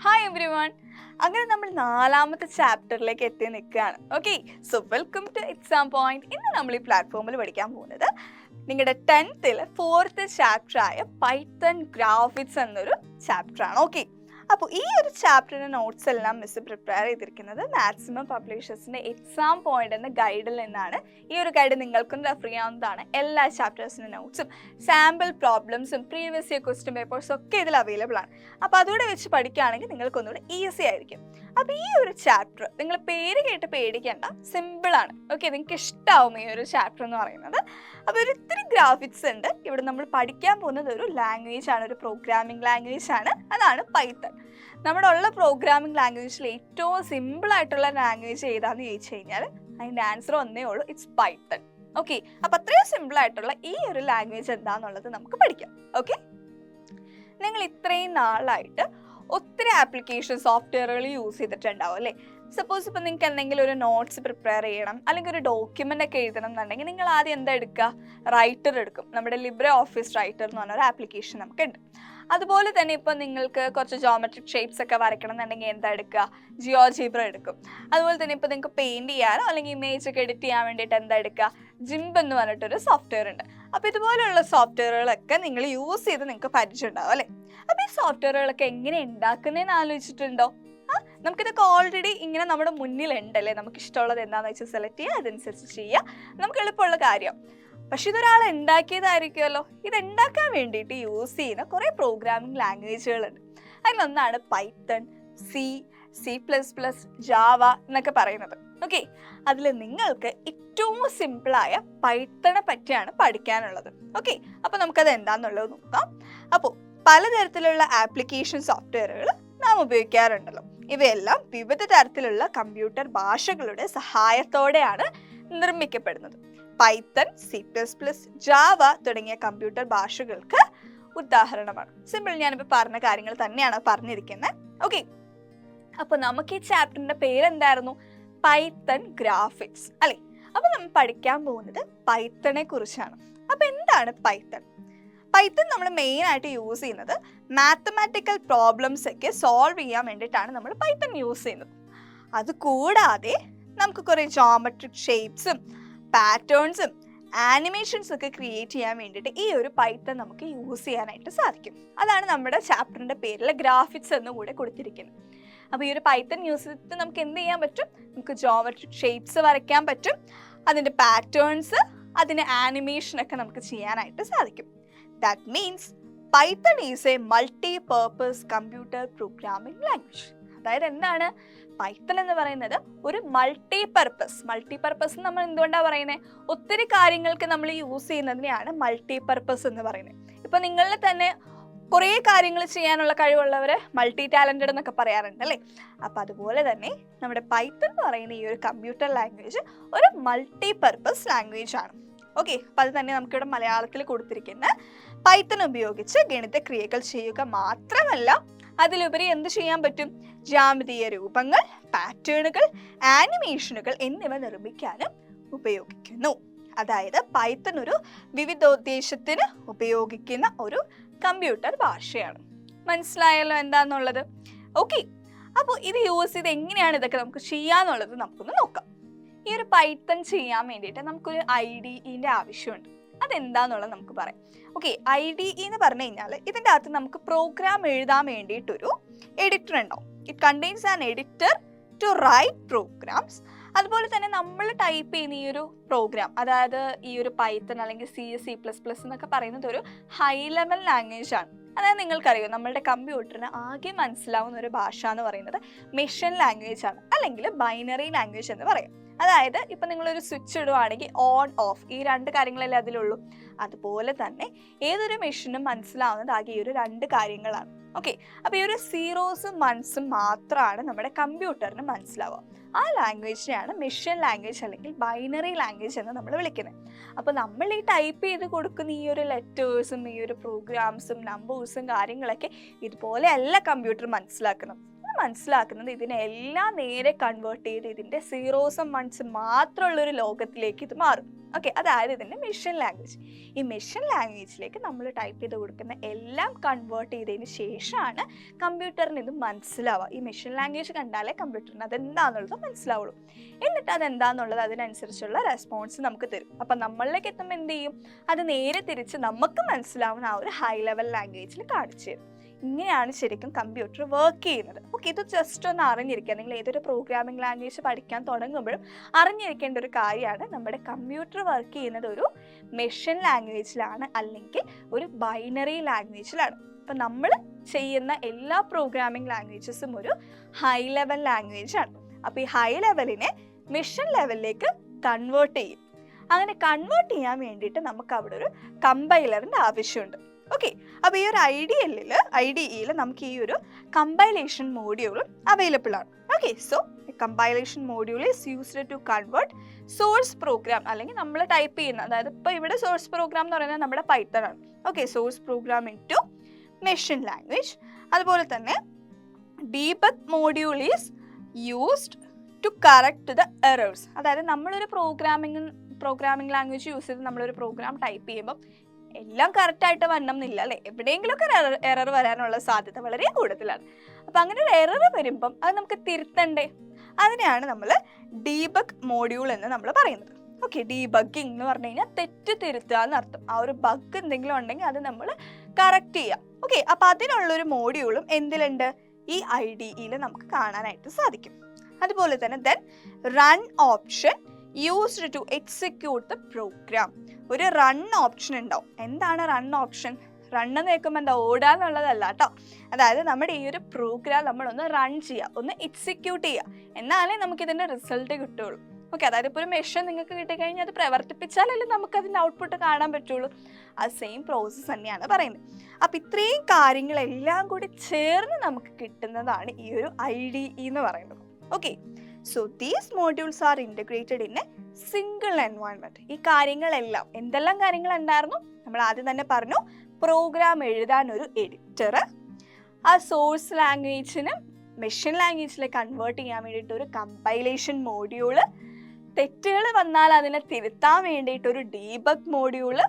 Hi every one. അങ്ങനെ നമ്മൾ നാലാമത്തെ ചാപ്റ്ററിലേക്ക് എത്തി നിൽക്കുകയാണ്. Okay, so welcome two exam point. ഇന്ന് നമ്മൾ ഈ പ്ലാറ്റ്ഫോമിൽ പഠിക്കാൻ പോകുന്നത് നിങ്ങളുടെ 10th ഫോർത്ത് ചാപ്റ്ററായ പൈത്തൺ ഗ്രാഫിക്സ് എന്നൊരു ചാപ്റ്ററാണ്. ഓക്കെ, അപ്പോൾ ഈ ഒരു ചാപ്റ്ററിൻ്റെ നോട്ട്സ് എല്ലാം മിസ് പ്രിപ്പയർ ചെയ്തിരിക്കുന്നത് മാക്സിമം പബ്ലിഷേഴ്സിൻ്റെ എക്സാം പോയിന്റ് എന്ന ഗൈഡിൽ നിന്നാണ്. ഈ ഒരു ഗൈഡ് നിങ്ങൾക്കും റെഫർ ചെയ്യാവുന്നതാണ്. എല്ലാ ചാപ്റ്റേഴ്സിൻ്റെ നോട്ട്സും സാമ്പിൾ പ്രോബ്ലംസും പ്രീവിയസ് ഇയർ ക്വസ്റ്റ്യൻ പേപ്പേഴ്സും ഒക്കെ ഇതിൽ അവൈലബിൾ ആണ്. അപ്പോൾ അതുകൂടെ വെച്ച് പഠിക്കുകയാണെങ്കിൽ നിങ്ങൾക്കൊന്നുകൂടെ ഈസി ആയിരിക്കും. അപ്പോൾ ഈ ഒരു ചാപ്റ്റർ നിങ്ങൾ പേര് കേട്ട് പേടിക്കേണ്ട, സിമ്പിളാണ്. ഓക്കെ, നിങ്ങൾക്ക് ഇഷ്ടമാവും ഈ ഒരു ചാപ്റ്റർ എന്ന് പറയുന്നത്. അപ്പോൾ ഒരു ഇത്തിരി ഗ്രാഫിക്സ് ഉണ്ട്. ഇവിടെ നമ്മൾ പഠിക്കാൻ പോകുന്നത് ഒരു ലാംഗ്വേജ് ആണ്, ഒരു പ്രോഗ്രാമിംഗ് ലാംഗ്വേജ് ആണ്. അതാണ് പൈത്തൺ. നമ്മുടെ ഉള്ള പ്രോഗ്രാമിംഗ് ലാംഗ്വേജിൽ ഏറ്റവും സിമ്പിളായിട്ടുള്ള ലാംഗ്വേജ് ഏതാണെന്ന് ചോദിച്ചു കഴിഞ്ഞാൽ അതിൻ്റെ ആൻസർ ഒന്നേ ഉള്ളൂ, ഇറ്റ്സ് പൈത്തൺ. ഓക്കെ, അപ്പോൾ അത്രയും സിമ്പിളായിട്ടുള്ള ഈ ഒരു ലാംഗ്വേജ് എന്താണെന്നുള്ളത് നമുക്ക് പഠിക്കാം. ഓക്കെ, നിങ്ങൾ ഇത്രയും നാളായിട്ട് ഒത്തിരി ആപ്ലിക്കേഷൻ സോഫ്റ്റ്വെയറുകൾ യൂസ് ചെയ്തിട്ടുണ്ടാവും അല്ലേ? സപ്പോസ് ഇപ്പോൾ നിങ്ങൾക്ക് എന്തെങ്കിലും ഒരു നോട്ട്സ് പ്രിപ്പയർ ചെയ്യണം, അല്ലെങ്കിൽ ഒരു ഡോക്യുമെൻ്റ് ഒക്കെ എഴുതണം എന്നുണ്ടെങ്കിൽ നിങ്ങൾ ആദ്യം എന്താ എടുക്കുക? റൈറ്റർ എടുക്കും. നമ്മുടെ ലിബ്രെ ഓഫീസ് റൈറ്റർ എന്ന് പറഞ്ഞൊരു ആപ്ലിക്കേഷൻ നമുക്കുണ്ട്. അതുപോലെ തന്നെ ഇപ്പോൾ നിങ്ങൾക്ക് കുറച്ച് ജോമെട്രിക് ഷേപ്സ് ഒക്കെ വരയ്ക്കണം എന്നുണ്ടെങ്കിൽ എന്താ എടുക്കുക? ജിയോജീബ്ര എടുക്കും. അതുപോലെ തന്നെ ഇപ്പോൾ നിങ്ങൾക്ക് പെയിൻറ് ചെയ്യാനോ അല്ലെങ്കിൽ ഇമേജ് ഒക്കെ എഡിറ്റ് ചെയ്യാൻ വേണ്ടിയിട്ട് എന്താ എടുക്കുക? ജിംബ് എന്ന് പറഞ്ഞിട്ടൊരു സോഫ്റ്റ്വെയർ ഉണ്ട്. അപ്പോൾ ഇതുപോലെയുള്ള സോഫ്റ്റ്വെയറുകളൊക്കെ നിങ്ങൾ യൂസ് ചെയ്ത് നിങ്ങൾക്ക് പരിചയമുണ്ടാവും അല്ലേ? അപ്പോൾ ഈ സോഫ്റ്റ്വെയറുകളൊക്കെ എങ്ങനെ ഉണ്ടാക്കുന്നതെന്ന് ആലോചിച്ചിട്ടുണ്ടോ? നമുക്കിതൊക്കെ ഓൾറെഡി ഇങ്ങനെ നമ്മുടെ മുന്നിലുണ്ടല്ലേ? നമുക്ക് ഇഷ്ടമുള്ളത് എന്താണെന്ന് വെച്ചാൽ സെലക്ട് ചെയ്യുക, അതനുസരിച്ച് ചെയ്യുക, നമുക്ക് എളുപ്പമുള്ള കാര്യം. പക്ഷെ ഇതൊരാൾ ഉണ്ടാക്കിയതായിരിക്കുമല്ലോ. ഇതുണ്ടാക്കാൻ വേണ്ടിയിട്ട് യൂസ് ചെയ്യുന്ന കുറേ പ്രോഗ്രാമിംഗ് ലാംഗ്വേജുകളുണ്ട്. അതിലൊന്നാണ് പൈത്തൺ, C++, ജാവ എന്നൊക്കെ പറയുന്നത്. ഓക്കെ, അതിൽ നിങ്ങൾക്ക് ഏറ്റവും സിമ്പിളായ പൈത്തണെ പറ്റിയാണ് പഠിക്കാനുള്ളത്. ഓക്കെ, അപ്പോൾ നമുക്കത് എന്താണെന്നുള്ളത് നോക്കാം. അപ്പോൾ പലതരത്തിലുള്ള ആപ്ലിക്കേഷൻ സോഫ്റ്റ്വെയറുകൾ നാം ഉപയോഗിക്കാറുണ്ടല്ലോ. ഇവയെല്ലാം വിവിധ തരത്തിലുള്ള കമ്പ്യൂട്ടർ ഭാഷകളുടെ സഹായത്തോടെയാണ് നിർമ്മിക്കപ്പെടുന്നത്. പൈത്തൺ, C++, ജാവ തുടങ്ങിയ കമ്പ്യൂട്ടർ ഭാഷകൾക്ക് ഉദാഹരണമാണ്. സിമ്പിൾ, ഞാനിപ്പോൾ പറഞ്ഞ കാര്യങ്ങൾ തന്നെയാണ് പറഞ്ഞിരിക്കുന്നത്. ഓക്കെ, അപ്പോൾ നമുക്ക് ഈ ചാപ്റ്ററിൻ്റെ പേരെന്തായിരുന്നു? പൈത്തൺ ഗ്രാഫിക്സ് അല്ലേ? അപ്പോൾ നമ്മൾ പഠിക്കാൻ പോകുന്നത് പൈത്തണെ കുറിച്ചാണ്. അപ്പോൾ എന്താണ് പൈത്തൺ? പൈത്തൺ നമ്മൾ മെയിനായിട്ട് യൂസ് ചെയ്യുന്നത് മാത്തമാറ്റിക്കൽ പ്രോബ്ലംസ് ഒക്കെ സോൾവ് ചെയ്യാൻ വേണ്ടിയിട്ടാണ് നമ്മൾ പൈത്തൺ യൂസ് ചെയ്യുന്നത്. അതുകൂടാതെ നമുക്ക് കുറേ ജോമെട്രിക് ഷേപ്സും പാറ്റേൺസും ആനിമേഷൻസ് ഒക്കെ ക്രിയേറ്റ് ചെയ്യാൻ വേണ്ടിയിട്ട് ഈ ഒരു പൈത്തൺ നമുക്ക് യൂസ് ചെയ്യാനായിട്ട് സാധിക്കും. അതാണ് നമ്മുടെ ചാപ്റ്ററിൻ്റെ പേരിൽ ഗ്രാഫിക്സ് എന്ന് കൂടെ കൊടുത്തിരിക്കുന്നത്. അപ്പോൾ ഈ ഒരു പൈത്തൺ യൂസ് ചെയ്തിട്ട് നമുക്ക് എന്ത് ചെയ്യാൻ പറ്റും? നമുക്ക് ജോമെട്രിക് ഷേപ്സ് വരയ്ക്കാൻ പറ്റും, അതിൻ്റെ പാറ്റേൺസ്, അതിൻ്റെ ആനിമേഷനൊക്കെ നമുക്ക് ചെയ്യാനായിട്ട് സാധിക്കും. That means Python is a multi-purpose computer programming language. അതായത് എന്താണ് പൈത്തൺ എന്ന് പറയുന്നത്? ഒരു മൾട്ടിപർപ്പസ് നമ്മൾ എന്തുകൊണ്ടാണ് പറയുന്നത്? ഒത്തിരി കാര്യങ്ങൾക്ക് നമ്മൾ യൂസ് ചെയ്യുന്നതിനെയാണ് മൾട്ടിപർപ്പസ് എന്ന് പറയുന്നത്. ഇപ്പം നിങ്ങളിൽ തന്നെ കുറേ കാര്യങ്ങൾ ചെയ്യാനുള്ള കഴിവുള്ളവർ മൾട്ടി ടാലൻറ്റഡ് എന്നൊക്കെ പറയാറുണ്ട് അല്ലേ? അപ്പം അതുപോലെ തന്നെ നമ്മുടെ പൈത്തൺ എന്ന് പറയുന്ന ഈ ഒരു കമ്പ്യൂട്ടർ ലാംഗ്വേജ് ഒരു മൾട്ടിപർപ്പസ് ലാംഗ്വേജ് ആണ്. ഓക്കെ, അപ്പം അത് തന്നെ നമുക്കിവിടെ മലയാളത്തിൽ കൊടുത്തിരിക്കുന്ന പൈത്തൺ ഉപയോഗിച്ച് ഗണിത ക്രിയകൾ ചെയ്യുക മാത്രമല്ല, അതിലുപരി എന്ത് ചെയ്യാൻ പറ്റും? ജ്യാമിതീയ രൂപങ്ങൾ, പാറ്റേണുകൾ, ആനിമേഷനുകൾ എന്നിവ നിർമ്മിക്കാനും ഉപയോഗിക്കുന്നു. അതായത് പൈത്തൺ ഒരു വിവിധോദ്ദേശത്തിന് ഉപയോഗിക്കുന്ന ഒരു കമ്പ്യൂട്ടർ ഭാഷയാണ്. മനസ്സിലായല്ലോ എന്താന്നുള്ളത്? ഓക്കെ, അപ്പോൾ ഇത് യൂസ് ചെയ്ത് എങ്ങനെയാണ് ഇതൊക്കെ നമുക്ക് ചെയ്യാന്നുള്ളത് നമുക്കൊന്ന് നോക്കാം. ഈ ഒരു പൈത്തൺ ചെയ്യാൻ വേണ്ടിയിട്ട് നമുക്കൊരു IDE ആവശ്യമുണ്ട്. അതെന്താന്നുള്ളത് നമുക്ക് പറയാം. ഓക്കെ, IDE എന്ന് പറഞ്ഞു കഴിഞ്ഞാൽ ഇതിൻ്റെ അകത്ത് നമുക്ക് പ്രോഗ്രാം എഴുതാൻ വേണ്ടിയിട്ടൊരു എഡിറ്റർ ഉണ്ടാവും. It contains an editor to write programs. അതുപോലെ തന്നെ നമ്മൾ ടൈപ്പ് ചെയ്യുന്ന ഈ ഒരു പ്രോഗ്രാം, അതായത് ഈ ഒരു പൈത്തൺ അല്ലെങ്കിൽ C++ എന്നൊക്കെ പറയുന്നത് ഒരു ഹൈ ലെവൽ ലാംഗ്വേജ് ആണ്. അതായത് നിങ്ങൾക്കറിയാം, നമ്മളുടെ കമ്പ്യൂട്ടറിന് ആകെ മനസ്സിലാവുന്ന ഒരു ഭാഷ എന്ന് പറയുന്നത് മെഷീൻ ലാംഗ്വേജ് ആണ്, അല്ലെങ്കിൽ ബൈനറി ലാംഗ്വേജ് എന്ന് പറയാം. അതായത് ഇപ്പം നിങ്ങളൊരു സ്വിച്ച് ഇടുവാണെങ്കിൽ ഓൺ ഓഫ് ഈ രണ്ട് കാര്യങ്ങളല്ലേ അതിലുള്ളൂ. അതുപോലെ തന്നെ ഏതൊരു മെഷീനും മനസ്സിലാവുന്നത് ആകെ ഈ ഒരു രണ്ട് കാര്യങ്ങളാണ്. ഓക്കെ, അപ്പോൾ ഈ ഒരു സീറോസും വൺസും മാത്രമാണ് നമ്മുടെ കമ്പ്യൂട്ടറിന് മനസ്സിലാവുക. ആ ലാംഗ്വേജിനെയാണ് മെഷീൻ ലാംഗ്വേജ് അല്ലെങ്കിൽ ബൈനറി ലാംഗ്വേജ് എന്ന് നമ്മൾ വിളിക്കുന്നത്. അപ്പോൾ നമ്മൾ ഈ ടൈപ്പ് ചെയ്ത് കൊടുക്കുന്ന ഈ ഒരു ലെറ്റേഴ്സും ഈ ഒരു പ്രോഗ്രാംസും നമ്പേഴ്സും കാര്യങ്ങളൊക്കെ ഇതുപോലെയല്ല കമ്പ്യൂട്ടർ മനസ്സിലാക്കുന്നത്. മനസ്സിലാക്കുന്നത് ഇതിനെല്ലാം നേരെ കൺവേർട്ട് ചെയ്ത് ഇതിൻ്റെ സീറോസും വൺസും മാത്രമുള്ളൊരു ലോകത്തിലേക്ക് ഇത് മാറും. ഓക്കെ, അതായത് ഇതിൻ്റെ മെഷീൻ ലാംഗ്വേജ്. ഈ മെഷീൻ ലാംഗ്വേജിലേക്ക് നമ്മൾ ടൈപ്പ് ചെയ്ത് കൊടുക്കുന്ന എല്ലാം കൺവേർട്ട് ചെയ്തതിന് ശേഷമാണ് കമ്പ്യൂട്ടറിന് ഇത് മനസ്സിലാവുക. ഈ മെഷീൻ ലാംഗ്വേജ് കണ്ടാലേ കമ്പ്യൂട്ടറിന് അതെന്താണെന്നുള്ളത് മനസ്സിലാവുള്ളൂ. എന്നിട്ട് അതെന്താണെന്നുള്ളത് അതിനനുസരിച്ചുള്ള റെസ്പോൺസ് നമുക്ക് തരും. അപ്പം നമ്മളിലേക്ക് എത്തുമ്പോൾ എന്ത് ചെയ്യും, അത് നേരെ തിരിച്ച് നമുക്ക് മനസ്സിലാവുന്ന ആ ഒരു ഹൈ ലെവൽ ലാംഗ്വേജിൽ കാണിച്ചു തരും. ഇങ്ങനെയാണ് ശരിക്കും കമ്പ്യൂട്ടർ വർക്ക് ചെയ്യുന്നത്. ഓക്കെ, ഇത് ജസ്റ്റ് ഒന്ന് അറിഞ്ഞിരിക്കുക. നിങ്ങൾ ഏതൊരു പ്രോഗ്രാമിംഗ് ലാംഗ്വേജ് പഠിക്കാൻ തുടങ്ങുമ്പോഴും അറിഞ്ഞിരിക്കേണ്ട ഒരു കാര്യമാണ് നമ്മുടെ കമ്പ്യൂട്ടർ വർക്ക് ചെയ്യുന്നത് ഒരു മെഷീൻ ലാംഗ്വേജിലാണ് അല്ലെങ്കിൽ ഒരു ബൈനറി ലാംഗ്വേജിലാണ്. അപ്പം നമ്മൾ ചെയ്യുന്ന എല്ലാ പ്രോഗ്രാമിംഗ് ലാംഗ്വേജസും ഒരു ഹൈ ലെവൽ ലാംഗ്വേജ് ആണ്. അപ്പോൾ ഈ ഹൈ ലെവലിനെ മെഷീൻ ലെവലിലേക്ക് കൺവേർട്ട് ചെയ്യും. അങ്ങനെ കൺവേർട്ട് ചെയ്യാൻ വേണ്ടിയിട്ട് നമുക്ക് അവിടെ ഒരു കമ്പൈലറിൻ്റെ ആവശ്യമുണ്ട്. ഓക്കെ, അപ്പോൾ ഈ ഒരു IDEയിൽ നമുക്ക് ഈ ഒരു കമ്പൈലേഷൻ മോഡ്യൂളും അവൈലബിൾ ആണ്. Okay, so compilation module is used to convert source program, അല്ലെങ്കിൽ നമ്മൾ ടൈപ്പ് ചെയ്യുന്ന, അതായത് ഇപ്പോൾ ഇവിടെ സോഴ്സ് പ്രോഗ്രാം എന്ന് പറയുന്നത് നമ്മുടെ പൈത്തൺ ആണ്. Okay, source program into machine language. അതുപോലെ തന്നെ debug module is used to correct the errors. അതായത് നമ്മളൊരു പ്രോഗ്രാമിംഗ് ലാംഗ്വേജ് യൂസ് ചെയ്ത് നമ്മളൊരു പ്രോഗ്രാം ടൈപ്പ് ചെയ്യുമ്പോൾ എല്ലാം കറക്റ്റായിട്ട് വരണം എന്നില്ല അല്ലേ, എവിടെയെങ്കിലുമൊക്കെ എറർ വരാനുള്ള സാധ്യത വളരെ കൂടുതലാണ്. അപ്പം അങ്ങനെ ഒരു എറർ വരുമ്പം അത് നമുക്ക് തിരുത്തണ്ടേ, അതിനെയാണ് നമ്മൾ ഡീബഗ് മോഡ്യൂൾ എന്ന് നമ്മൾ പറയുന്നത്. ഓക്കെ, ഡീബഗ്ഗിങ് എന്ന് പറഞ്ഞു കഴിഞ്ഞാൽ തെറ്റ് തിരുത്തുക എന്നർത്ഥം. ആ ഒരു ബഗ് എന്തെങ്കിലും ഉണ്ടെങ്കിൽ അത് നമ്മൾ കറക്റ്റ് ചെയ്യുക. ഓക്കെ, അപ്പം അതിനുള്ളൊരു മോഡ്യൂളും എന്തിലുണ്ട്, ഈ IDEയിൽ നമുക്ക് കാണാനായിട്ട് സാധിക്കും. അതുപോലെ തന്നെ then run option used to execute the program. ഒരു റൺ ഓപ്ഷൻ ഉണ്ടാവും. എന്താണ് റൺ ഓപ്ഷൻ? റണ്ണ് കേൾക്കുമ്പോൾ എന്താ, ഓടാന്നുള്ളതല്ല കേട്ടോ. അതായത് നമ്മുടെ ഈ ഒരു പ്രോഗ്രാം നമ്മളൊന്ന് റൺ ചെയ്യുക, ഒന്ന് എക്സിക്യൂട്ട് ചെയ്യുക, എന്നാലേ നമുക്കിതിൻ്റെ റിസൾട്ട് കിട്ടുള്ളൂ. ഓക്കെ, അതായത് ഇപ്പോൾ ഒരു മെഷീൻ നിങ്ങൾക്ക് കിട്ടിക്കഴിഞ്ഞാൽ അത് പ്രവർത്തിപ്പിച്ചാലല്ലേ നമുക്കതിൻ്റെ ഔട്ട്പുട്ട് കാണാൻ പറ്റുള്ളൂ. ആ സെയിം പ്രോസസ്സ് തന്നെയാണ് പറയുന്നത്. അപ്പം ഇത്രയും കാര്യങ്ങളെല്ലാം കൂടി ചേർന്ന് നമുക്ക് കിട്ടുന്നതാണ് ഈ ഒരു IDE എന്ന് പറയുന്നത്. Okay, so these modules are integrated in a single environment. ഈ കാര്യങ്ങളെല്ലാം എന്തെല്ലാം കാര്യങ്ങൾ ഉണ്ടായിരുന്നു നമ്മൾ ആദ്യം തന്നെ പറഞ്ഞു. പ്രോഗ്രാം എഴുതാൻ ഒരു എഡിറ്റർ, ആ സോഴ്സ് ലാംഗ്വേജിന് മെഷീൻ ലാംഗ്വേജിലേക്ക് കൺവേർട്ട് ചെയ്യാൻ വേണ്ടിയിട്ട് ഒരു കമ്പൈലേഷൻ മോഡ്യൂള്, തെറ്റുകൾ വന്നാൽ അതിനെ തിരുത്താൻ വേണ്ടിയിട്ട് ഒരു ഡീബഗ് മോഡ്യൂള്,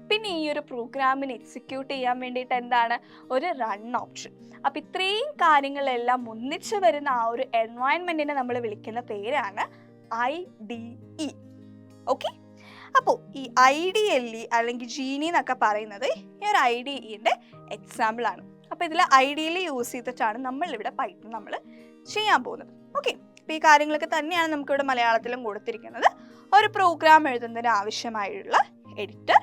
പിന്നെ ഈ ഒരു പ്രോഗ്രാമിന് എക്സിക്യൂട്ട് ചെയ്യാൻ വേണ്ടിയിട്ട് എന്താണ്, ഒരു റൺ ഓപ്ഷൻ. അപ്പം ഇത്രയും കാര്യങ്ങളെല്ലാം ഒന്നിച്ച് വരുന്ന ആ ഒരു എൻവയോൺമെൻറ്റിനെ നമ്മൾ വിളിക്കുന്ന പേരാണ് IDE. ഓക്കെ, അപ്പോൾ ഈ IDLE അല്ലെങ്കിൽ ജീനി എന്നൊക്കെ പറയുന്നത് ഈ ഒരു IDEൻ്റെ എക്സാമ്പിളാണ്. അപ്പോൾ ഇതിൽ IDLE യൂസ് ചെയ്തിട്ടാണ് നമ്മളിവിടെ പൈത്തൺ നമ്മൾ ചെയ്യാൻ പോകുന്നത്. ഓക്കെ, അപ്പോൾ ഈ കാര്യങ്ങളൊക്കെ തന്നെയാണ് നമുക്കിവിടെ മലയാളത്തിലും കൊടുത്തിരിക്കുന്നത്. ഒരു പ്രോഗ്രാം എഴുതുന്നതിന് ആവശ്യമായുള്ള എഡിറ്റർ,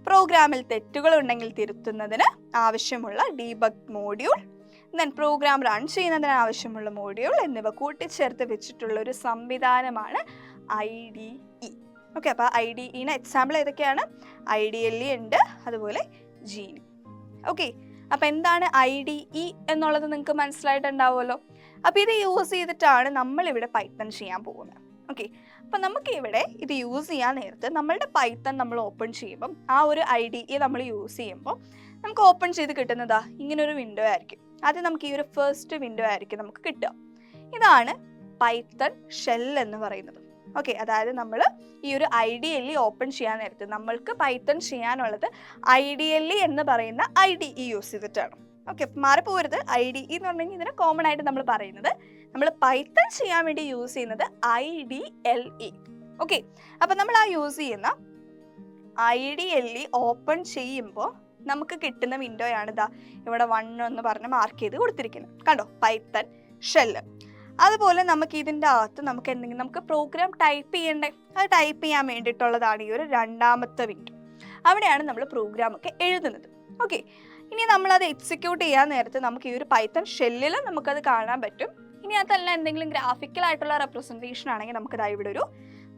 പ്രോഗ്രാമിൽ തെറ്റുകളുണ്ടെങ്കിൽ തിരുത്തുന്നതിന് ആവശ്യമുള്ള debug module, then program run ചെയ്യുന്നതിന് ആവശ്യമുള്ള മോഡ്യൂൾ എന്നിവ കൂട്ടിച്ചേർത്ത് വെച്ചിട്ടുള്ള ഒരു സംവിധാനമാണ് IDE. ഓക്കെ, അപ്പോൾ IDEന് എക്സാമ്പിൾ ഏതൊക്കെയാണ്? IDLE ഉണ്ട്, അതുപോലെ ജീനി. ഓക്കെ, അപ്പോൾ എന്താണ് IDE എന്നുള്ളത് നിങ്ങൾക്ക് മനസ്സിലായിട്ടുണ്ടാവുമല്ലോ. അപ്പോൾ ഇത് യൂസ് ചെയ്തിട്ടാണ് നമ്മളിവിടെ പൈത്തൺ ചെയ്യാൻ പോകുന്നത്. ഓക്കെ, അപ്പം നമുക്ക് ഇവിടെ ഇത് യൂസ് ചെയ്യാൻ നേരത്ത് നമ്മളുടെ പൈത്തൺ നമ്മൾ ഓപ്പൺ ചെയ്യുമ്പം ആ ഒരു IDE നമ്മൾ യൂസ് ചെയ്യുമ്പോൾ നമുക്ക് ഓപ്പൺ ചെയ്ത് കിട്ടുന്നതാ ഇങ്ങനൊരു വിൻഡോ ആയിരിക്കും. ആദ്യം നമുക്ക് ഈ ഒരു ഫസ്റ്റ് വിൻഡോ ആയിരിക്കും നമുക്ക് കിട്ടുക. ഇതാണ് പൈത്തൺ ഷെൽ എന്ന് പറയുന്നത്. ഓക്കെ, അതായത് നമ്മൾ ഈ ഒരു IDLE ഓപ്പൺ ചെയ്യാൻ നേരത്ത് നമ്മൾക്ക് പൈത്തൺ ചെയ്യാനുള്ളത് IDLE എന്ന് പറയുന്ന IDE യൂസ് ചെയ്തിട്ടാണ്. ഓക്കെ, മാറിപ്പോരുത്. IDE എന്ന് പറഞ്ഞെങ്കിൽ ഇതിന് കോമൺ ആയിട്ട് നമ്മൾ പറയുന്നത്, നമ്മൾ പൈത്തൺ ചെയ്യാൻ വേണ്ടി യൂസ് ചെയ്യുന്നത് IDLE. ഓക്കെ, അപ്പം നമ്മൾ ആ യൂസ് ചെയ്യുന്ന IDLE ഓപ്പൺ ചെയ്യുമ്പോൾ നമുക്ക് കിട്ടുന്ന വിൻഡോയാണ് ഇതാ ഇവിടെ 1 എന്ന് പറഞ്ഞ് മാർക്ക് ചെയ്ത് കൊടുത്തിരിക്കുന്നത്. കണ്ടോ, പൈത്തൺ ഷെല്ല്. അതുപോലെ നമുക്ക് ഇതിൻ്റെ അകത്ത് നമുക്ക് എന്തെങ്കിലും നമുക്ക് പ്രോഗ്രാം ടൈപ്പ് ചെയ്യണ്ടേ, അത് ടൈപ്പ് ചെയ്യാൻ വേണ്ടിയിട്ടുള്ളതാണ് ഈ ഒരു രണ്ടാമത്തെ വിൻഡോ. അവിടെയാണ് നമ്മൾ പ്രോഗ്രാമൊക്കെ എഴുതുന്നത്. ഓക്കെ, ഇനി നമ്മളത് എക്സിക്യൂട്ട് ചെയ്യാൻ നേരത്ത് നമുക്ക് ഈ ഒരു പൈത്തൺ ഷെല്ലിൽ നമുക്കത് കാണാൻ പറ്റും. ഇനി അതല്ല എന്തെങ്കിലും ഗ്രാഫിക്കലായിട്ടുള്ള റെപ്രസെൻറ്റേഷൻ ആണെങ്കിൽ നമുക്കത് ഇവിടെ ഒരു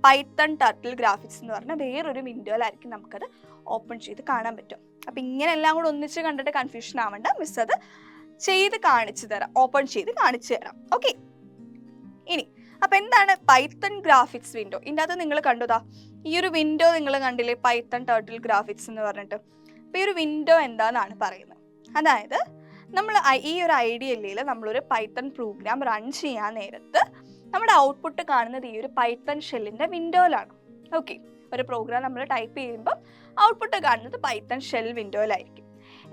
പൈത്തൺ ടർട്ടിൽ ഗ്രാഫിക്സ് എന്ന് പറഞ്ഞാൽ വേറൊരു വിൻഡോയിലായിരിക്കും നമുക്കത് ഓപ്പൺ ചെയ്ത് കാണാൻ പറ്റും. അപ്പം ഇങ്ങനെ എല്ലാം കൂടെ ഒന്നിച്ച് കണ്ടിട്ട് കൺഫ്യൂഷൻ ആവണ്ട, മിസ് അത് ചെയ്ത് കാണിച്ചു തരാം, ഓപ്പൺ ചെയ്ത് കാണിച്ചു തരാം. ഓക്കെ, ഇനി അപ്പം എന്താണ് പൈത്തൺ ഗ്രാഫിക്സ് വിൻഡോ? ഇതിൻ്റെ അകത്ത് നിങ്ങൾ കണ്ടുതാ ഈ ഒരു വിൻഡോ നിങ്ങൾ കണ്ടില്ലേ, പൈത്തൺ ടർട്ടിൽ ഗ്രാഫിക്സ് എന്ന് പറഞ്ഞിട്ട്. അപ്പോൾ ഈ ഒരു വിൻഡോ എന്താണെന്നാണ് പറയുന്നത്. അതായത് നമ്മൾ ഈ ഒരു ഐഡിയയിൽ നമ്മളൊരു പൈത്തൺ പ്രോഗ്രാം റൺ ചെയ്യാൻ നേരത്ത് നമ്മുടെ ഔട്ട്പുട്ട് കാണുന്നത് ഈ ഒരു പൈത്തൺ ഷെല്ലിൻ്റെ വിൻഡോയിലാണ്. ഓക്കെ, ഒരു പ്രോഗ്രാം നമ്മൾ ടൈപ്പ് ചെയ്യുമ്പോൾ ഔട്ട്പുട്ട് കാണുന്നത് പൈത്തൺ ഷെൽ വിൻഡോയിലായിരിക്കും.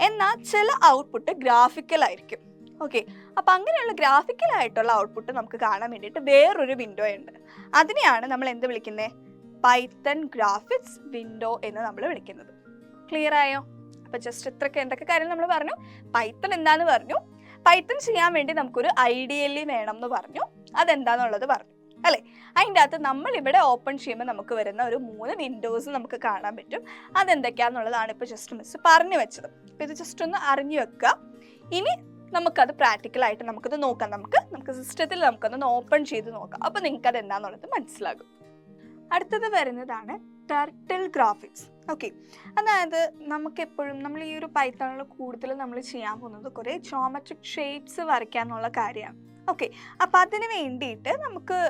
എന്നാൽ ചില ഔട്ട്പുട്ട് ഗ്രാഫിക്കലായിരിക്കും. ഓക്കെ, അപ്പം അങ്ങനെയുള്ള ഗ്രാഫിക്കലായിട്ടുള്ള ഔട്ട്പുട്ട് നമുക്ക് കാണാൻ വേണ്ടിയിട്ട് വേറൊരു വിൻഡോ ഉണ്ട്. അതിനെയാണ് നമ്മൾ എന്ത് വിളിക്കുന്നത്? പൈത്തൺ ഗ്രാഫിക്സ് വിൻഡോ എന്ന് നമ്മൾ വിളിക്കുന്നത്. ക്ലിയർ ആയോ? അപ്പം ജസ്റ്റ് ഇത്രയ്ക്ക് എന്തൊക്കെ കാര്യം നമ്മൾ പറഞ്ഞു. പൈത്തൺ എന്താന്ന് പറഞ്ഞു, പൈത്തൺ ചെയ്യാൻ വേണ്ടി നമുക്കൊരു ഐഡിയലി വേണം എന്ന് പറഞ്ഞു, അതെന്താന്നുള്ളത് പറഞ്ഞു അല്ലേ. അതിൻ്റെ അകത്ത് നമ്മളിവിടെ ഓപ്പൺ ചെയ്യുമ്പോൾ നമുക്ക് വരുന്ന ഒരു 3 വിൻഡോസ് നമുക്ക് കാണാൻ പറ്റും. അതെന്തൊക്കെയാണെന്നുള്ളതാണ് ഇപ്പോൾ ജസ്റ്റ് മിസ് പറഞ്ഞു വെച്ചത്. അപ്പോൾ ഇത് ജസ്റ്റ് ഒന്ന് അറിഞ്ഞു വെക്കുക. ഇനി നമുക്കത് പ്രാക്ടിക്കലായിട്ട് നമുക്കത് നോക്കാം. നമുക്ക് സിസ്റ്റത്തിൽ നമുക്കൊന്ന് ഓപ്പൺ ചെയ്ത് നോക്കാം. അപ്പോൾ നിങ്ങൾക്ക് അത് എന്താണെന്നുള്ളത് മനസ്സിലാകും. അടുത്തത് വരുന്നതാണ് ടർട്ടിൽ ഗ്രാഫിക്സ്. ഓക്കെ, അതായത് നമുക്കെപ്പോഴും നമ്മൾ ഈ ഒരു പൈത്തണിൽ കൂടുതൽ നമ്മൾ ചെയ്യാൻ പോകുന്നത് കുറേ ജോമെട്രിക് ഷേപ്സ് വരയ്ക്കാനുള്ള കാര്യമാണ്. ഓക്കെ, അപ്പോൾ അതിന് വേണ്ടിയിട്ട്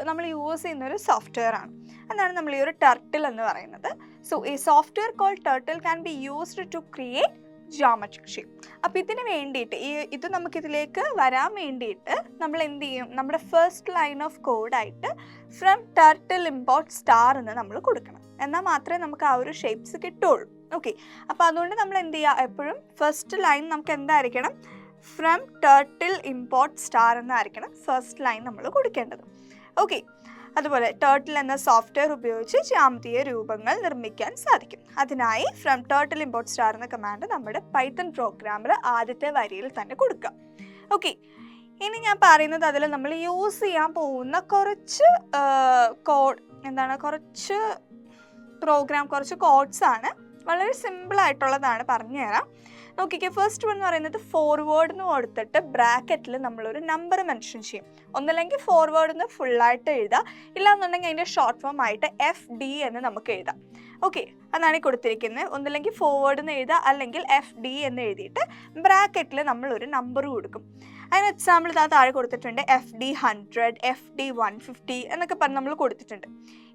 നമ്മൾ യൂസ് ചെയ്യുന്ന ഒരു സോഫ്റ്റ്വെയർ ആണ്. അതാണ് നമ്മൾ ഈ ഒരു ടർട്ടിൽ എന്ന് പറയുന്നത്. സോ ഈ software call turtle can be used to create geometric shape. അപ്പോൾ ഇതിന് വേണ്ടിയിട്ട് ഇത് നമുക്കിതിലേക്ക് വരാൻ വേണ്ടിയിട്ട് നമ്മൾ എന്ത് ചെയ്യും? നമ്മുടെ ഫസ്റ്റ് ലൈൻ ഓഫ് കോഡായിട്ട് ഫ്രം ടർട്ടിൽ ഇമ്പോർട്ട് സ്റ്റാർ എന്ന് നമ്മൾ കൊടുക്കണം. എന്നാൽ മാത്രമേ നമുക്ക് ആ ഒരു ഷേപ്സ് കിട്ടുള്ളൂ. ഓക്കെ, അപ്പോൾ അതുകൊണ്ട് നമ്മൾ എന്ത് ചെയ്യുക? എപ്പോഴും ഫസ്റ്റ് ലൈൻ നമുക്ക് എന്തായിരിക്കണം? ഫ്രം ടർട്ടിൽ ഇമ്പോർട്ട് സ്റ്റാർ എന്നായിരിക്കണം ഫസ്റ്റ് ലൈൻ നമ്മൾ കൊടുക്കേണ്ടത്. ഓക്കെ, അതുപോലെ ടർട്ടിൽ എന്ന സോഫ്റ്റ്വെയർ ഉപയോഗിച്ച് ജ്യാമിതീയ രൂപങ്ങൾ നിർമ്മിക്കാൻ സാധിക്കും. അതിനായി ഫ്രം ടർട്ടിൽ ഇമ്പോർട്ട് സ്റ്റാർ എന്ന കമാൻഡ് നമ്മുടെ പൈത്തൺ പ്രോഗ്രാമിൽ ആദ്യത്തെ വരിയിൽ തന്നെ കൊടുക്കുക. ഓക്കെ, ഇനി ഞാൻ പറയുന്നത് അതിൽ നമ്മൾ യൂസ് ചെയ്യാൻ പോകുന്ന കുറച്ച് കുറച്ച് കോഡ്സ് ആണ്. വളരെ സിമ്പിൾ ആയിട്ടുള്ളതാണ്, പറഞ്ഞുതരാം. നോക്കിക്കേ, ഫസ്റ്റ് വൺ എന്ന് പറയുന്നത് ഫോർവേഡ് എന്ന് കൊടുത്തിട്ട് ബ്രാക്കറ്റിൽ നമ്മളൊരു നമ്പർ മെൻഷൻ ചെയ്യും. ഒന്നല്ലെങ്കിൽ ഫോർവേഡ് എന്ന് ഫുള്ളായിട്ട് എഴുതാം, ഇല്ലാന്നുണ്ടെങ്കിൽ അതിൻ്റെ ഷോർട്ട് ഫോം ആയിട്ട് FD എന്ന് നമുക്ക് എഴുതാം. ഓക്കെ, അതാണ് ഈ കൊടുത്തിരിക്കുന്നത്. ഒന്നല്ലെങ്കിൽ ഫോർവേഡ് എന്ന് എഴുതാം, അല്ലെങ്കിൽ FD എന്ന് എഴുതിയിട്ട് ബ്രാക്കറ്റിൽ നമ്മളൊരു നമ്പർ കൊടുക്കും. അതിന് എക്സാമ്പിൾ ഇതാ താഴെ കൊടുത്തിട്ടുണ്ട്. FD 100, FD 150 എന്നൊക്കെ പറഞ്ഞ് നമ്മൾ കൊടുത്തിട്ടുണ്ട്.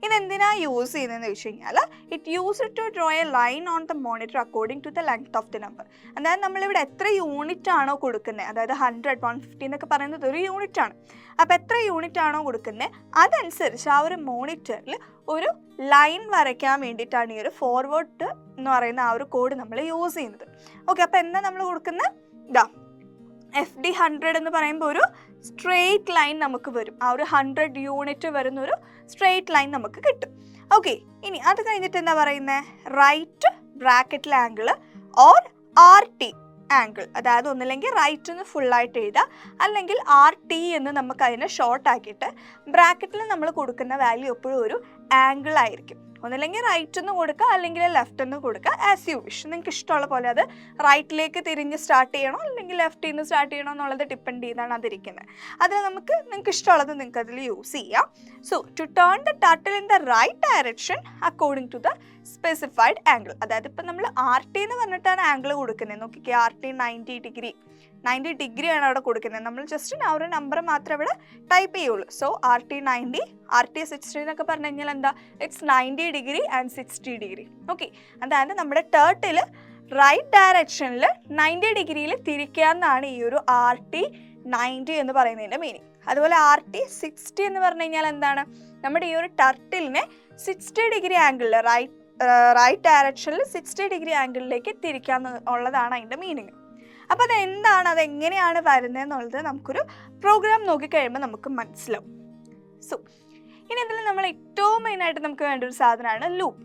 ഇതെന്തിനാ യൂസ് ചെയ്യുന്നതെന്ന് വെച്ച് കഴിഞ്ഞാൽ it use to draw a line on the monitor according to the length of the number. അതായത് നമ്മളിവിടെ എത്ര യൂണിറ്റ് ആണോ കൊടുക്കുന്നത്, അതായത് 100, 150 എന്നൊക്കെ പറയുന്നത് ഒരു യൂണിറ്റ് ആണ്. അപ്പോൾ എത്ര യൂണിറ്റ് ആണോ കൊടുക്കുന്നത് അതനുസരിച്ച് ആ ഒരു മോണിറ്ററിൽ ഒരു ലൈൻ വരയ്ക്കാൻ വേണ്ടിയിട്ടാണ് ഈ ഒരു ഫോർവേഡ് എന്ന് പറയുന്ന ആ ഒരു കോഡ് നമ്മൾ യൂസ് ചെയ്യുന്നത്. ഓക്കെ, അപ്പോൾ എന്താ നമ്മൾ കൊടുക്കുന്നത്? ഇതാ FD 100 എന്ന് പറയുമ്പോൾ ഒരു സ്ട്രെയിറ്റ് ലൈൻ നമുക്ക് വരും. ആ ഒരു 100 യൂണിറ്റ് വരുന്ന ഒരു സ്ട്രെയിറ്റ് ലൈൻ നമുക്ക് കിട്ടും. ഓക്കെ, ഇനി അത് കഴിഞ്ഞിട്ട് എന്താ പറയുന്നത്? റൈറ്റ് ബ്രാക്കറ്റിൽ ആംഗിൾ ഓർ RT ആംഗിൾ. അതായത് ഒന്നില്ലെങ്കിൽ റൈറ്റ് എന്ന് ഫുള്ളായിട്ട് എഴുതുക, അല്ലെങ്കിൽ RT എന്ന് നമുക്ക് അതിനെ ഷോർട്ട് ആക്കിയിട്ട് ബ്രാക്കറ്റിൽ നമ്മൾ കൊടുക്കുന്ന വാല്യൂ എപ്പോഴും ഒരു ആംഗിൾ ആയിരിക്കും. ഒന്നില്ലെങ്കിൽ റൈറ്റ് എന്ന് കൊടുക്കുക, അല്ലെങ്കിൽ ലെഫ്റ്റ് എന്ന് കൊടുക്കുക, ആസ് യു വിഷ്. നിങ്ങൾക്ക് ഇഷ്ടമുള്ള പോലെ അത് റൈറ്റിലേക്ക് തിരിഞ്ഞ് സ്റ്റാർട്ട് ചെയ്യണോ അല്ലെങ്കിൽ ലെഫ്റ്റിൽ നിന്ന് സ്റ്റാർട്ട് ചെയ്യണോ എന്നുള്ളത് ഡിപ്പെൻഡ് ചെയ്താണ് അതിരിക്കുന്നത്. അതിൽ നിങ്ങൾക്ക് ഇഷ്ടമുള്ളത് നിങ്ങൾക്ക് അതിൽ യൂസ് ചെയ്യാം. So to turn the turtle in the right direction according to the specified angle. അതായത് ഇപ്പം നമ്മൾ RT എന്ന് പറഞ്ഞിട്ടാണ് ആംഗിൾ കൊടുക്കുന്നത്. നോക്കിക്കേ, RT 90 ഡിഗ്രി ആണ് അവിടെ കൊടുക്കുന്നത്. നമ്മൾ ജസ്റ്റ് ആ ഒരു നമ്പർ മാത്രമേ ഇവിടെ ടൈപ്പ് ചെയ്യുള്ളൂ. സോ RT 90, RT 60 എന്നൊക്കെ പറഞ്ഞു കഴിഞ്ഞാൽ എന്താ? It's 90 degree and 60 degree. Okay, അതായത് നമ്മുടെ ടർട്ടിൽ റൈറ്റ് ഡയറക്ഷനിൽ 90 ഡിഗ്രിയിൽ തിരിക്കാമെന്നാണ് ഈ ഒരു RT 90 എന്ന് പറയുന്നതിൻ്റെ മീനിങ്. അതുപോലെ RT 60 എന്ന് പറഞ്ഞു കഴിഞ്ഞാൽ എന്താണ്? നമ്മുടെ ഈ ഒരു ടർട്ടിലിനെ 60 ഡിഗ്രി ആംഗിളിൽ റൈറ്റ് ഡയറക്ഷനിൽ 60 ഡിഗ്രി ആംഗിളിലേക്ക് തിരിക്കാന്നുള്ളതാണ് അതിൻ്റെ മീനിങ്. അപ്പോൾ അതെന്താണ്, അതെങ്ങനെയാണ് വരുന്നതെന്നുള്ളത് നമുക്കൊരു പ്രോഗ്രാം നോക്കിക്കഴിയുമ്പോൾ നമുക്ക് മനസ്സിലാവും. സോ ഇനി ഇതിൽ നമ്മൾ ഏറ്റവും മെയിനായിട്ട് നമുക്ക് വേണ്ട ഒരു സാധനമാണ് ലൂപ്പ്.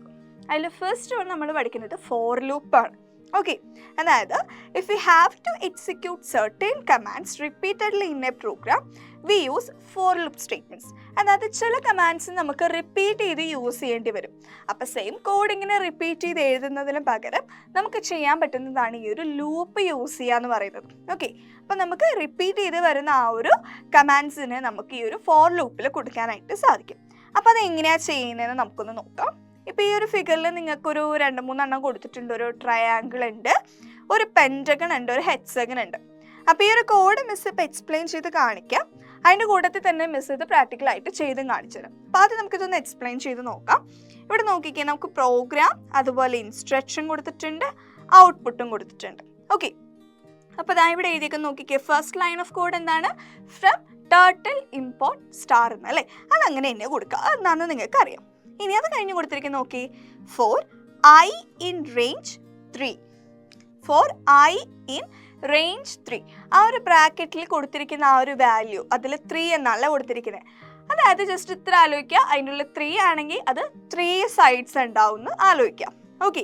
അതിൽ ഫസ്റ്റ് നമ്മൾ പഠിക്കുന്നത് ഫോർ ലൂപ്പാണ്. ഓക്കെ, അതായത് if you have to execute certain commands repeatedly in a program we use for loop statements. അതായത് ചില കമാൻഡ്സ് നമുക്ക് റിപ്പീറ്റ് ചെയ്ത് യൂസ് ചെയ്യേണ്ടി വരും. അപ്പോൾ സെയിം കോഡ് ഇങ്ങനെ റിപ്പീറ്റ് ചെയ്ത് എഴുതുന്നതിന് പകരം നമുക്ക് ചെയ്യാൻ പറ്റുന്നതാണ് ഈ ഒരു ലൂപ്പ് യൂസ് ചെയ്യുക എന്ന് പറയുന്നത്. ഓക്കെ, അപ്പോൾ നമുക്ക് റിപ്പീറ്റ് ചെയ്ത് വരുന്ന ആ ഒരു കമാൻഡ്സിനെ നമുക്ക് ഈ ഒരു ഫോർ ലൂപ്പിൽ കൊടുക്കാനായിട്ട് സാധിക്കും. അപ്പോൾ അത് എങ്ങനെയാണ് ചെയ്യുന്നതെന്ന് നമുക്കൊന്ന് നോക്കാം. ഇപ്പോൾ ഈ ഒരു ഫിഗറിൽ നിങ്ങൾക്കൊരു 2-3 എണ്ണം കൊടുത്തിട്ടുണ്ട്. ഒരു ട്രയാങ്കിൾ ഉണ്ട്, ഒരു പെൻറ്റഗൺ ഉണ്ട്, ഒരു ഹെക്സഗൺ ഉണ്ട്. അപ്പോൾ ഈ ഒരു കോഡ് മിസ് ഇപ്പോൾ എക്സ്പ്ലെയിൻ ചെയ്ത് കാണിക്കാം. അതിൻ്റെ കൂട്ടത്തിൽ തന്നെ മിസ് ഇത് പ്രാക്ടിക്കലായിട്ട് ചെയ്തും കാണിച്ചു തരാം. അപ്പോൾ ആദ്യം നമുക്കിതൊന്ന് എക്സ്പ്ലെയിൻ ചെയ്ത് നോക്കാം. ഇവിടെ നോക്കിക്കാൻ നമുക്ക് പ്രോഗ്രാം, അതുപോലെ ഇൻസ്ട്രക്ഷൻ കൊടുത്തിട്ടുണ്ട്, ഔട്ട്പുട്ടും കൊടുത്തിട്ടുണ്ട്. ഓക്കെ, അപ്പോൾ ഇതാ ഇവിടെ എഴുതിയേക്കുന്ന നോക്കിക്കേ, ഫസ്റ്റ് ലൈൻ ഓഫ് കോഡ് എന്താണ്? ഫ്രം ടേർട്ടിൽ ഇമ്പോർട്ട് സ്റ്റാർ എന്ന്, അല്ലേ? അതങ്ങനെ തന്നെ കൊടുക്കുക, അതെന്താണെന്ന് നിങ്ങൾക്ക് അറിയാം. ഇനി അത് കഴിഞ്ഞ് കൊടുത്തിരിക്കുന്ന നോക്കി, for i in range 3, for i in range 3, ആ ഒരു ബ്രാക്കറ്റിൽ കൊടുത്തിരിക്കുന്ന ആ ഒരു വാല്യൂ അതിൽ 3 എന്നല്ല കൊടുത്തിരിക്കുന്നത്. അതായത് ജസ്റ്റ് ഇത്ര ആലോചിക്കുക, അതിൻ്റെ ഉള്ളിൽ 3 ആണെങ്കിൽ അത് 3 സൈഡ്സ് ഉണ്ടാവും എന്ന് ആലോചിക്കാം. ഓക്കെ,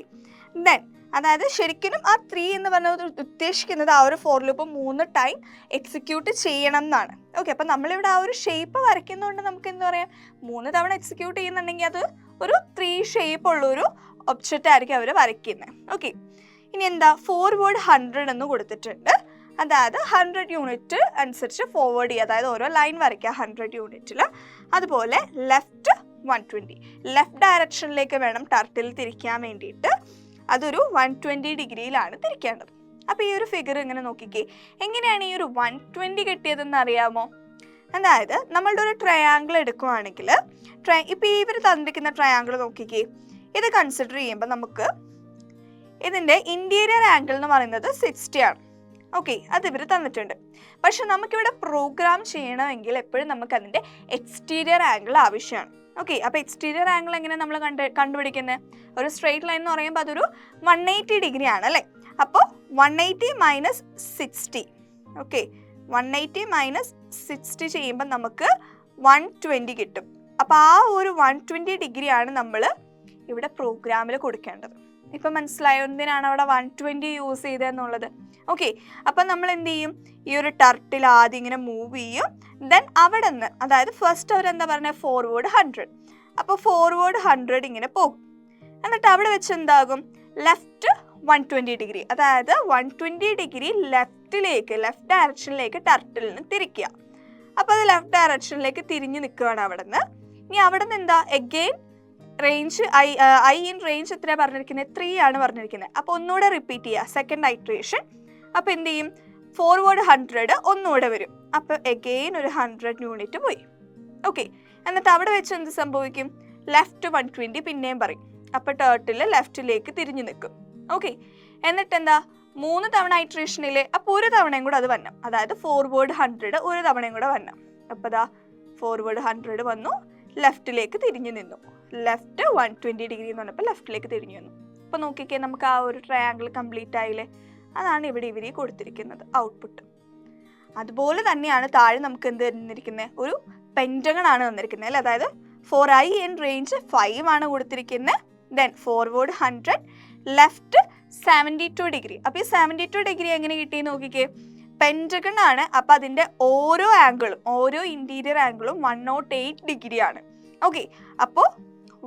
ദെൻ അതായത് ശരിക്കും ആ 3 എന്ന് പറഞ്ഞത് ഉദ്ദേശിക്കുന്നത് ആ ഒരു ഫോർ ലൂപ്പ് 3 ടൈം എക്സിക്യൂട്ട് ചെയ്യണം എന്നാണ്. ഓക്കെ, അപ്പം നമ്മളിവിടെ ആ ഒരു ഷേപ്പ് വരയ്ക്കുന്നതുകൊണ്ട് നമുക്ക് എന്താ പറയാം, 3 തവണ എക്സിക്യൂട്ട് ചെയ്യുന്നുണ്ടെങ്കിൽ അത് ഒരു 3 ഷേപ്പ് ഉള്ളൊരു ഒബ്ജക്റ്റ് ആയിരിക്കും അവർ വരയ്ക്കുന്നത്. ഓക്കെ, ഇനി എന്താ, ഫോർവേഡ് 100 എന്ന് കൊടുത്തിട്ടുണ്ട്. അതായത് 100 യൂണിറ്റ് അനുസരിച്ച് ഫോർവേഡ് ചെയ്യുക, അതായത് ഓരോ ലൈൻ വരയ്ക്കുക 100 യൂണിറ്റിൽ. അതുപോലെ ലെഫ്റ്റ് 120, ലെഫ്റ്റ് ഡയറക്ഷനിലേക്ക് വേണം ടർട്ടിൽ തിരിക്കാൻ വേണ്ടിയിട്ട്. അതൊരു 120 ഡിഗ്രിയിലാണ് തിരിക്കേണ്ടത്. അപ്പോൾ ഈ ഒരു ഫിഗർ ഇങ്ങനെ നോക്കിക്കേ, എങ്ങനെയാണ് ഈ ഒരു 120 കിട്ടിയതെന്ന് അറിയാമോ? അതായത് നമ്മളുടെ ഒരു ട്രയാങ്കിൾ എടുക്കുകയാണെങ്കിൽ, ഇപ്പോൾ ഇവർ തന്നിരിക്കുന്ന ട്രയാങ്കിൾ നോക്കിക്കേ, ഇത് കൺസിഡർ ചെയ്യുമ്പോൾ നമുക്ക് ഇതിൻ്റെ ഇൻറ്റീരിയർ ആംഗിൾ എന്ന് പറയുന്നത് 60 ആണ്. ഓക്കെ, അത് ഇവർ തന്നിട്ടുണ്ട്. പക്ഷെ നമുക്കിവിടെ പ്രോഗ്രാം ചെയ്യണമെങ്കിൽ എപ്പോഴും നമുക്ക് അതിൻ്റെ എക്സ്റ്റീരിയർ ആംഗിൾ ആവശ്യമാണ്. ഓക്കെ, അപ്പോൾ എക്സ്റ്റീരിയർ ആംഗിൾ എങ്ങനെ നമ്മൾ കണ്ടുപിടിക്കുന്നത്? ഒരു സ്ട്രെയിറ്റ് ലൈൻ എന്ന് പറയുമ്പോൾ അതൊരു 180 ഡിഗ്രി ആണ്, അല്ലേ? അപ്പോൾ 180 മൈനസ് 60, ഓക്കെ, 180 മൈനസ് 60 ചെയ്യുമ്പോൾ നമുക്ക് 120 കിട്ടും. അപ്പോൾ ആ ഒരു 120 ഡിഗ്രിയാണ് നമ്മൾ ഇവിടെ പ്രോഗ്രാമിൽ കൊടുക്കേണ്ടത്. ഇപ്പം മനസ്സിലായോ എന്തിനാണ് അവിടെ 120 യൂസ് ചെയ്തതെന്നുള്ളത്? ഓക്കെ, അപ്പം നമ്മൾ എന്ത് ചെയ്യും, ഈ ഒരു ടർട്ടിൽ ആദ്യം ഇങ്ങനെ മൂവ് ചെയ്യും. ദെൻ അവിടെ നിന്ന്, അതായത് ഫസ്റ്റ് അവരെന്താ പറഞ്ഞത്, ഫോർവേഡ് 100. അപ്പോൾ ഫോർവേഡ് 100 ഇങ്ങനെ പോകും. എന്നിട്ട് അവിടെ വെച്ച് എന്താകും, ലെഫ്റ്റ് 120 ഡിഗ്രി, അതായത് 120 ഡിഗ്രി ലെഫ്റ്റ് ഡയറക്ഷനിലേക്ക് ടർട്ടിൽ നിന്ന് തിരിക്കുക. അപ്പോൾ അത് ലെഫ്റ്റ് ഡയറക്ഷനിലേക്ക് തിരിഞ്ഞ് നിൽക്കുകയാണ് അവിടെ നിന്ന്. ഇനി അവിടെ നിന്ന് എന്താ, again range I in range എത്രയാണ് പറഞ്ഞിരിക്കുന്നത്, 3 ആണ് പറഞ്ഞിരിക്കുന്നത്. അപ്പോൾ ഒന്നുകൂടെ റിപ്പീറ്റ് ചെയ്യുക, സെക്കൻഡ് ഐട്രേഷൻ. അപ്പോൾ എന്ത് ചെയ്യും, ഫോർവേഡ് 100 ഒന്നുകൂടെ വരും. അപ്പോൾ എഗെയിൻ ഒരു 100 യൂണിറ്റ് പോയി. ഓക്കെ, എന്നിട്ട് അവിടെ വെച്ച് എന്ത് സംഭവിക്കും, ലെഫ്റ്റ് 120 പിന്നെയും പറയും. അപ്പോൾ ടേർട്ടിൽ ലെഫ്റ്റിലേക്ക് തിരിഞ്ഞു നിൽക്കും. ഓക്കെ, എന്നിട്ട് എന്താ, 3 തവണ ഐട്രേഷനിൽ, അപ്പോൾ ഒരു തവണയും കൂടെ അത് വരണം, അതായത് ഫോർവേഡ് 100 ഒരു തവണയും കൂടെ വരണം. അപ്പോൾ ഇതാ ഫോർവേഡ് 100 വന്നു, ലെഫ്റ്റിലേക്ക് തിരിഞ്ഞു നിന്നു, ലെഫ്റ്റ് 120 ഡിഗ്രി എന്ന് പറഞ്ഞപ്പോൾ ലെഫ്റ്റിലേക്ക് തിരിഞ്ഞു വന്നു. അപ്പോൾ നോക്കിക്കേ, നമുക്ക് ആ ഒരു ട്രയാങ്കിൾ കംപ്ലീറ്റ് ആയില്ലേ? അതാണ് ഇവിടെ ഇവർ കൊടുത്തിരിക്കുന്നത് ഔട്ട്പുട്ട്. അതുപോലെ തന്നെയാണ് താഴെ നമുക്ക് എന്ത് തന്നിരിക്കുന്നത്, ഒരു പെൻറ്റഗൺ ആണ് തന്നിരിക്കുന്നത്, അല്ലേ? അതായത് 4i ഇൻ റേഞ്ച് 5 ആണ് കൊടുത്തിരിക്കുന്നത്. Then forward 100, left 72 degree. അപ്പോൾ ഈ 72 ഡിഗ്രി എങ്ങനെ കിട്ടിയെന്ന് നോക്കിക്കേ, പെൻറ്റഗൺ ആണ്. അപ്പോൾ അതിൻ്റെ ഓരോ ആംഗിളും, ഓരോ ഇൻറ്റീരിയർ ആംഗിളും 108 ഡിഗ്രിയാണ്. ഓക്കെ, അപ്പോൾ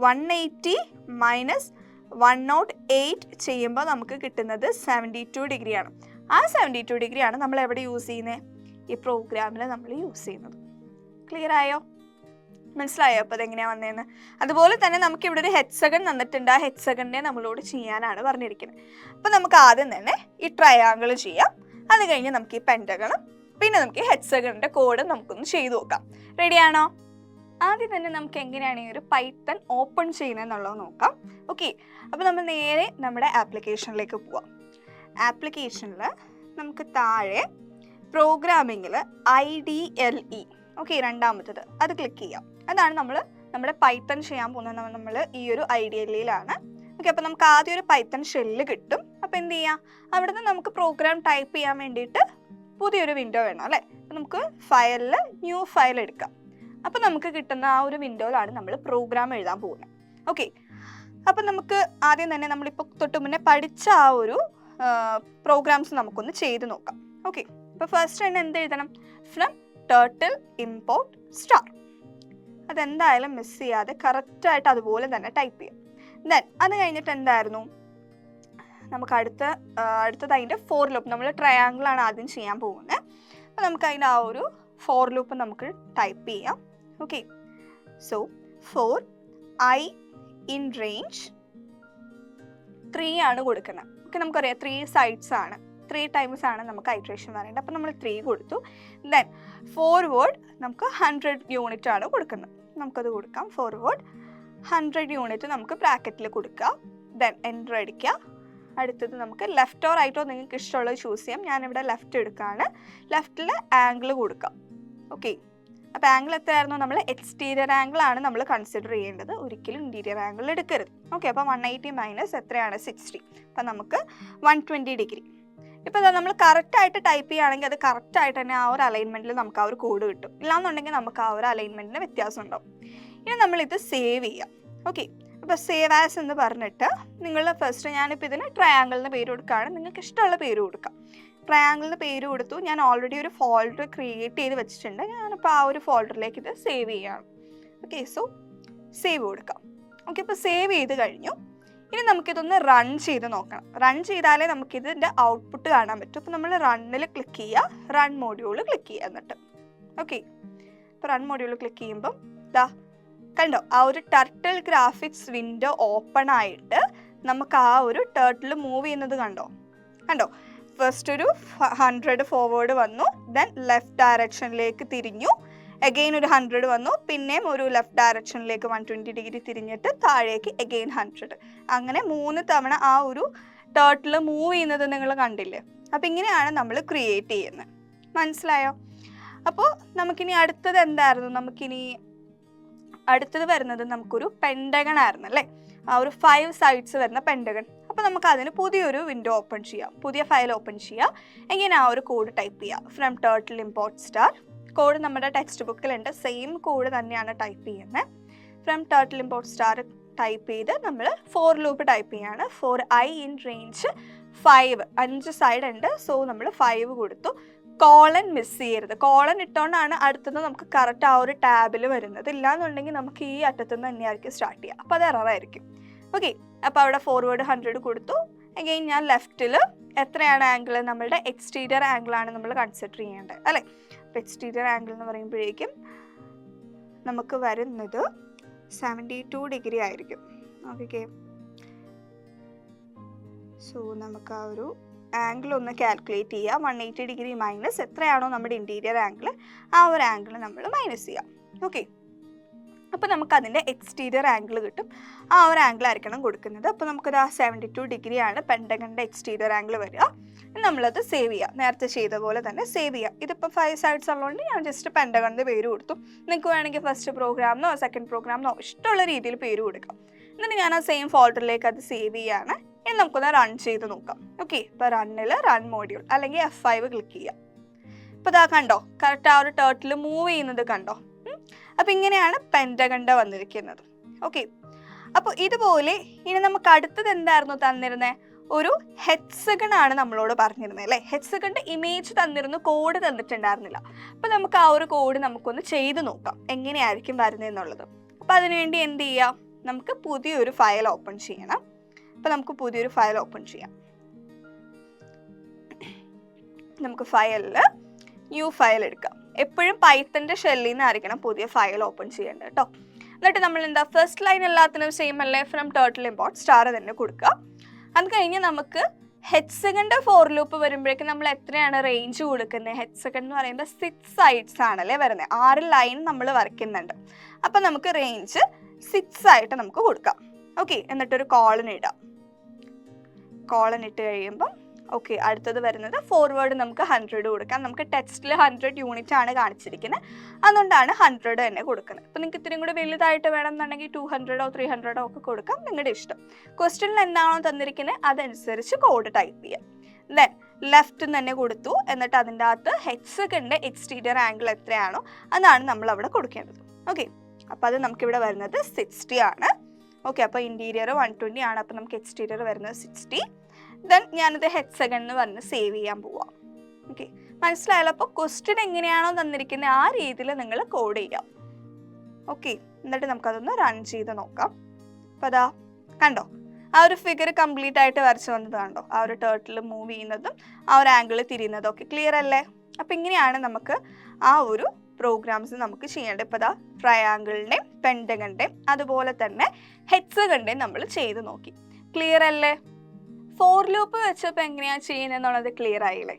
180 മൈനസ് 108 ചെയ്യുമ്പോൾ നമുക്ക് കിട്ടുന്നത് 72 ഡിഗ്രിയാണ്. ആ 72 ഡിഗ്രിയാണ് നമ്മൾ എവിടെ യൂസ് ചെയ്യുന്നത്, ഈ പ്രോഗ്രാമിൽ നമ്മൾ യൂസ് ചെയ്യുന്നത്. ക്ലിയർ ആയോ? മനസ്സിലായോ അപ്പോൾ അതെങ്ങനെയാണ് വന്നതെന്ന്? അതുപോലെ തന്നെ നമുക്ക് ഇവിടെ ഒരു ഹെക്സഗൺ തന്നിട്ടുണ്ട്. ആ ഹെക്സഗണിനെ നമ്മളോട് ചെയ്യാനാണ് പറഞ്ഞിരിക്കുന്നത്. അപ്പോൾ നമുക്ക് ആദ്യം തന്നെ ഈ ട്രയാങ്കിൾ ചെയ്യാം. അത് കഴിഞ്ഞ് നമുക്ക് ഈ പെൻറ്റഗണും പിന്നെ നമുക്ക് ഈ ഹെക്സഗണിൻ്റെ കോഡും നമുക്കൊന്ന് ചെയ്തു നോക്കാം. റെഡിയാണോ? ആദ്യം തന്നെ നമുക്ക് എങ്ങനെയാണ് ഈ ഒരു പൈത്തൺ ഓപ്പൺ ചെയ്യുന്നതെന്നുള്ളത് നോക്കാം. ഓക്കെ, അപ്പോൾ നമ്മൾ നേരെ നമ്മുടെ ആപ്ലിക്കേഷനിലേക്ക് പോവാം. ആപ്ലിക്കേഷനിൽ നമുക്ക് താഴെ പ്രോഗ്രാമിങ്ങിൽ IDLE, ഓക്കെ, രണ്ടാമത്തത് അത് ക്ലിക്ക് ചെയ്യാം. അതാണ് നമ്മുടെ പൈത്തൺ ചെയ്യാൻ പോകുന്നത്. നമ്മൾ ഈ ഒരു IDLEയിലാണ്. ഓക്കെ, അപ്പോൾ നമുക്ക് ആദ്യം ഒരു പൈത്തൺ ഷെല്ല് കിട്ടും. അപ്പോൾ എന്ത് ചെയ്യാം, അവിടെ നിന്ന് നമുക്ക് പ്രോഗ്രാം ടൈപ്പ് ചെയ്യാൻ വേണ്ടിയിട്ട് പുതിയൊരു വിൻഡോ വേണം, അല്ലേ? അപ്പോൾ നമുക്ക് ഫയലിൽ ന്യൂ ഫയൽ എടുക്കാം. അപ്പോൾ നമുക്ക് കിട്ടുന്ന ആ ഒരു വിൻഡോയിലാണ് നമ്മൾ പ്രോഗ്രാം എഴുതാൻ പോകുന്നത്. ഓക്കെ, അപ്പോൾ നമുക്ക് ആദ്യം തന്നെ നമ്മളിപ്പോൾ തൊട്ട് മുന്നേ പഠിച്ച ആ ഒരു പ്രോഗ്രാംസ് നമുക്കൊന്ന് ചെയ്ത് നോക്കാം. ഓക്കെ, അപ്പോൾ ഫസ്റ്റ് തന്നെ എന്ത് എഴുതണം, ഫ്രം ടേർട്ടിൽ ഇമ്പോർട്ട് സ്റ്റാർ. അതെന്തായാലും മിസ് ചെയ്യാതെ കറക്റ്റായിട്ട് അതുപോലെ തന്നെ ടൈപ്പ് ചെയ്യാം. ദെൻ അത് കഴിഞ്ഞിട്ട് എന്തായിരുന്നു, നമുക്ക് അടുത്തത് അതിൻ്റെ ഫോർ ലൂപ്പ്, നമ്മൾ ട്രയാങ്കിളാണ് ആദ്യം ചെയ്യാൻ പോകുന്നത്. അപ്പോൾ നമുക്ക് അതിൻ്റെ ആ ഒരു ഫോർ ലൂപ്പ് നമുക്ക് ടൈപ്പ് ചെയ്യാം. Okay, so for i in range 3 ആണ് കൊടുക്കുന്നത്. ഓക്കെ, നമുക്കറിയാം 3 സൈഡ്സ് ആണ്, 3 ടൈംസ് ആണ് നമുക്ക് ഐട്രേഷൻ വരേണ്ടത്. അപ്പോൾ നമ്മൾ 3 കൊടുത്തു. ദെൻ ഫോർവേഡ് നമുക്ക് 100 യൂണിറ്റ് ആണ് കൊടുക്കുന്നത്. നമുക്കത് കൊടുക്കാം. ഫോർവേഡ് 100 യൂണിറ്റ് നമുക്ക് ബ്രാക്കറ്റിൽ കൊടുക്കുക. ദെൻ എൻ്റർ അടിക്കുക. അടുത്തത് നമുക്ക് ലെഫ്റ്റോ റൈറ്റോ നിങ്ങൾക്ക് ഇഷ്ടമുള്ളത് ചൂസ് ചെയ്യാം. ഞാനിവിടെ ലെഫ്റ്റ് എടുക്കുകയാണ്. ലെഫ്റ്റിൽ ആംഗിൾ കൊടുക്കാം. ഓക്കെ, അപ്പോൾ ആംഗിൾ എത്രയായിരുന്നു? നമ്മൾ എക്സ്റ്റീരിയർ ആംഗിൾ ആണ് നമ്മൾ കൺസിഡർ ചെയ്യേണ്ടത്, ഒരിക്കലും ഇൻറ്റീരിയർ ആംഗിൾ എടുക്കരുത്. ഓക്കെ, അപ്പോൾ 180 മൈനസ് എത്രയാണ്? 60. അപ്പം നമുക്ക് 120 ഡിഗ്രി. ഇപ്പോൾ നമ്മൾ കറക്റ്റായിട്ട് ടൈപ്പ് ചെയ്യുകയാണെങ്കിൽ അത് കറക്റ്റായിട്ട് തന്നെ ആ ഒരു അലൈൻമെൻറ്റിൽ നമുക്ക് ആ ഒരു കോഡ് കിട്ടും. ഇല്ലാന്നുണ്ടെങ്കിൽ നമുക്ക് ആ ഒരു അലൈൻമെൻറ്റിന് വ്യത്യാസം ഉണ്ടാവും. ഇനി നമ്മളിത് സേവ് ചെയ്യാം. ഓക്കെ, അപ്പോൾ സേവ് ആസ് എന്ന് പറഞ്ഞിട്ട് നിങ്ങൾ ഫസ്റ്റ്, ഞാനിപ്പോൾ ഇതിന് ട്രയാങ്കിളിന് പേര് കൊടുക്കുകയാണ്. നിങ്ങൾക്ക് ഇഷ്ടമുള്ള പേര് കൊടുക്കാം. ട്രയാങ്കിളിന് പേര് കൊടുത്തു. ഞാൻ ഓൾറെഡി ഒരു ഫോൾഡർ ക്രിയേറ്റ് ചെയ്ത് വെച്ചിട്ടുണ്ട്. ഞാനിപ്പോൾ ആ ഒരു ഫോൾഡറിലേക്ക് ഇത് സേവ് ചെയ്യുകയാണ്. ഓക്കെ, സോ സേവ് കൊടുക്കാം. ഓക്കെ, ഇപ്പോൾ സേവ് ചെയ്ത് കഴിഞ്ഞു. ഇനി നമുക്കിതൊന്ന് റൺ ചെയ്ത് നോക്കണം. റൺ ചെയ്താലേ നമുക്കിതിൻ്റെ ഔട്ട്പുട്ട് കാണാൻ പറ്റും. അപ്പോൾ നമ്മൾ റണ്ണിൽ ക്ലിക്ക് ചെയ്യുക, റൺ മോഡ്യൂൾ ക്ലിക്ക് ചെയ്യുക എന്നിട്ട്. ഓക്കെ, ഇപ്പോൾ റൺ മോഡ്യൂൾ ക്ലിക്ക് ചെയ്യുമ്പം ദാ കണ്ടോ, ആ ഒരു ടർട്ടിൽ ഗ്രാഫിക്സ് വിൻഡോ ഓപ്പൺ ആയിട്ട് നമുക്ക് ആ ഒരു ടർട്ടിൽ മൂവ് ചെയ്യുന്നത് കണ്ടോ. ഫസ്റ്റ് ഒരു 100 ഫോർവേഡ് വന്നു, ദെൻ ലെഫ്റ്റ് ഡയറക്ഷനിലേക്ക് തിരിഞ്ഞു, അഗെയിൻ ഒരു 100 വന്നു, പിന്നെയും ഒരു ലെഫ്റ്റ് ഡയറക്ഷനിലേക്ക് 120 ഡിഗ്രി തിരിഞ്ഞിട്ട് താഴേക്ക് അഗെയിൻ 100. അങ്ങനെ 3 തവണ ആ ഒരു ടർട്ടിൽ മൂവ് ചെയ്യുന്നത് നിങ്ങൾ കണ്ടില്ലേ. അപ്പം ഇങ്ങനെയാണ് നമ്മൾ ക്രിയേറ്റ് ചെയ്യുന്നത്. മനസ്സിലായോ? അപ്പോൾ നമുക്കിനി അടുത്തത് എന്തായിരുന്നു? അടുത്തത് വരുന്നത് നമുക്കൊരു പെൻഡഗൺ ആയിരുന്നു അല്ലേ, ആ ഒരു 5 സൈഡ്സ് വരുന്ന പെൻഡഗൺ. അപ്പോൾ നമുക്ക് അതിന് പുതിയൊരു വിൻഡോ ഓപ്പൺ ചെയ്യാം, പുതിയ ഫയൽ ഓപ്പൺ ചെയ്യാം. എങ്ങനെ ആ ഒരു കോഡ് ടൈപ്പ് ചെയ്യുക? From turtle import star. Code നമ്മുടെ ടെക്സ്റ്റ് ബുക്കിലുണ്ട്, സെയിം കോഡ് തന്നെയാണ് ടൈപ്പ് ചെയ്യുന്നത്. From turtle import star type ചെയ്ത് നമ്മൾ ഫോർ ലൂപ്പ് ടൈപ്പ് ചെയ്യാണ്. For i in range 5 side ഉണ്ട്, സോ നമ്മൾ 5 കൊടുത്തു. കോളൻ മിസ് ചെയ്യരുത്. കോളൻ ഇട്ടുകൊണ്ടാണ് അടുത്തുനിന്ന് നമുക്ക് കറക്റ്റ് ആ ഒരു ടാബിൽ വരുന്നത്. ഇല്ലാന്നുണ്ടെങ്കിൽ നമുക്ക് ഈ അറ്റത്തുനിന്ന് തന്നെയായിരിക്കും സ്റ്റാർട്ട് ചെയ്യുക, അപ്പോൾ അത് എററായിരിക്കും. ഓക്കെ, അപ്പോൾ അവിടെ ഫോർവേഡ് 100 കൊടുത്തു. അഗെയിൻ ഞാൻ ലെഫ്റ്റിൽ എത്രയാണ് ആംഗിൾ? നമ്മളുടെ എക്സ്റ്റീരിയർ ആംഗിളാണ് നമ്മൾ കൺസിഡർ ചെയ്യേണ്ടത് അല്ലേ. അപ്പോൾ എക്സ്റ്റീരിയർ ആംഗിൾ എന്ന് പറയുമ്പോഴേക്കും നമുക്ക് വരുന്നത് 72 ഡിഗ്രി ആയിരിക്കും. ഓക്കെ, സോ നമുക്ക് ആ ഒരു ആംഗിൾ ഒന്ന് കാൽക്കുലേറ്റ് ചെയ്യുക. 180 ഡിഗ്രി മൈനസ് എത്രയാണോ നമ്മുടെ ഇൻറ്റീരിയർ ആംഗിൾ, ആ ഒരു ആംഗിൾ നമ്മൾ മൈനസ് ചെയ്യാം. ഓക്കെ, അപ്പോൾ നമുക്ക് അതിൻ്റെ എക്സ്റ്റീരിയർ ആംഗിൾ കിട്ടും. ആ ഒരു ആംഗിൾ ആയിരിക്കണം കൊടുക്കുന്നത്. അപ്പോൾ നമുക്കത് 72 ഡിഗ്രിയാണ് പെൻഡഗണിൻ്റെ എക്സ്റ്റീരിയർ ആംഗിൾ വരിക. നമ്മളത് സേവ് ചെയ്യുക, നേരത്തെ ചെയ്ത പോലെ തന്നെ സേവ് ചെയ്യുക. ഇതിപ്പോൾ 5 സൈഡ്സ് ഉള്ളതുകൊണ്ട് ഞാൻ ജസ്റ്റ് പെൻഡഗണിൻ്റെ പേര് കൊടുത്തു. നിങ്ങൾക്ക് വേണമെങ്കിൽ ഫസ്റ്റ് പ്രോഗ്രാമിനോ സെക്കൻഡ് പ്രോഗ്രാമിനോ ഇഷ്ടമുള്ള രീതിയിൽ പേര് കൊടുക്കാം. എന്നിട്ട് ഞാൻ ആ സെയിം ഫോൾഡറിലേക്ക് അത് സേവ് ചെയ്യുകയാണ്. ഇനി നമുക്കൊന്ന് റൺ ചെയ്ത് നോക്കാം. ഓക്കെ, ഇപ്പോൾ റണ്ണിൽ റൺ മോഡ്യൂൾ അല്ലെങ്കിൽ F5 ക്ലിക്ക് ചെയ്യാം. അപ്പോൾ ഇതാ കണ്ടോ, കറക്റ്റ് ആ ഒരു ടർട്ടിൽ മൂവ് ചെയ്യുന്നത് കണ്ടോ. അപ്പോൾ ഇങ്ങനെയാണ് പെൻഡഗൺ വന്നിരിക്കുന്നത്. ഓക്കെ, അപ്പോൾ ഇതുപോലെ ഇനി നമുക്ക് അടുത്തത് എന്തായിരുന്നു തന്നിരുന്നത്? ഒരു ഹെക്സഗൺ ആണ് നമ്മളോട് പറഞ്ഞിരുന്നത് അല്ലേ. ഹെക്സഗണിൻ്റെ ഇമേജ് തന്നിരുന്നു, കോഡ് തന്നിട്ടുണ്ടായിരുന്നില്ല. അപ്പോൾ നമുക്ക് ആ ഒരു കോഡ് നമുക്കൊന്ന് ചെയ്ത് നോക്കാം എങ്ങനെയായിരിക്കും വരുന്നതെന്നുള്ളത്. അപ്പോൾ അതിനുവേണ്ടി എന്ത് ചെയ്യാം? നമുക്ക് പുതിയൊരു ഫയൽ ഓപ്പൺ ചെയ്യണം. അപ്പോൾ നമുക്ക് പുതിയൊരു ഫയൽ ഓപ്പൺ ചെയ്യാം. നമുക്ക് ഫയലിൽ ന്യൂ ഫയൽ എടുക്കാം. എപ്പോഴും പൈത്തൻ്റെ ഷെല്ലിൽ നിന്നായിരിക്കണം പുതിയ ഫയൽ ഓപ്പൺ ചെയ്യേണ്ടത് കേട്ടോ. എന്നിട്ട് നമ്മൾ എന്താ, ഫസ്റ്റ് ലൈൻ എല്ലാത്തിനും സെയിം അല്ലേ, ഫ്രം ടർട്ടിൽ ഇമ്പോർട്ട് സ്റ്റാർ തന്നെ കൊടുക്കുക. അത് കഴിഞ്ഞ് നമുക്ക് ഹെക്സഗണിൻ്റെ ഫോർ ലൂപ്പ് വരുമ്പോഴേക്കും നമ്മൾ എത്രയാണ് റേഞ്ച് കൊടുക്കുന്നത്? ഹെക്സഗൺ എന്ന് പറയുമ്പോൾ 6 സൈഡ്സ് ആണല്ലേ വരുന്നത്, 6 ലൈൻ നമ്മൾ വരയ്ക്കുന്നുണ്ട്. അപ്പം നമുക്ക് റേഞ്ച് 6 ആയിട്ട് നമുക്ക് കൊടുക്കാം. ഓക്കെ, എന്നിട്ടൊരു കോളൻ ഇടാം. കോളൻ ഇട്ട് കഴിയുമ്പം ഓക്കെ, അടുത്തത് വരുന്നത് ഫോർവേഡ് നമുക്ക് 100 കൊടുക്കാം. നമുക്ക് ടെക്സ്റ്റിൽ 100 യൂണിറ്റ് ആണ് കാണിച്ചിരിക്കുന്നത്, അതുകൊണ്ടാണ് 100 തന്നെ കൊടുക്കുന്നത്. അപ്പോൾ നിങ്ങൾക്ക് ഇത്രയും കൂടി വലുതായിട്ട് വേണമെന്നുണ്ടെങ്കിൽ 200 300 ഒക്കെ കൊടുക്കാം, നിങ്ങളുടെ ഇഷ്ടം. ക്വസ്റ്റ്യനിൽ എന്താണോ തന്നിരിക്കുന്നത് അതനുസരിച്ച് കോഡ് ടൈപ്പ് ചെയ്യാം. ദെൻ ലെഫ്റ്റ് തന്നെ കൊടുത്തു. എന്നിട്ട് അതിൻ്റെ അകത്ത് ഹെക്സഗണിൻ്റെ എക്സ്റ്റീരിയർ ആംഗിൾ എത്രയാണോ അതാണ് നമ്മൾ അവിടെ കൊടുക്കേണ്ടത്. ഓക്കെ, അപ്പോൾ അത് നമുക്കിവിടെ വരുന്നത് 60 ആണ്. ഓക്കെ, അപ്പോൾ ഇൻറ്റീരിയർ 120 ആണ്. അപ്പോൾ നമുക്ക് എക്സ്റ്റീരിയർ വരുന്നത് 60. ദെൻ ഞാനിത് ഹെക്സഗൺ എന്ന് പറഞ്ഞ് സേവ് ചെയ്യാൻ പോവാം. ഓക്കെ, മനസ്സിലായല്ലോ. അപ്പോൾ ക്വസ്റ്റ്യൻ എങ്ങനെയാണോ തന്നിരിക്കുന്നത് ആ രീതിയിൽ നിങ്ങൾ കോഡ് ചെയ്യാം. ഓക്കെ, എന്നിട്ട് നമുക്കതൊന്ന് റൺ ചെയ്ത് നോക്കാം. അപ്പോൾ അതാ കണ്ടോ, ആ ഒരു ഫിഗർ കംപ്ലീറ്റ് ആയിട്ട് വരച്ച് വന്നത് കണ്ടോ, ആ ഒരു ടേർട്ടിൽ മൂവ് ചെയ്യുന്നതും ആ ഒരു ആംഗിൾ തിരിയുന്നതും ഒക്കെ ക്ലിയർ അല്ലേ. അപ്പോൾ ഇങ്ങനെയാണ് നമുക്ക് ആ ഒരു പ്രോഗ്രാംസ് നമുക്ക് ചെയ്യേണ്ടത്. ഇപ്പോൾ അതാ ട്രയാങ്കിളിൻ്റെയും പെൻഡഗണിൻ്റെയും അതുപോലെ തന്നെ ഹെക്സഗണിൻ്റെയും നമ്മൾ ചെയ്ത് നോക്കി. ക്ലിയർ അല്ലേ? ഫോർ ലൂപ്പ് വെച്ചപ്പോൾ എങ്ങനെയാണ് ചെയ്യുന്നത് എന്നുള്ളത് ക്ലിയർ ആയില്ലേ.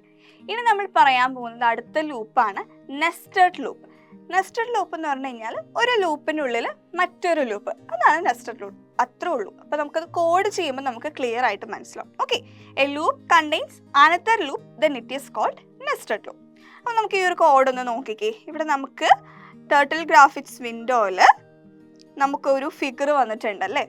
ഇനി നമ്മൾ പറയാൻ പോകുന്നത് അടുത്ത ലൂപ്പാണ് നെസ്റ്റഡ് ലൂപ്പ്. നെസ്റ്റഡ് ലൂപ്പ് എന്ന് പറഞ്ഞു കഴിഞ്ഞാൽ ഒരു ലൂപ്പിനുള്ളിൽ മറ്റൊരു ലൂപ്പ്, അതാണ് നെസ്റ്റഡ് ലൂപ്പ്. അത്രേ ഉള്ളൂ. അപ്പോൾ നമുക്കത് കോഡ് ചെയ്യുമ്പോൾ നമുക്ക് ക്ലിയർ ആയിട്ട് മനസ്സിലാവും. Okay, a loop contains another loop then it is called nested loop. അപ്പോൾ നമുക്ക് ഈ ഒരു കോഡ് ഒന്ന് നോക്കിക്കേ. ഇവിടെ നമുക്ക് ടർട്ടിൽ ഗ്രാഫിക്സ് വിൻഡോയിൽ നമുക്കൊരു ഫിഗർ വന്നിട്ടുണ്ടല്ലേ,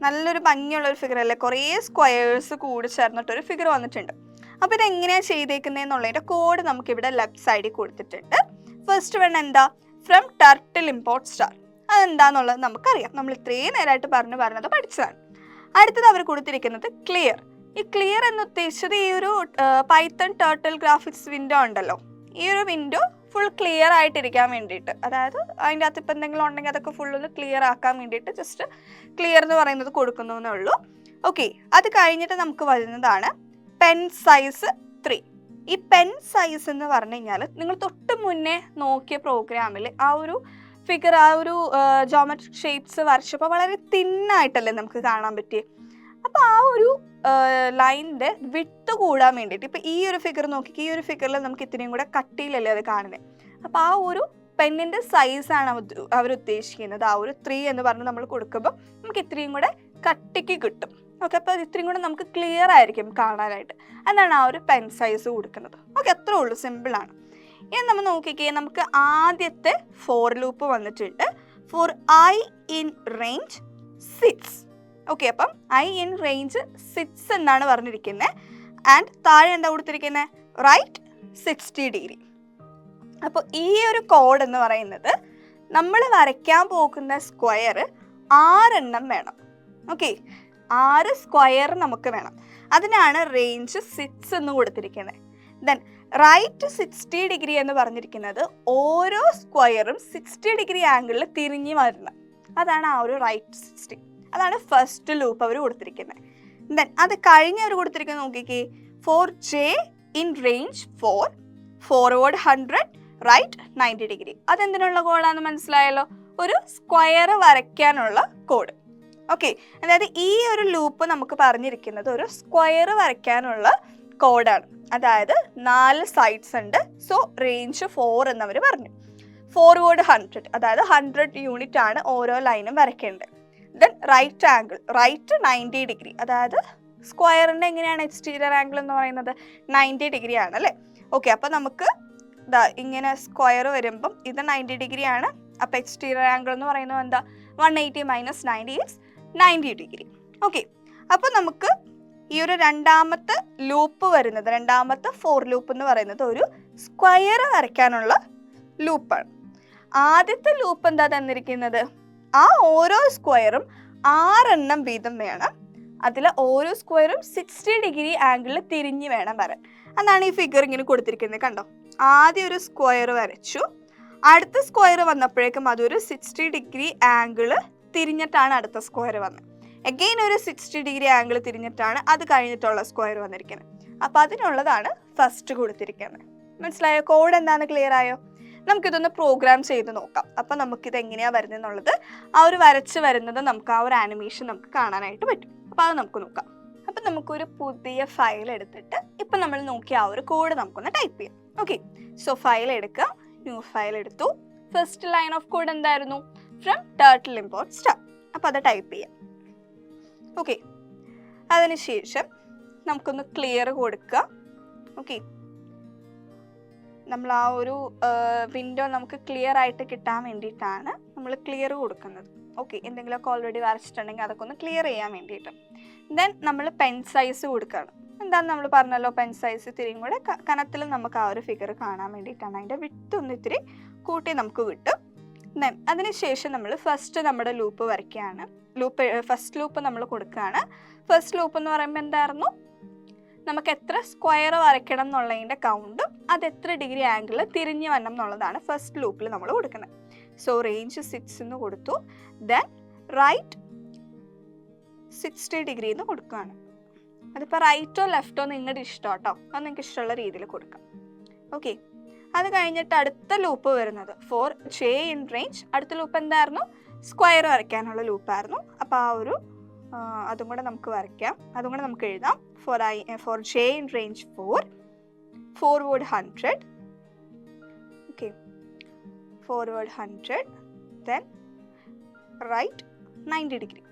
നല്ലൊരു ഭംഗിയുള്ളൊരു ഫിഗർ അല്ലേ, കുറേ സ്ക്വയേഴ്സ് കൂടി ചേർന്നിട്ടൊരു ഫിഗർ വന്നിട്ടുണ്ട്. അപ്പോൾ ഇതെങ്ങനെയാണ് ചെയ്തേക്കുന്നതെന്നുള്ളതിൻ്റെ കോഡ് നമുക്കിവിടെ ലെഫ്റ്റ് സൈഡിൽ കൊടുത്തിട്ടുണ്ട്. ഫസ്റ്റ് വൺ എന്താ, ഫ്രം ടർട്ടിൽ ഇമ്പോർട്ട് സ്റ്റാർ. അതെന്താന്നുള്ളത് നമുക്കറിയാം, നമ്മൾ ഇത്രയും നേരമായിട്ട് പറഞ്ഞത് പഠിച്ചതാണ്. അടുത്തത് അവർ കൊടുത്തിരിക്കുന്നത് ക്ലിയർ. ഈ ക്ലിയർ എന്ന് ഉദ്ദേശിച്ചത് ഈ ഒരു പൈത്തൺ ടർട്ടിൽ ഗ്രാഫിക്സ് വിൻഡോ ഉണ്ടല്ലോ, ഈ ഒരു വിൻഡോ ഫുൾ ക്ലിയർ ആയിട്ടിരിക്കാൻ വേണ്ടിയിട്ട്, അതായത് അതിൻ്റെ അകത്ത് ഇപ്പം എന്തെങ്കിലും ഉണ്ടെങ്കിൽ അതൊക്കെ ഫുൾ ഒന്ന് ക്ലിയർ ആക്കാൻ വേണ്ടിയിട്ട് ജസ്റ്റ് ക്ലിയർ എന്ന് പറയുന്നത് കൊടുക്കുന്നു എന്നേ ഉള്ളൂ. ഓക്കെ, അത് കഴിഞ്ഞിട്ട് നമുക്ക് വരുന്നതാണ് പെൻ സൈസ് 3. ഈ പെൻ സൈസ് എന്ന് പറഞ്ഞു കഴിഞ്ഞാൽ നിങ്ങൾ തൊട്ട് മുന്നേ നോക്കിയ പ്രോഗ്രാമിൽ ആ ഒരു ഫിഗർ, ആ ഒരു ജോമെട്രിക് ഷേപ്സ് വരച്ചപ്പോൾ വളരെ തിന്നായിട്ടല്ലേ നമുക്ക് കാണാൻ പറ്റിയേ. അപ്പോൾ ആ ഒരു ലൈനിൻ്റെ വിട്ട് കൂടാൻ വേണ്ടിയിട്ട്, ഇപ്പോൾ ഈ ഒരു ഫിഗർ നോക്കി, ഈ ഒരു ഫിഗറിൽ നമുക്ക് ഇത്രയും കൂടെ കട്ടിയിലല്ലേ അത് കാണുന്നത്. അപ്പോൾ ആ ഒരു പെന്നിൻ്റെ സൈസാണ് അവർ ഉദ്ദേശിക്കുന്നത്. ആ ഒരു 3 എന്ന് പറഞ്ഞ് നമ്മൾ കൊടുക്കുമ്പോൾ നമുക്ക് ഇത്രയും കൂടെ കട്ടിക്ക് കിട്ടും. ഓക്കെ, അപ്പോൾ ഇത്രയും കൂടെ നമുക്ക് ക്ലിയർ ആയിരിക്കും കാണാനായിട്ട്. അതാണ് ആ ഒരു പെൻ സൈസ് കൊടുക്കുന്നത്. ഓക്കെ, അത്രേ ഉള്ളൂ, സിമ്പിളാണ്. ഇനി നമ്മൾ നോക്കിക്കേ, നമുക്ക് ആദ്യത്തെ ഫോർ ലൂപ്പ് വന്നിട്ടുണ്ട്, for i in range 6. Okay, അപ്പം ഐ ഇൻ റേഞ്ച് 6 എന്നാണ് പറഞ്ഞിരിക്കുന്നത്. ആൻഡ് താഴെ എന്താ കൊടുത്തിരിക്കുന്നത്, റൈറ്റ് 60 ഡിഗ്രി. അപ്പോൾ ഈ ഒരു കോഡ് എന്ന് പറയുന്നത് നമ്മൾ വരയ്ക്കാൻ പോകുന്ന സ്ക്വയർ 6 എണ്ണം വേണം. ഓക്കെ, 6 സ്ക്വയർ നമുക്ക് വേണം. അതിനാണ് റേഞ്ച് 6 എന്ന് കൊടുത്തിരിക്കുന്നത്. ദെൻ റൈറ്റ് 60 ഡിഗ്രി എന്ന് പറഞ്ഞിരിക്കുന്നത് ഓരോ സ്ക്വയറും 60 ഡിഗ്രി ആംഗിളിൽ തിരിഞ്ഞ് വരണം. അതാണ് ആ ഒരു റൈറ്റ് 60. അതാണ് ഫസ്റ്റ് ലൂപ്പ് അവർ കൊടുത്തിരിക്കുന്നത്. ദെൻ അത് കഴിഞ്ഞ് അവർ കൊടുത്തിരിക്കുന്നത് നോക്കിക്കേ, for j in range 4, forward 100, right 90 degree. അതെന്തിനുള്ള കോഡാണെന്ന് മനസ്സിലായല്ലോ, ഒരു സ്ക്വയർ വരയ്ക്കാനുള്ള കോഡ്. ഓക്കെ, അതായത് ഈ ഒരു ലൂപ്പ് നമുക്ക് പറഞ്ഞിരിക്കുന്നത് ഒരു സ്ക്വയർ വരയ്ക്കാനുള്ള കോഡാണ്. അതായത് 4 സൈഡ്സ് ഉണ്ട്. സോ റേഞ്ച് 4 എന്നവർ പറഞ്ഞു. ഫോർവേഡ് 100, അതായത് 100 യൂണിറ്റ് ആണ് ഓരോ ലൈനും വരയ്ക്കേണ്ടത്. Then right angle, right 90 degree, അതായത് സ്ക്വയറിൻ്റെ എങ്ങനെയാണ് എക്സ്റ്റീരിയർ ആംഗിൾ എന്ന് പറയുന്നത് 90 ഡിഗ്രി ആണ് അല്ലേ. ഓക്കെ, അപ്പോൾ നമുക്ക് ഇങ്ങനെ സ്ക്വയർ വരുമ്പം ഇത് 90 ഡിഗ്രി ആണ്. അപ്പോൾ എക്സ്റ്റീരിയർ ആംഗിൾ എന്ന് പറയുന്നത് എന്താ, 180 മൈനസ് 90 ഈസ് 90 ഡിഗ്രി. ഓക്കെ, അപ്പോൾ നമുക്ക് ഈ ഒരു രണ്ടാമത്തെ ലൂപ്പ് വരുന്നത്, രണ്ടാമത്തെ ഫോർ ലൂപ്പ് എന്ന് പറയുന്നത് ഒരു സ്ക്വയർ വരയ്ക്കാനുള്ള ലൂപ്പാണ്. ആദ്യത്തെ ലൂപ്പ് എന്താ തന്നിരിക്കുന്നത്, ആ ഓരോ സ്ക്വയറും 6 എണ്ണം വീതം വേണം. അതിൽ ഓരോ സ്ക്വയറും 60 ഡിഗ്രി ആംഗിളിൽ തിരിഞ്ഞ് വേണം വരാൻ. അതാണ് ഈ ഫിഗർ ഇങ്ങനെ കൊടുത്തിരിക്കുന്നത്. കണ്ടോ, ആദ്യം ഒരു സ്ക്വയർ വരച്ചു, അടുത്ത സ്ക്വയർ വന്നപ്പോഴേക്കും അതൊരു 60 ഡിഗ്രി ആംഗിള് തിരിഞ്ഞിട്ടാണ് അടുത്ത സ്ക്വയർ വന്നത്. അഗെയിൻ ഒരു 60 ഡിഗ്രി ആംഗിൾ തിരിഞ്ഞിട്ടാണ് അത് കഴിഞ്ഞിട്ടുള്ള സ്ക്വയർ വന്നിരിക്കുന്നത്. അപ്പോൾ അതിനുള്ളതാണ് ഫസ്റ്റ് കൊടുത്തിരിക്കുന്നത്. മനസ്സിലായോ? കോഡ് എന്താണെന്ന് ക്ലിയർ ആയോ? നമുക്കിതൊന്ന് പ്രോഗ്രാം ചെയ്ത് നോക്കാം. അപ്പം നമുക്കിത് എങ്ങനെയാണ് വരുന്നതെന്നുള്ളത്, ആ ഒരു വരച്ച് വരുന്നത് നമുക്ക് ആ ഒരു ആനിമേഷൻ നമുക്ക് കാണാനായിട്ട് പറ്റും. അപ്പോൾ അത് നമുക്ക് നോക്കാം. അപ്പം നമുക്കൊരു പുതിയ ഫയൽ എടുത്തിട്ട് ഇപ്പം നമ്മൾ നോക്കിയ ആ ഒരു കോഡ് നമുക്കൊന്ന് ടൈപ്പ് ചെയ്യാം. ഓക്കെ, സോ ഫയൽ എടുക്കുക, ന്യൂ ഫയൽ എടുത്തു. ഫസ്റ്റ് ലൈൻ ഓഫ് കോഡ് എന്തായിരുന്നു, ഫ്രം ടർട്ടിൽ ഇമ്പോർട്ട് സ്റ്റാർ. അപ്പോൾ അത് ടൈപ്പ് ചെയ്യാം. ഓക്കെ, അതിനുശേഷം നമുക്കൊന്ന് ക്ലിയർ കൊടുക്കുക. ഓക്കെ, നമ്മൾ ആ ഒരു വിൻഡോ നമുക്ക് ക്ലിയർ ആയിട്ട് കിട്ടാൻ വേണ്ടിയിട്ടാണ് നമ്മൾ ക്ലിയർ കൊടുക്കുന്നത്. ഓക്കെ, എന്തെങ്കിലുമൊക്കെ ഓൾറെഡി വരച്ചിട്ടുണ്ടെങ്കിൽ അതൊക്കെ ഒന്ന് ക്ലിയർ ചെയ്യാൻ വേണ്ടിയിട്ട്. ദെൻ നമ്മൾ പെൻ സൈസ് കൊടുക്കുകയാണ്. എന്താണെന്ന് നമ്മൾ പറഞ്ഞല്ലോ, പെൻ സൈസ് ഇത്തിരിയും കൂടെ കനത്തിൽ നമുക്ക് ആ ഒരു ഫിഗർ കാണാൻ വേണ്ടിയിട്ടാണ്. അതിൻ്റെ വിട്ട് ഒന്ന് ഇത്തിരി കൂട്ടി നമുക്ക് കിട്ടും. ദെൻ അതിനുശേഷം നമ്മൾ ഫസ്റ്റ് നമ്മുടെ ലൂപ്പ് വരയ്ക്കുകയാണ്. ഫസ്റ്റ് ലൂപ്പ് നമ്മൾ കൊടുക്കുകയാണ്. ഫസ്റ്റ് ലൂപ്പ് എന്ന് പറയുമ്പോൾ എന്തായിരുന്നു, നമുക്ക് എത്ര സ്ക്വയർ വരയ്ക്കണം എന്നുള്ളതിൻ്റെ കൗണ്ടും അത് എത്ര ഡിഗ്രി ആംഗിളിൽ തിരിഞ്ഞ് വരണം എന്നുള്ളതാണ് ഫസ്റ്റ് ലൂപ്പിൽ നമ്മൾ കൊടുക്കുന്നത്. സോ റേഞ്ച് 6 എന്ന് കൊടുത്തു. ദെൻ റൈറ്റ് 60 ഡിഗ്രി എന്ന് കൊടുക്കുകയാണ്. അതിപ്പോൾ റൈറ്റോ ലെഫ്റ്റോ നിങ്ങളുടെ ഇഷ്ടം കേട്ടോ, അത് നിങ്ങൾക്ക് ഇഷ്ടമുള്ള രീതിയിൽ കൊടുക്കാം. ഓക്കെ, അത് കഴിഞ്ഞിട്ട് അടുത്ത ലൂപ്പ് വരുന്നത് ഫോർ ജെ ഇൻ റേഞ്ച്. അടുത്ത ലൂപ്പ് എന്തായിരുന്നു, സ്ക്വയർ വരയ്ക്കാനുള്ള ലൂപ്പായിരുന്നു. അപ്പോൾ ആ ഒരു അതും കൂടെ നമുക്ക് വരയ്ക്കാം, അതും കൂടെ നമുക്ക് എഴുതാം. For j in range 4, forward 100. Okay, forward 100, then right 90 degree.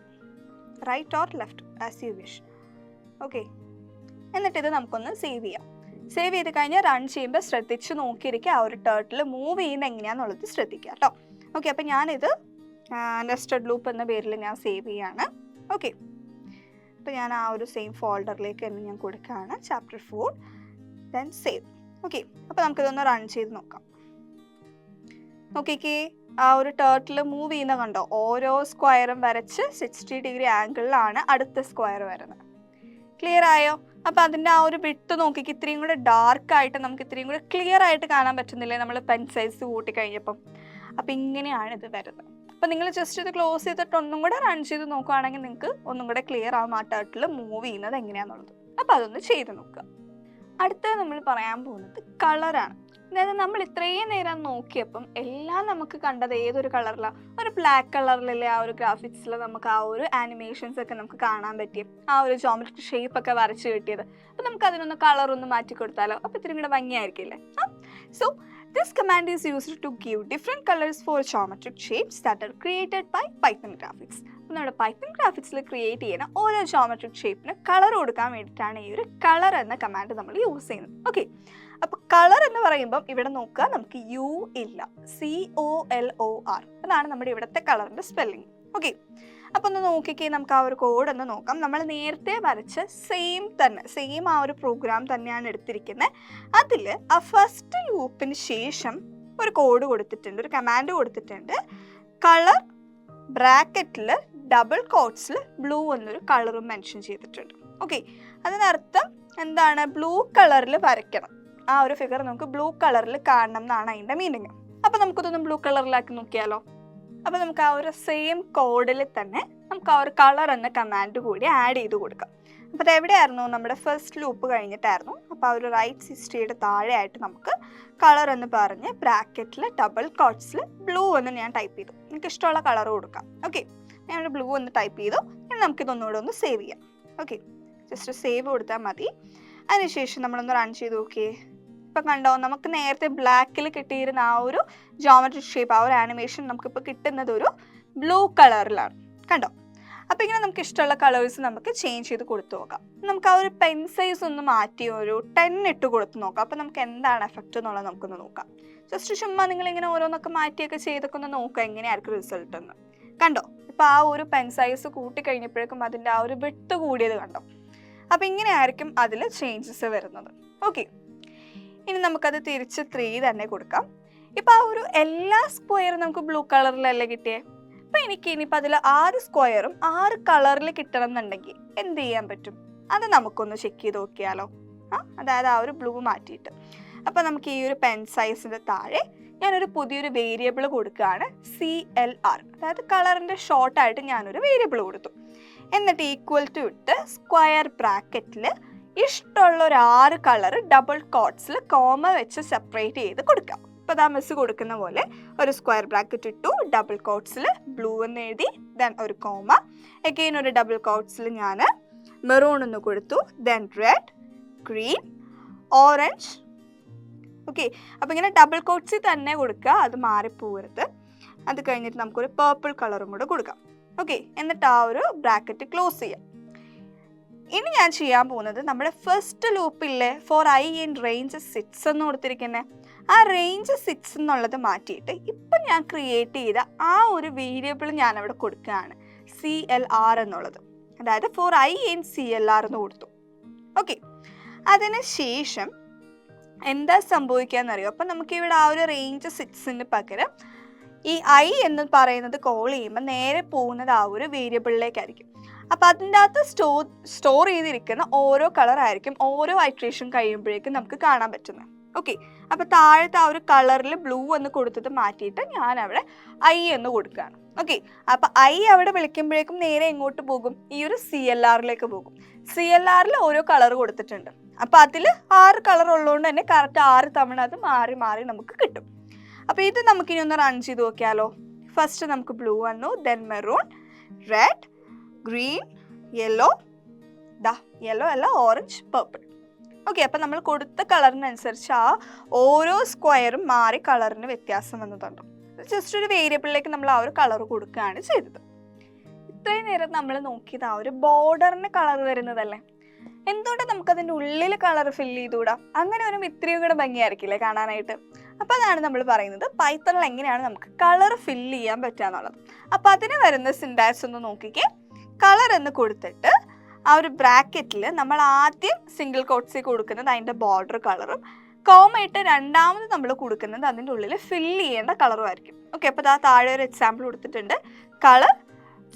Right or left as you wish. Okay, എന്നിട്ട് ഇത് നമുക്കൊന്ന് സേവ് ചെയ്യാം. സേവ് ചെയ്ത് കഴിഞ്ഞാൽ റൺ ചെയ്യുമ്പോൾ ശ്രദ്ധിച്ച് നോക്കിയിരിക്കുക, ആ ഒരു ടേർട്ടിൽ മൂവ് ചെയ്യുന്നത് എങ്ങനെയാണെന്നുള്ളത് ശ്രദ്ധിക്കുക കേട്ടോ. ഓക്കെ, അപ്പോൾ ഞാനിത് നെസ്റ്റഡ് ലൂപ്പ് എന്ന പേരിൽ ഞാൻ സേവ് ചെയ്യാണ്. ഓക്കെ, അപ്പോൾ ഞാൻ ആ ഒരു സെയിം ഫോൾഡറിലേക്ക് തന്നെ ഞാൻ കൊടുക്കുകയാണ്, ചാപ്റ്റർ 4, ദെൻ സേവ്. ഓക്കെ, അപ്പോൾ നമുക്കിതൊന്ന് റൺ ചെയ്ത് നോക്കാം. നോക്കിക്കേ, ആ ഒരു ടേർട്ടിൽ മൂവ് ചെയ്യുന്ന കണ്ടോ, ഓരോ സ്ക്വയറും വരച്ച് 60 ഡിഗ്രി ആംഗിളിലാണ് അടുത്ത സ്ക്വയർ വരുന്നത്. ക്ലിയർ ആയോ? അപ്പോൾ അതിൻ്റെ ആ ഒരു വിട്ട് നോക്കിക്ക് ഇത്രയും കൂടെ ഡാർക്കായിട്ട് നമുക്ക് ഇത്രയും കൂടെ ക്ലിയർ ആയിട്ട് കാണാൻ പറ്റുന്നില്ലേ നമ്മൾ പെൻ സൈസ് കൂട്ടി കഴിഞ്ഞപ്പം. അപ്പോൾ ഇങ്ങനെയാണ് ഇത് വരുന്നത്. അപ്പോൾ നിങ്ങൾ ജസ്റ്റ് ഇത് ക്ലോസ് ചെയ്തിട്ട് ഒന്നും കൂടെ റൺ ചെയ്ത് നോക്കുകയാണെങ്കിൽ നിങ്ങൾക്ക് ഒന്നും കൂടെ ക്ലിയർ ആവും ആ ടേർട്ടിൽ മൂവ് ചെയ്യുന്നത് എങ്ങനെയാണെന്നുള്ളത്. അപ്പോൾ അതൊന്ന് ചെയ്ത് നോക്കുക. അടുത്തത് നമ്മൾ പറയാൻ പോകുന്നത് കളറാണ്. അതായത് നമ്മൾ ഇത്രയും നേരം നോക്കിയപ്പം എല്ലാം നമുക്ക് കണ്ടത് ഏതൊരു കളറിലാണ്, ഒരു ബ്ലാക്ക് കളറിലല്ലേ ആ ഒരു ഗ്രാഫിക്സിൽ നമുക്ക് ആ ഒരു ആനിമേഷൻസ് ഒക്കെ നമുക്ക് കാണാൻ പറ്റിയത്, ആ ഒരു ജോമെട്രിക് ഷേപ്പ് ഒക്കെ വരച്ച് കിട്ടിയത്. അപ്പം നമുക്ക് അതിനൊന്ന് കളറൊന്ന് മാറ്റി കൊടുത്താലോ, അപ്പോൾ ഇത്തിരി കൂടെ ഭംഗിയായിരിക്കില്ലേ? So this command is used to give different colors for geometric shapes that are created by Python graphics. നമ്മുടെ പൈത്തൺ ഗ്രാഫിക്സിൽ ക്രിയേറ്റ് ചെയ്യുന്ന ഓരോ ജോമെട്രിക് ഷേപ്പിന് കളർ കൊടുക്കാൻ വേണ്ടിയിട്ടാണ് ഈ ഒരു കളർ എന്ന കമാൻഡ് നമ്മൾ യൂസ് ചെയ്യുന്നത്. ഓക്കെ, അപ്പോൾ കളർ എന്ന് പറയുമ്പം ഇവിടെ നോക്കുക, നമുക്ക് യു ഇല്ല, COLOR, അതാണ് നമ്മുടെ ഇവിടുത്തെ കളറിൻ്റെ സ്പെല്ലിംഗ്. ഓക്കെ, അപ്പോൾ ഒന്ന് നോക്കിക്കേ, നമുക്ക് ആ ഒരു കോഡ് ഒന്ന് നോക്കാം. നമ്മൾ നേരത്തെ വരച്ച സെയിം ആ ഒരു പ്രോഗ്രാം തന്നെയാണ് എടുത്തിരിക്കുന്നത്. അതിൽ ആ ഫസ്റ്റ് ലൂപ്പിന് ശേഷം ഒരു കോഡ് കൊടുത്തിട്ടുണ്ട്, ഒരു കമാൻഡ് കൊടുത്തിട്ടുണ്ട്. കളർ ബ്രാക്കറ്റിൽ ഡബിൾ കോട്ട്സിൽ ബ്ലൂ എന്നൊരു കളറും മെൻഷൻ ചെയ്തിട്ടുണ്ട്. ഓക്കെ, അതിനർത്ഥം എന്താണ്? ബ്ലൂ കളറിൽ വരയ്ക്കണം, ആ ഒരു ഫിഗർ നമുക്ക് ബ്ലൂ കളറിൽ കാണണം എന്നാണ് അതിൻ്റെ മീനിങ്. അപ്പോൾ നമുക്കിതൊന്ന് ബ്ലൂ കളറിലാക്കി നോക്കിയാലോ? അപ്പോൾ നമുക്ക് ആ ഒരു സെയിം കോഡിൽ തന്നെ നമുക്ക് ആ ഒരു കളർ എന്ന കമാൻഡ് കൂടി ആഡ് ചെയ്ത് കൊടുക്കാം. അപ്പോൾ അത് എവിടെയായിരുന്നു? നമ്മുടെ ഫസ്റ്റ് ലൂപ്പ് കഴിഞ്ഞിട്ടായിരുന്നു. അപ്പോൾ ആ ഒരു റൈറ്റ് 60യുടെ താഴെയായിട്ട് നമുക്ക് കളർ എന്ന് പറഞ്ഞ് ബ്രാക്കറ്റിൽ ഡബിൾ കോട്ട്സിൽ ബ്ലൂ എന്ന് ഞാൻ ടൈപ്പ് ചെയ്തു. നിങ്ങൾക്ക് ഇഷ്ടമുള്ള കളർ കൊടുക്കാം. ഓക്കെ, ഞാൻ ബ്ലൂ എന്ന് ടൈപ്പ് ചെയ്തു. ഇനി നമുക്കിതൊന്നുകൂടെ ഒന്ന് സേവ് ചെയ്യാം. ഓക്കെ, ജസ്റ്റ് സേവ് കൊടുത്താൽ മതി. അതിനുശേഷം നമ്മളൊന്ന് റൺ ചെയ്ത് നോക്കിയേ. ഇപ്പം കണ്ടോ, നമുക്ക് നേരത്തെ ബ്ലാക്കിൽ കിട്ടിയിരുന്ന ആ ഒരു ജോമെട്രിക് ഷേപ്പ്, ആ ഒരു ആനിമേഷൻ നമുക്കിപ്പോൾ കിട്ടുന്നത് ഒരു ബ്ലൂ കളറിലാണ്. കണ്ടോ? അപ്പോൾ ഇങ്ങനെ നമുക്ക് ഇഷ്ടമുള്ള കളേഴ്സ് നമുക്ക് ചേഞ്ച് ചെയ്ത് കൊടുത്തു നോക്കാം. നമുക്ക് ആ ഒരു പെൻ സൈസ് ഒന്ന് മാറ്റി ഒരു 10 ഇട്ട് കൊടുത്ത് നോക്കാം. അപ്പോൾ നമുക്ക് എന്താണ് എഫക്റ്റ് എന്നുള്ളത് നമുക്കൊന്ന് നോക്കാം. ജസ്റ്റ് ചുമ്മാ നിങ്ങളിങ്ങനെ ഓരോന്നൊക്കെ മാറ്റിയൊക്കെ ചെയ്തൊക്കെ ഒന്ന് നോക്കുക എങ്ങനെയായിരിക്കും റിസൾട്ട് എന്ന്. കണ്ടോ, ഇപ്പോൾ ആ ഒരു പെൻ സൈസ് കൂട്ടി കഴിഞ്ഞപ്പോഴേക്കും അതിൻ്റെ ആ ഒരു വിട്ട് കൂടിയത് കണ്ടോ. അപ്പോൾ ഇങ്ങനെയായിരിക്കും അതിൽ ചേഞ്ചസ് വരുന്നത്. ഓക്കെ, ഇനി നമുക്കത് തിരിച്ച് 3 തന്നെ കൊടുക്കാം. ഇപ്പോൾ ആ ഒരു എല്ലാ സ്ക്വയറും നമുക്ക് ബ്ലൂ കളറിലല്ലേ കിട്ടിയേ. അപ്പോൾ എനിക്ക് ഇനിയിപ്പോൾ അതിൽ 6 സ്ക്വയറും 6 കളറിൽ കിട്ടണം എന്നുണ്ടെങ്കിൽ എന്ത് ചെയ്യാൻ പറ്റും? അത് നമുക്കൊന്ന് ചെക്ക് ചെയ്ത് നോക്കിയാലോ. അതായത് ആ ഒരു ബ്ലൂ മാറ്റിയിട്ട്. അപ്പോൾ നമുക്ക് ഈ ഒരു പെൻ സൈസിൻ്റെ താഴെ ഞാനൊരു പുതിയൊരു വേരിയബിൾ കൊടുക്കുകയാണ്, CLR. അതായത് കളറിൻ്റെ ഷോർട്ടായിട്ട് ഞാനൊരു വേരിയബിൾ കൊടുത്തു. എന്നിട്ട് ഈക്വൽ ടു ഇട്ട് സ്ക്വയർ ബ്രാക്കറ്റിൽ ഇഷ്ടമുള്ള ഒരു 6 കളർ ഡബിൾ കോട്ട്സിൽ കോമ വെച്ച് സെപ്പറേറ്റ് ചെയ്ത് കൊടുക്കാം. ഇപ്പോൾ ദാ മിസ് കൊടുക്കുന്ന പോലെ ഒരു സ്ക്വയർ ബ്രാക്കറ്റ് ഇട്ടു, ഡബിൾ കോട്ട്സിൽ ബ്ലൂ എന്ന് എഴുതി, ദെൻ ഒരു കോമ, അഗെയിൻ ഒരു ഡബിൾ കോട്ട്സിൽ ഞാൻ മെറൂൺ എന്ന് കൊടുത്തു, then red, green, orange. Okay, അപ്പോൾ ഇങ്ങനെ ഡബിൾ കോട്ട്സിൽ തന്നെ കൊടുക്കുക, അത് മാറിപ്പോകരുത്. അത് കഴിഞ്ഞിട്ട് നമുക്കൊരു പേർപ്പിൾ കളറും കൂടെ കൊടുക്കാം. ഓക്കെ, എന്നിട്ട് ആ ഒരു ബ്രാക്കറ്റ് ക്ലോസ് ചെയ്യാം. ഇനി ഞാൻ ചെയ്യാൻ പോകുന്നത് നമ്മുടെ ഫസ്റ്റ് ലൂപ്പില്ലേ ഫോർ ഐ ഇൻ റേഞ്ച് 6 എന്ന് കൊടുത്തിരിക്കുന്നത്, ആ റേഞ്ച് 6 എന്നുള്ളത് മാറ്റിയിട്ട് ഇപ്പം ഞാൻ ക്രിയേറ്റ് ചെയ്ത ആ ഒരു വേരിയബിൾ ഞാൻ അവിടെ കൊടുക്കുകയാണ്, CLR എന്നുള്ളത്. അതായത് ഫോർ ഐ ഇൻ CLR എന്ന് കൊടുത്തു. ഓക്കെ, അതിന് ശേഷം എന്താ സംഭവിക്കാന്നറിയോ? അപ്പം നമുക്കിവിടെ ആ ഒരു റേഞ്ച് 6ന് പകരം ഈ ഐ എന്ന് പറയുന്നത് കോൾ ചെയ്യുമ്പോൾ നേരെ പോകുന്നത് ആ ഒരു വേരിയബിളിലേക്കായിരിക്കും. അപ്പോൾ അതിൻ്റെ അകത്ത് സ്റ്റോർ ചെയ്തിരിക്കുന്ന ഓരോ കളറായിരിക്കും ഓരോ ഐട്രേഷൻ കഴിയുമ്പോഴേക്കും നമുക്ക് കാണാൻ പറ്റുന്നത്. ഓക്കെ, അപ്പോൾ താഴത്തെ ആ ഒരു കളറിൽ ബ്ലൂ എന്ന് കൊടുത്തത് മാറ്റിയിട്ട് ഞാൻ അവിടെ ഐ എന്ന് കൊടുക്കുകയാണ്. ഓക്കെ, അപ്പോൾ ഐ അവിടെ വിളിക്കുമ്പോഴേക്കും നേരെ എങ്ങോട്ട് പോകും? ഈ ഒരു CLRലേക്ക് പോകും. CLRൽ ഓരോ കളർ കൊടുത്തിട്ടുണ്ട്. അപ്പോൾ അതിൽ 6 കളർ ഉള്ളതുകൊണ്ട് തന്നെ കറക്റ്റ് 6 തവണ അത് മാറി മാറി നമുക്ക് കിട്ടും. അപ്പോൾ ഇത് നമുക്കിനി ഒന്ന് റൺ ചെയ്ത് നോക്കിയാലോ. ഫസ്റ്റ് നമുക്ക് ബ്ലൂ വന്നു, then maroon, red, green, yellow, yellow അല്ല ഓറഞ്ച്, പർപ്പിൾ. ഓക്കെ, അപ്പം നമ്മൾ കൊടുത്ത കളറിനനുസരിച്ച് ആ ഓരോ സ്ക്വയറും മാറി കളറിന് വ്യത്യാസം വന്നതുണ്ട്. ജസ്റ്റ് ഒരു വേരിയബിളിലേക്ക് നമ്മൾ ആ ഒരു കളർ കൊടുക്കുകയാണ് ചെയ്തത്. ഇത്രയും നേരം നമ്മൾ നോക്കിയത് ആ ഒരു ബോർഡറിന് കളർ വരുന്നതല്ലേ, എന്തുകൊണ്ട് നമുക്കതിൻ്റെ ഉള്ളിൽ കളർ ഫില്ല് ചെയ്തുകൂടാ? അങ്ങനെ ഒരു ഇത്രയും കൂടെ ഭംഗിയായിരിക്കില്ലേ കാണാനായിട്ട്? അപ്പോൾ അതാണ് നമ്മൾ പറയുന്നത് പൈത്തണിൽ എങ്ങനെയാണ് നമുക്ക് കളർ ഫില്ല് ചെയ്യാൻ പറ്റുക എന്നുള്ളത്. അപ്പോൾ അതിന് വരുന്ന സിൻടാക്സ് ഒന്ന് നോക്കിക്കേ. കളർ എന്ന് കൊടുത്തിട്ട് ആ ഒരു ബ്രാക്കറ്റിൽ നമ്മൾ ആദ്യം സിംഗിൾ കോട്ട്സിൽ കൊടുക്കുന്നത് അതിൻ്റെ ബോർഡർ കളറും, കോമയിട്ട് രണ്ടാമത് നമ്മൾ കൊടുക്കുന്നത് അതിൻ്റെ ഉള്ളിൽ ഫില്ല് ചെയ്യേണ്ട കളറും ആയിരിക്കും. ഓക്കെ, അപ്പോൾ ആ താഴെ ഒരു എക്സാമ്പിൾ കൊടുത്തിട്ടുണ്ട്. കളർ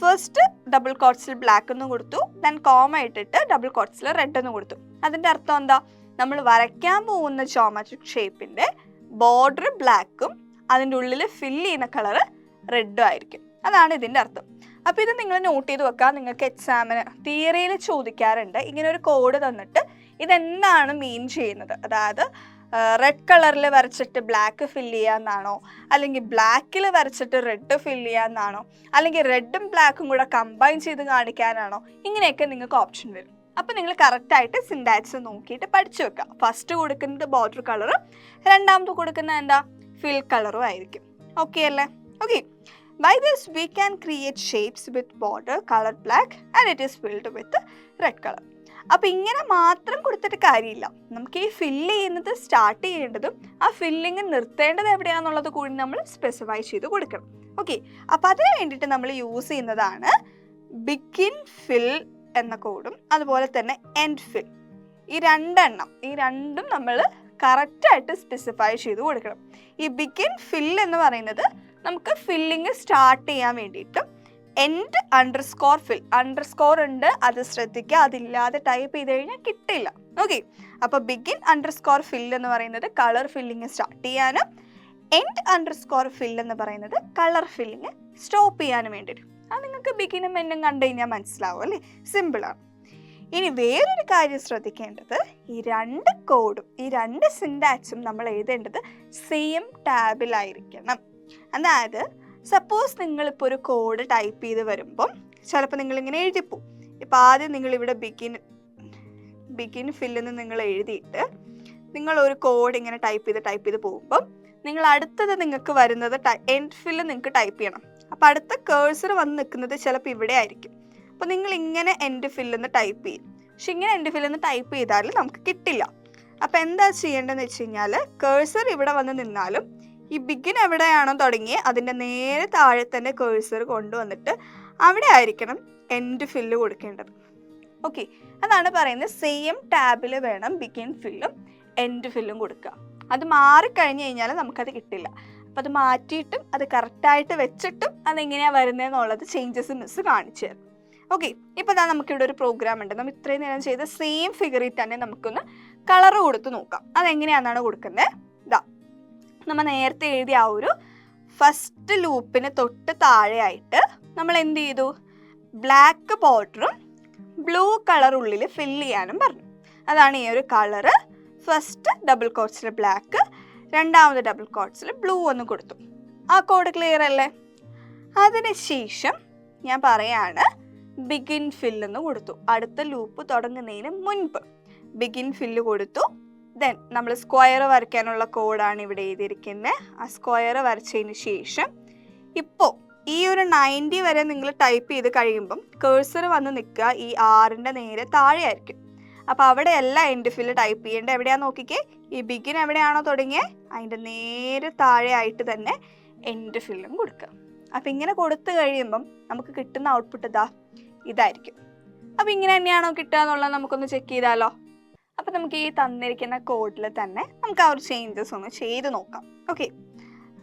ഫസ്റ്റ് ഡബിൾ കോട്ട്സിൽ ബ്ലാക്ക് എന്ന് കൊടുത്തു, ദെൻ കോമ ഇട്ടിട്ട് ഡബിൾ കോട്ട്സിൽ റെഡ് എന്ന് കൊടുത്തു. അതിൻ്റെ അർത്ഥം എന്താ? നമ്മൾ വരയ്ക്കാൻ പോകുന്ന ജോമെട്രിക് ഷേപ്പിൻ്റെ ബോർഡർ ബ്ലാക്കും അതിൻ്റെ ഉള്ളിൽ ഫില്ല് ചെയ്യുന്ന കളറ് റെഡും ആയിരിക്കും. അതാണ് ഇതിൻ്റെ അർത്ഥം. അപ്പോൾ ഇത് നിങ്ങൾ നോട്ട് ചെയ്ത് വെക്കാം. നിങ്ങൾക്ക് എക്സാമിന് തിയറിയിൽ ചോദിക്കാറുണ്ട്, ഇങ്ങനെ ഒരു കോഡ് തന്നിട്ട് ഇതെന്താണ് മീൻ ചെയ്യുന്നത്, അതായത് റെഡ് കളറിൽ വരച്ചിട്ട് ബ്ലാക്ക് ഫില്ല് ചെയ്യാമെന്നാണോ, അല്ലെങ്കിൽ ബ്ലാക്കിൽ വരച്ചിട്ട് റെഡ് ഫില്ല് ചെയ്യാമെന്നാണോ, അല്ലെങ്കിൽ റെഡും ബ്ലാക്കും കൂടെ കമ്പൈൻ ചെയ്ത് കാണിക്കാനാണോ, ഇങ്ങനെയൊക്കെ നിങ്ങൾക്ക് ഓപ്ഷൻ വരും. അപ്പോൾ നിങ്ങൾ കറക്റ്റായിട്ട് സിൻടാക്സ് നോക്കിയിട്ട് പഠിച്ചു വെക്കുക. ഫസ്റ്റ് കൊടുക്കുന്നത് ബോർഡർ കളറും രണ്ടാമത് കൊടുക്കുന്നത് എന്താ ഫിൽ കളറും ആയിരിക്കും. ഓക്കെ അല്ലേ? Okay, by this we can create shapes with border colored black and it is filled with red color. അപ്പോൾ ഇങ്ങനെ മാത്രം കൊടുത്തിട്ട് കാര്യമില്ല, നമുക്ക് ഈ ഫില്ല് ചെയ്യുന്നത് സ്റ്റാർട്ട് ചെയ്യേണ്ടതും ആ ഫില്ലിങ് നിർത്തേണ്ടത് എവിടെയാണെന്നുള്ളത് കൂടി നമ്മൾ സ്പെസിഫൈ ചെയ്ത് കൊടുക്കണം. ഓക്കെ, അപ്പോൾ അതിന് വേണ്ടിയിട്ട് നമ്മൾ യൂസ് ചെയ്യുന്നതാണ് ബിഗിൻ ഫിൽ എന്ന കോഡും അതുപോലെ തന്നെ എൻഡ് ഫിൽ. ഈ രണ്ടും നമ്മൾ കറക്റ്റായിട്ട് സ്പെസിഫൈ ചെയ്ത് കൊടുക്കണം. ഈ ബിഗിൻ ഫിൽ എന്ന് പറയുന്നത് നമുക്ക് ഫില്ലിങ് സ്റ്റാർട്ട് ചെയ്യാൻ വേണ്ടിയിട്ടും, എൻഡ് അണ്ടർസ്കോർ ഫിൽ അണ്ടർസ്കോർ ഉണ്ട്, അത് ശ്രദ്ധിക്കുക, അതില്ലാതെ ടൈപ്പ് ചെയ്ത് കഴിഞ്ഞാൽ കിട്ടില്ല. ഓക്കെ, അപ്പോൾ ബിഗിൻ അണ്ടർസ്കോർ ഫിൽ എന്ന് പറയുന്നത് കളർ ഫില്ലിങ് സ്റ്റാർട്ട് ചെയ്യാനും, എൻഡ് അണ്ടർസ്കോർ ഫിൽ എന്ന് പറയുന്നത് കളർ ഫില്ലിങ് സ്റ്റോപ്പ് ചെയ്യാനും വേണ്ടിയിട്ട്. അത് നിങ്ങൾക്ക് ബിഗിനും എൻഡും കണ്ടു കഴിഞ്ഞാൽ മനസ്സിലാവും അല്ലേ, സിമ്പിളാണ്. ഇനി വേറൊരു കാര്യം ശ്രദ്ധിക്കേണ്ടത്, ഈ രണ്ട് കോഡും ഈ രണ്ട് സിൻടാക്സും നമ്മൾ എഴുതേണ്ടത് സെയിം ടാബിലായിരിക്കണം. അതായത് സപ്പോസ് നിങ്ങളിപ്പോൾ ഒരു കോഡ് ടൈപ്പ് ചെയ്ത് വരുമ്പം ചിലപ്പോൾ നിങ്ങളിങ്ങനെ എഴുതിപ്പോവും. ഇപ്പം ആദ്യം നിങ്ങളിവിടെ ബിഗിൻ ഫില്ലെന്ന് നിങ്ങൾ എഴുതിയിട്ട് നിങ്ങളൊരു കോഡ് ഇങ്ങനെ ടൈപ്പ് ചെയ്ത് പോകുമ്പം നിങ്ങൾ അടുത്തത് നിങ്ങൾക്ക് വരുന്നത് എൻഡ് ഫില്ല് നിങ്ങൾക്ക് ടൈപ്പ് ചെയ്യണം. അപ്പം അടുത്ത കേഴ്സർ വന്ന് നിൽക്കുന്നത് ചിലപ്പോൾ ഇവിടെ ആയിരിക്കും. അപ്പോൾ നിങ്ങൾ ഇങ്ങനെ എൻഡ് ഫില്ലെന്ന് ടൈപ്പ് ചെയ്യും. പക്ഷെ ഇങ്ങനെ എൻഡ് ഫില്ലെന്ന് ടൈപ്പ് ചെയ്താൽ നമുക്ക് കിട്ടില്ല. അപ്പോൾ എന്താ ചെയ്യേണ്ടതെന്ന് വെച്ച് കഴിഞ്ഞാൽ കേഴ്സർ ഇവിടെ വന്ന് നിന്നാലും ഈ ബിഗിൻ എവിടെയാണോ തുടങ്ങിയത് അതിൻ്റെ നേരെ താഴെ തന്നെ കേഴ്സർ കൊണ്ടുവന്നിട്ട് അവിടെ ആയിരിക്കണം എൻഡ് ഫില്ല് കൊടുക്കേണ്ടത്. ഓക്കെ, അതാണ് പറയുന്നത് സെയിം ടാബിൽ വേണം ബിഗിൻ ഫില്ലും എൻഡ് ഫില്ലും കൊടുക്കുക. അത് മാറിക്കഴിഞ്ഞ് കഴിഞ്ഞാൽ നമുക്കത് കിട്ടില്ല. അപ്പോൾ അത് മാറ്റിയിട്ടും അത് കറക്റ്റായിട്ട് വെച്ചിട്ടും അതെങ്ങനെയാണ് വരുന്നതെന്നുള്ളത് ചേഞ്ചസ് മിസ് കാണിച്ചു തരും. ഓക്കെ, ഇപ്പോൾ ഇതാ നമുക്കിവിടെ ഒരു പ്രോഗ്രാം ഉണ്ട്. നമ്മൾ ഇത്രയും നേരം ചെയ്ത സെയിം ഫിഗറിൽ തന്നെ നമുക്കൊന്ന് കളർ കൊടുത്ത് നോക്കാം. അതെങ്ങനെയാണെന്നാണ് കൊടുക്കുന്നത്. ഇതാ നമ്മൾ നേരത്തെ എഴുതിയ ആ ഒരു ഫസ്റ്റ് ലൂപ്പിന് തൊട്ട് താഴെയായിട്ട് നമ്മൾ എന്ത് ചെയ്തു, ബ്ലാക്ക് ബോർഡറും ബ്ലൂ കളർ ഉള്ളിൽ ഫില്ല് ചെയ്യാനും പറഞ്ഞു. അതാണ് ഈ ഒരു കളറ്. ഫസ്റ്റ് ഡബിൾ കോട്ട്സിൽ ബ്ലാക്ക്, രണ്ടാമത് ഡബിൾ കോട്ട്സിൽ ബ്ലൂ എന്ന് കൊടുത്തു. ആ കോഡ് ക്ലിയർ അല്ലേ? അതിനുശേഷം ഞാൻ പറയാണ് ബിഗിൻ ഫില്ലെന്ന് കൊടുത്തു. അടുത്ത ലൂപ്പ് തുടങ്ങുന്നതിന് മുൻപ് ബിഗിൻ ഫില്ല് കൊടുത്തു. ദെൻ നമ്മൾ സ്ക്വയർ വരയ്ക്കാനുള്ള കോഡാണ് ഇവിടെ എഴുതിയിരിക്കുന്നത്. ആ സ്ക്വയർ വരച്ചതിന് ശേഷം ഇപ്പോൾ ഈ ഒരു 90 വരെ നിങ്ങൾ ടൈപ്പ് ചെയ്ത് കഴിയുമ്പം കേഴ്സർ വന്ന് നിൽക്കുക ഈ 6ൻ്റെ നേരെ താഴെ ആയിരിക്കും. അപ്പോൾ അവിടെയല്ല എൻഡ് ഫില്ല് ടൈപ്പ് ചെയ്യേണ്ടത്. എവിടെയാണെന്ന് നോക്കിക്കേ, ഈ ബിഗിൻ എവിടെയാണോ തുടങ്ങിയത് അതിൻ്റെ നേരെ താഴെ ആയിട്ട് തന്നെ എൻഡ് ഫില്ലും കൊടുക്കുക. അപ്പോൾ ഇങ്ങനെ കൊടുത്തു കഴിയുമ്പം നമുക്ക് കിട്ടുന്ന ഔട്ട്പുട്ട് ഇതായിരിക്കും. അപ്പോൾ ഇങ്ങനെ തന്നെയാണോ കിട്ടുക എന്നുള്ളത് നമുക്കൊന്ന് ചെക്ക് ചെയ്താലോ. അപ്പോൾ നമുക്ക് ഈ തന്നിരിക്കുന്ന കോഡിൽ തന്നെ നമുക്ക് ആ ഒരു ചേഞ്ചസ് ഒന്ന് ചെയ്ത് നോക്കാം. ഓക്കെ,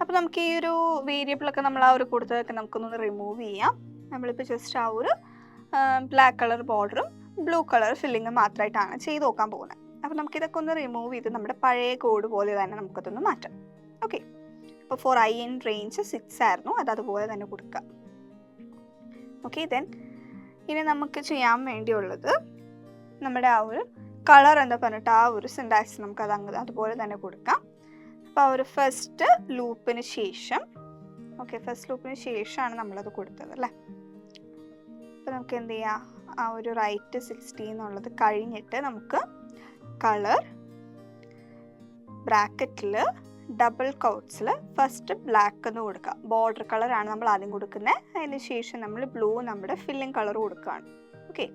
അപ്പോൾ നമുക്ക് ഈ ഒരു വേരിയബിളൊക്കെ നമ്മൾ ആ ഒരു കൊടുത്തതൊക്കെ നമുക്കൊന്ന് റിമൂവ് ചെയ്യാം. നമ്മളിപ്പോൾ ജസ്റ്റ് ആ ഒരു ബ്ലാക്ക് കളർ ബോർഡറും ബ്ലൂ കളർ ഫില്ലിങ്ങും മാത്രമായിട്ടാണ് ചെയ്ത് നോക്കാൻ പോകുന്നത്. അപ്പോൾ നമുക്കിതൊക്കെ ഒന്ന് റിമൂവ് ചെയ്ത് നമ്മുടെ പഴയ കോഡ് പോലെ തന്നെ നമുക്കതൊന്ന് മാറ്റാം. ഓക്കെ, അപ്പോൾ ഫോർ ഐ ഇൻ റേഞ്ച് 6 ആയിരുന്നു, അതുപോലെ തന്നെ കൊടുക്കാം. ഓക്കെ, ദെൻ ഇനി നമുക്ക് ചെയ്യാൻ വേണ്ടിയുള്ളത് നമ്മുടെ ആ ഒരു കളർ എന്താ പറഞ്ഞിട്ട് ആ ഒരു സിൻടാക്സ് നമുക്ക് അതുപോലെ തന്നെ കൊടുക്കാം. അപ്പോൾ ആ ഒരു ഫസ്റ്റ് ലൂപ്പിന് ശേഷം ഫസ്റ്റ് ലൂപ്പിന് ശേഷമാണ് നമ്മളത് കൊടുത്തത് അല്ലേ. അപ്പോൾ നമുക്ക് എന്ത് ചെയ്യാം, ആ ഒരു റൈറ്റ് 60 എന്നുള്ളത് കഴിഞ്ഞിട്ട് നമുക്ക് കളർ ബ്രാക്കറ്റിൽ ഡബിൾ കോട്ട്സിൽ ഫസ്റ്റ് ബ്ലാക്ക് എന്ന് കൊടുക്കുക. ബോർഡർ കളറാണ് നമ്മൾ ആദ്യം കൊടുക്കുന്നത്. അതിന് ശേഷം നമ്മൾ ബ്ലൂ നമ്മുടെ ഫില്ലിംഗ് കളർ കൊടുക്കുകയാണ്. ഓക്കെ,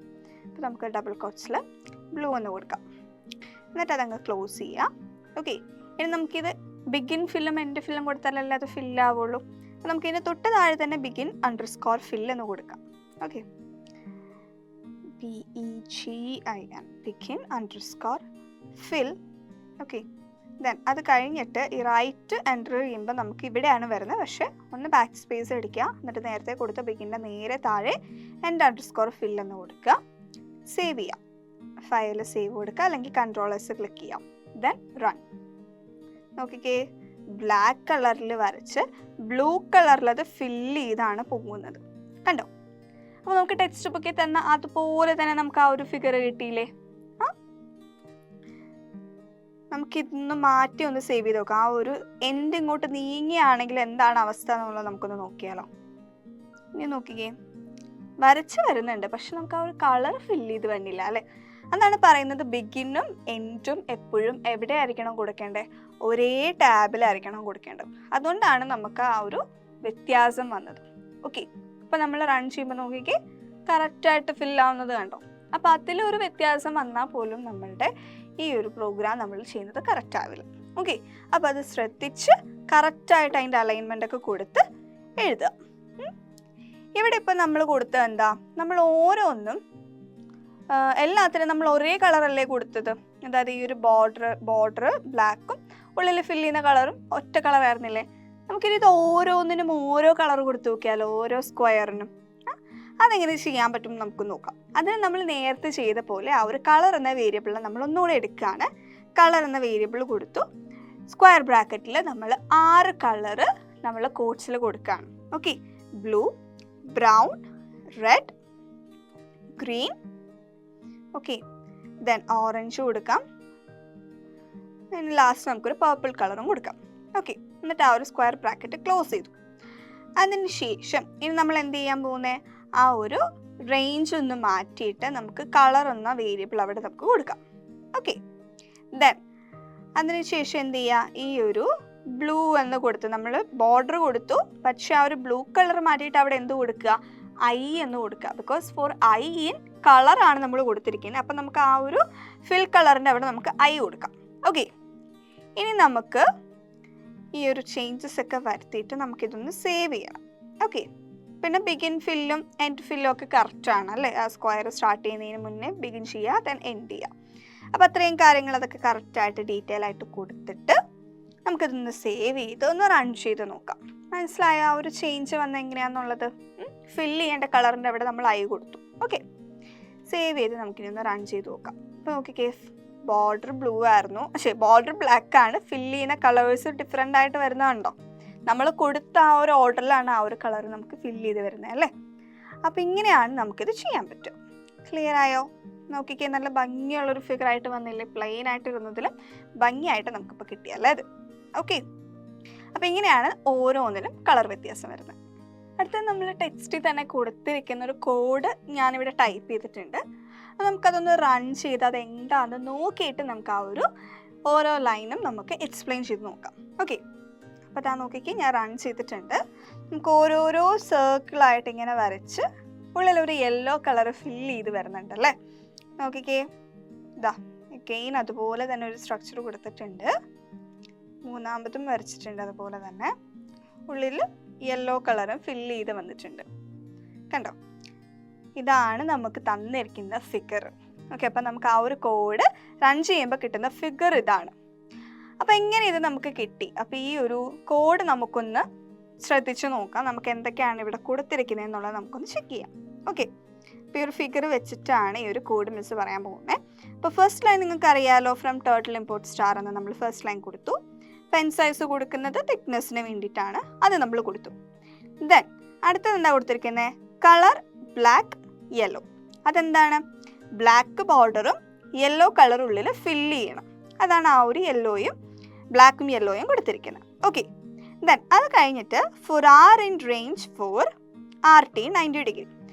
അപ്പോൾ നമുക്ക് ഡബിൾ കോട്ട്സിൽ ബ്ലൂ എന്ന് കൊടുക്കാം. എന്നിട്ട് അതങ്ങ് ക്ലോസ് ചെയ്യാം. ഓക്കെ, ഇനി നമുക്കിത് ബിഗിൻ ഫില്ലും എൻഡ് ഫില്ലും കൊടുത്താലല്ലേ അത് ഫില്ലാവുള്ളൂ. അപ്പോൾ നമുക്കിതിന് തൊട്ട് താഴെ തന്നെ ബിഗിൻ അണ്ടർസ്കോർ ഫിൽ എന്ന് കൊടുക്കാം. ഓക്കെ, BEGIN ബിഗിൻ അണ്ടർസ്കോർ ഫിൽ. ഓക്കെ, ദെൻ അത് കഴിഞ്ഞിട്ട് ഈ റൈറ്റ് എൻ്റർ ചെയ്യുമ്പോൾ നമുക്ക് ഇവിടെയാണ് വരുന്നത്. പക്ഷേ ഒന്ന് ബാക്ക് സ്പേസ് അടിക്കുക. എന്നിട്ട് നേരത്തെ കൊടുത്ത ബിഗിൻ്റെ നേരെ താഴെ എൻഡ് അണ്ടർസ്കോർ ഫിൽ എന്ന് കൊടുക്കുക. സേവ് ചെയ്യാം. ഫയൽ സേവ് കൊടുക്കുക, അല്ലെങ്കിൽ കൺട്രോളേഴ്സ് ക്ലിക്ക് ചെയ്യാം. Then run. നോക്കിക്കേ, ബ്ലാക്ക് കളറിൽ വരച്ച് ബ്ലൂ കളറിൽ അത് ഫില്ല് ചെയ്താണ് പോകുന്നത്. കണ്ടോ? അപ്പോൾ നമുക്ക് ടെക്സ്റ്റ് ബുക്കിൽ തന്നെ അതുപോലെ തന്നെ നമുക്ക് ആ ഒരു ഫിഗർ കിട്ടിയില്ലേ? നമുക്കിതൊന്ന് മാറ്റി ഒന്ന് സേവ് ചെയ്ത് നോക്കാം. ആ ഒരു എൻഡ് ഇങ്ങോട്ട് നീങ്ങിയാണെങ്കിൽ എന്താണ് അവസ്ഥ എന്നുള്ളത് നമുക്കൊന്ന് നോക്കിയാലോ. ഇനി നോക്കിക്കേ, വരച്ച് വരുന്നുണ്ട്, പക്ഷെ നമുക്ക് ആ ഒരു കളർ ഫില്ല് ചെയ്ത് വന്നില്ല അല്ലേ? അതാണ് പറയുന്നത്, ബിഗിനും എൻഡും എപ്പോഴും എവിടെ ആയിരിക്കണം കൊടുക്കേണ്ടത്? ഒരേ ടാബിലായിരിക്കണം കൊടുക്കേണ്ടത്. അതുകൊണ്ടാണ് നമുക്ക് ആ ഒരു വ്യത്യാസം വന്നത്. ഓക്കെ, അപ്പോൾ നമ്മൾ റൺ ചെയ്യുമ്പോൾ നോക്കിക്കേ, കറക്റ്റായിട്ട് ഫില്ലാവുന്നത് കണ്ടോ? അപ്പോൾ അതിലൊരു വ്യത്യാസം വന്നാൽ പോലും നമ്മളുടെ ഈ ഒരു പ്രോഗ്രാം നമ്മൾ ചെയ്യുന്നത് കറക്റ്റ് ആവില്ല. ഓക്കെ, അപ്പോൾ അത് ശ്രദ്ധിച്ച് കറക്റ്റായിട്ട് അതിൻ്റെ അലൈൻമെൻ്റ് ഒക്കെ കൊടുത്ത് എഴുതുക. ഇവിടെ ഇപ്പോൾ നമ്മൾ കൊടുത്തത് എന്താ? നമ്മൾ ഓരോന്നും എല്ലാത്തിനും നമ്മൾ ഒരേ കളറല്ലേ കൊടുത്തത്. അതായത് ഈ ഒരു ബോർഡർ ബ്ലാക്കും ഉള്ളിൽ ഫില്ല് ചെയ്യുന്ന കളറും ഒറ്റ കളറായിരുന്നില്ലേ? നമുക്കിനി ഇത് ഓരോന്നിനും ഓരോ കളർ കൊടുത്തു നോക്കിയാലോ, ഓരോ സ്ക്വയറിനും. അതെങ്ങനെ ചെയ്യാൻ പറ്റും നമുക്ക് നോക്കാം. അതിന് നമ്മൾ നേരത്തെ ചെയ്ത പോലെ ആ ഒരു കളർ എന്ന വേരിയബിളിനെ നമ്മൾ ഒന്നുകൂടെ എടുക്കുകയാണ്. കളർ എന്ന വേരിയബിൾ കൊടുത്തു. സ്ക്വയർ ബ്രാക്കറ്റിൽ നമ്മൾ 6 കളറ് നമ്മൾ കോട്ട്സിൽ കൊടുക്കുകയാണ്. Okay, blue, brown, red, green, okay, then orange കൊടുക്കാം. ലാസ്റ്റ് നമുക്കൊരു പർപ്പിൾ കളറും കൊടുക്കാം. ഓക്കെ, എന്നിട്ട് ആ ഒരു സ്ക്വയർ ബ്രാക്കറ്റ് ക്ലോസ് ചെയ്തു. അതിന് ശേഷം ഇനി നമ്മൾ എന്ത് ചെയ്യാൻ പോകുന്നത്? ആ ഒരു റേഞ്ച് ഒന്ന് മാറ്റിയിട്ട് നമുക്ക് കളർ എന്ന വേരിയബിൾ അവിടെ നമുക്ക് കൊടുക്കാം. ഓക്കെ, ദെൻ അതിനുശേഷം എന്ത് ചെയ്യുക? ഈ ഒരു ബ്ലൂ എന്ന് കൊടുത്ത് നമ്മൾ ബോർഡർ കൊടുത്തു, പക്ഷെ ആ ഒരു ബ്ലൂ കളർ മാറ്റിയിട്ട് അവിടെ എന്ത് കൊടുക്കുക? I എന്ന് കൊടുക്കുക. ബിക്കോസ് ഫോർ I ഇൻ കളറാണ് നമ്മൾ കൊടുത്തിരിക്കുന്നത്. അപ്പം നമുക്ക് ആ ഒരു ഫിൽ കളറിൻ്റെ അവിടെ നമുക്ക് I കൊടുക്കാം. ഓക്കെ, ഇനി നമുക്ക് ഈ ഒരു ചേഞ്ചസ് ഒക്കെ വരുത്തിയിട്ട് നമുക്കിതൊന്ന് സേവ് ചെയ്യണം. ഓക്കെ, പിന്നെ ബിഗിൻ ഫില്ലും എൻഡ് ഫില്ലും ഒക്കെ കറക്റ്റാണ് അല്ലേ? ആ സ്ക്വയർ സ്റ്റാർട്ട് ചെയ്യുന്നതിന് മുന്നേ ബിഗിൻ ചെയ്യുക, ദെൻ എൻഡ് ചെയ്യുക. അപ്പോൾ അത്രയും കാര്യങ്ങൾ അതൊക്കെ കറക്റ്റായിട്ട് ഡീറ്റെയിൽ ആയിട്ട് കൊടുത്തിട്ട് നമുക്കിതൊന്ന് സേവ് ചെയ്ത് ഒന്ന് റൺ ചെയ്ത് നോക്കാം. മനസ്സിലായ ആ ഒരു ചേഞ്ച് വന്ന എങ്ങനെയാണെന്നുള്ളത്? ഫില്ല് ചെയ്യേണ്ട കളറിൻ്റെ അവിടെ നമ്മൾ I കൊടുത്തു. ഓക്കെ, സേവ് ചെയ്ത് നമുക്കിനി ഒന്ന് റൺ ചെയ്ത് നോക്കാം. അപ്പോൾ നോക്കിക്കേ, ബോർഡർ ബ്ലൂ ആയിരുന്നു, ബോർഡർ ബ്ലാക്ക് ആണ്. ഫില്ല് ചെയ്യുന്ന കളേഴ്സ് ഡിഫറെൻ്റ് ആയിട്ട് വരുന്നതുണ്ടോ? നമ്മൾ കൊടുത്ത ആ ഒരു ഓർഡറിലാണ് ആ ഒരു കളർ നമുക്ക് ഫില്ല് ചെയ്ത് വരുന്നത് അല്ലേ? അപ്പോൾ ഇങ്ങനെയാണ് നമുക്കിത് ചെയ്യാൻ പറ്റും. ക്ലിയർ ആയോ? നോക്കിക്കേ, നല്ല ഭംഗിയുള്ളൊരു ഫിഗർ ആയിട്ട് വന്നില്ലേ? പ്ലെയിൻ ആയിട്ട് ഇരുന്നതിൽ ഭംഗിയായിട്ട് നമുക്കിപ്പോൾ കിട്ടിയല്ലേ അത്? ഓക്കെ, അപ്പോൾ ഇങ്ങനെയാണ് ഓരോന്നിനും കളർ വ്യത്യാസം വരുന്നത്. അടുത്തത് നമ്മൾ ടെക്സ്റ്റിൽ തന്നെ കൊടുത്തിരിക്കുന്ന ഒരു കോഡ് ഞാനിവിടെ ടൈപ്പ് ചെയ്തിട്ടുണ്ട്. അപ്പോൾ നമുക്കതൊന്ന് റൺ ചെയ്ത് അത് എന്താണെന്ന് നോക്കിയിട്ട് നമുക്ക് ആ ഒരു ഓരോ ലൈനും നമുക്ക് എക്സ്പ്ലെയിൻ ചെയ്ത് നോക്കാം. ഓക്കെ, അപ്പോൾ അതാ നോക്കിക്കേ, ഞാൻ റൺ ചെയ്തിട്ടുണ്ട്. നമുക്ക് ഓരോരോ സർക്കിളായിട്ട് ഇങ്ങനെ വരച്ച് ഉള്ളിലൊരു യെല്ലോ കളർ ഫില്ല് ചെയ്ത് വരുന്നുണ്ടല്ലേ? നോക്കിക്കേ, ഇതാ ഗെയിൻ അതുപോലെ തന്നെ ഒരു സ്ട്രക്ചർ കൊടുത്തിട്ടുണ്ട്. മൂന്നാമതും വരച്ചിട്ടുണ്ട് അതുപോലെ തന്നെ. ഉള്ളിൽ യെല്ലോ കളറും ഫില്ല് ചെയ്ത് വന്നിട്ടുണ്ട്. കണ്ടോ? ഇതാണ് നമുക്ക് തന്നിരിക്കുന്ന ഫിഗർ. ഓക്കെ, അപ്പം നമുക്ക് ആ ഒരു കോഡ് റൺ ചെയ്യുമ്പോൾ കിട്ടുന്ന ഫിഗർ ഇതാണ്. അപ്പോൾ എങ്ങനെ ഇത് നമുക്ക് കിട്ടി? അപ്പോൾ ഈ ഒരു കോഡ് നമുക്കൊന്ന് ശ്രദ്ധിച്ച് നോക്കാം. നമുക്ക് എന്തൊക്കെയാണ് ഇവിടെ കൊടുത്തിരിക്കുന്നത് എന്നുള്ളത് നമുക്കൊന്ന് ചെക്ക് ചെയ്യാം. ഓക്കെ, അപ്പോൾ ഈ ഒരു ഫിഗർ വെച്ചിട്ടാണ് ഈ ഒരു കോഡ് മിസ് പറയാൻ പോകുന്നത്. അപ്പോൾ ഫസ്റ്റ് ലൈൻ നിങ്ങൾക്ക് അറിയാലോ, ഫ്രം ടേർട്ടിൽ ഇമ്പോർട്ട് സ്റ്റാർ എന്ന് നമ്മൾ ഫസ്റ്റ് ലൈൻ കൊടുത്തു. പെൻ സൈസ് കൊടുക്കുന്നത് തിക്നെസ്സിന് വേണ്ടിയിട്ടാണ്, അത് നമ്മൾ കൊടുത്തു. ദെൻ അടുത്തത് എന്താ കൊടുത്തിരിക്കുന്നത്? Colour black yellow. അതെന്താണ്? ബ്ലാക്ക് ബോർഡറും യെല്ലോ കളർ ഉള്ളിൽ ഫില്ല് ചെയ്യണം. അതാണ് ആ ഒരു യെല്ലോയും ബ്ലാക്കും യെല്ലോയും കൊടുത്തിരിക്കുന്നത്. ഓക്കെ, ദെൻ അത് കഴിഞ്ഞിട്ട് for r in range four RT 90 degree.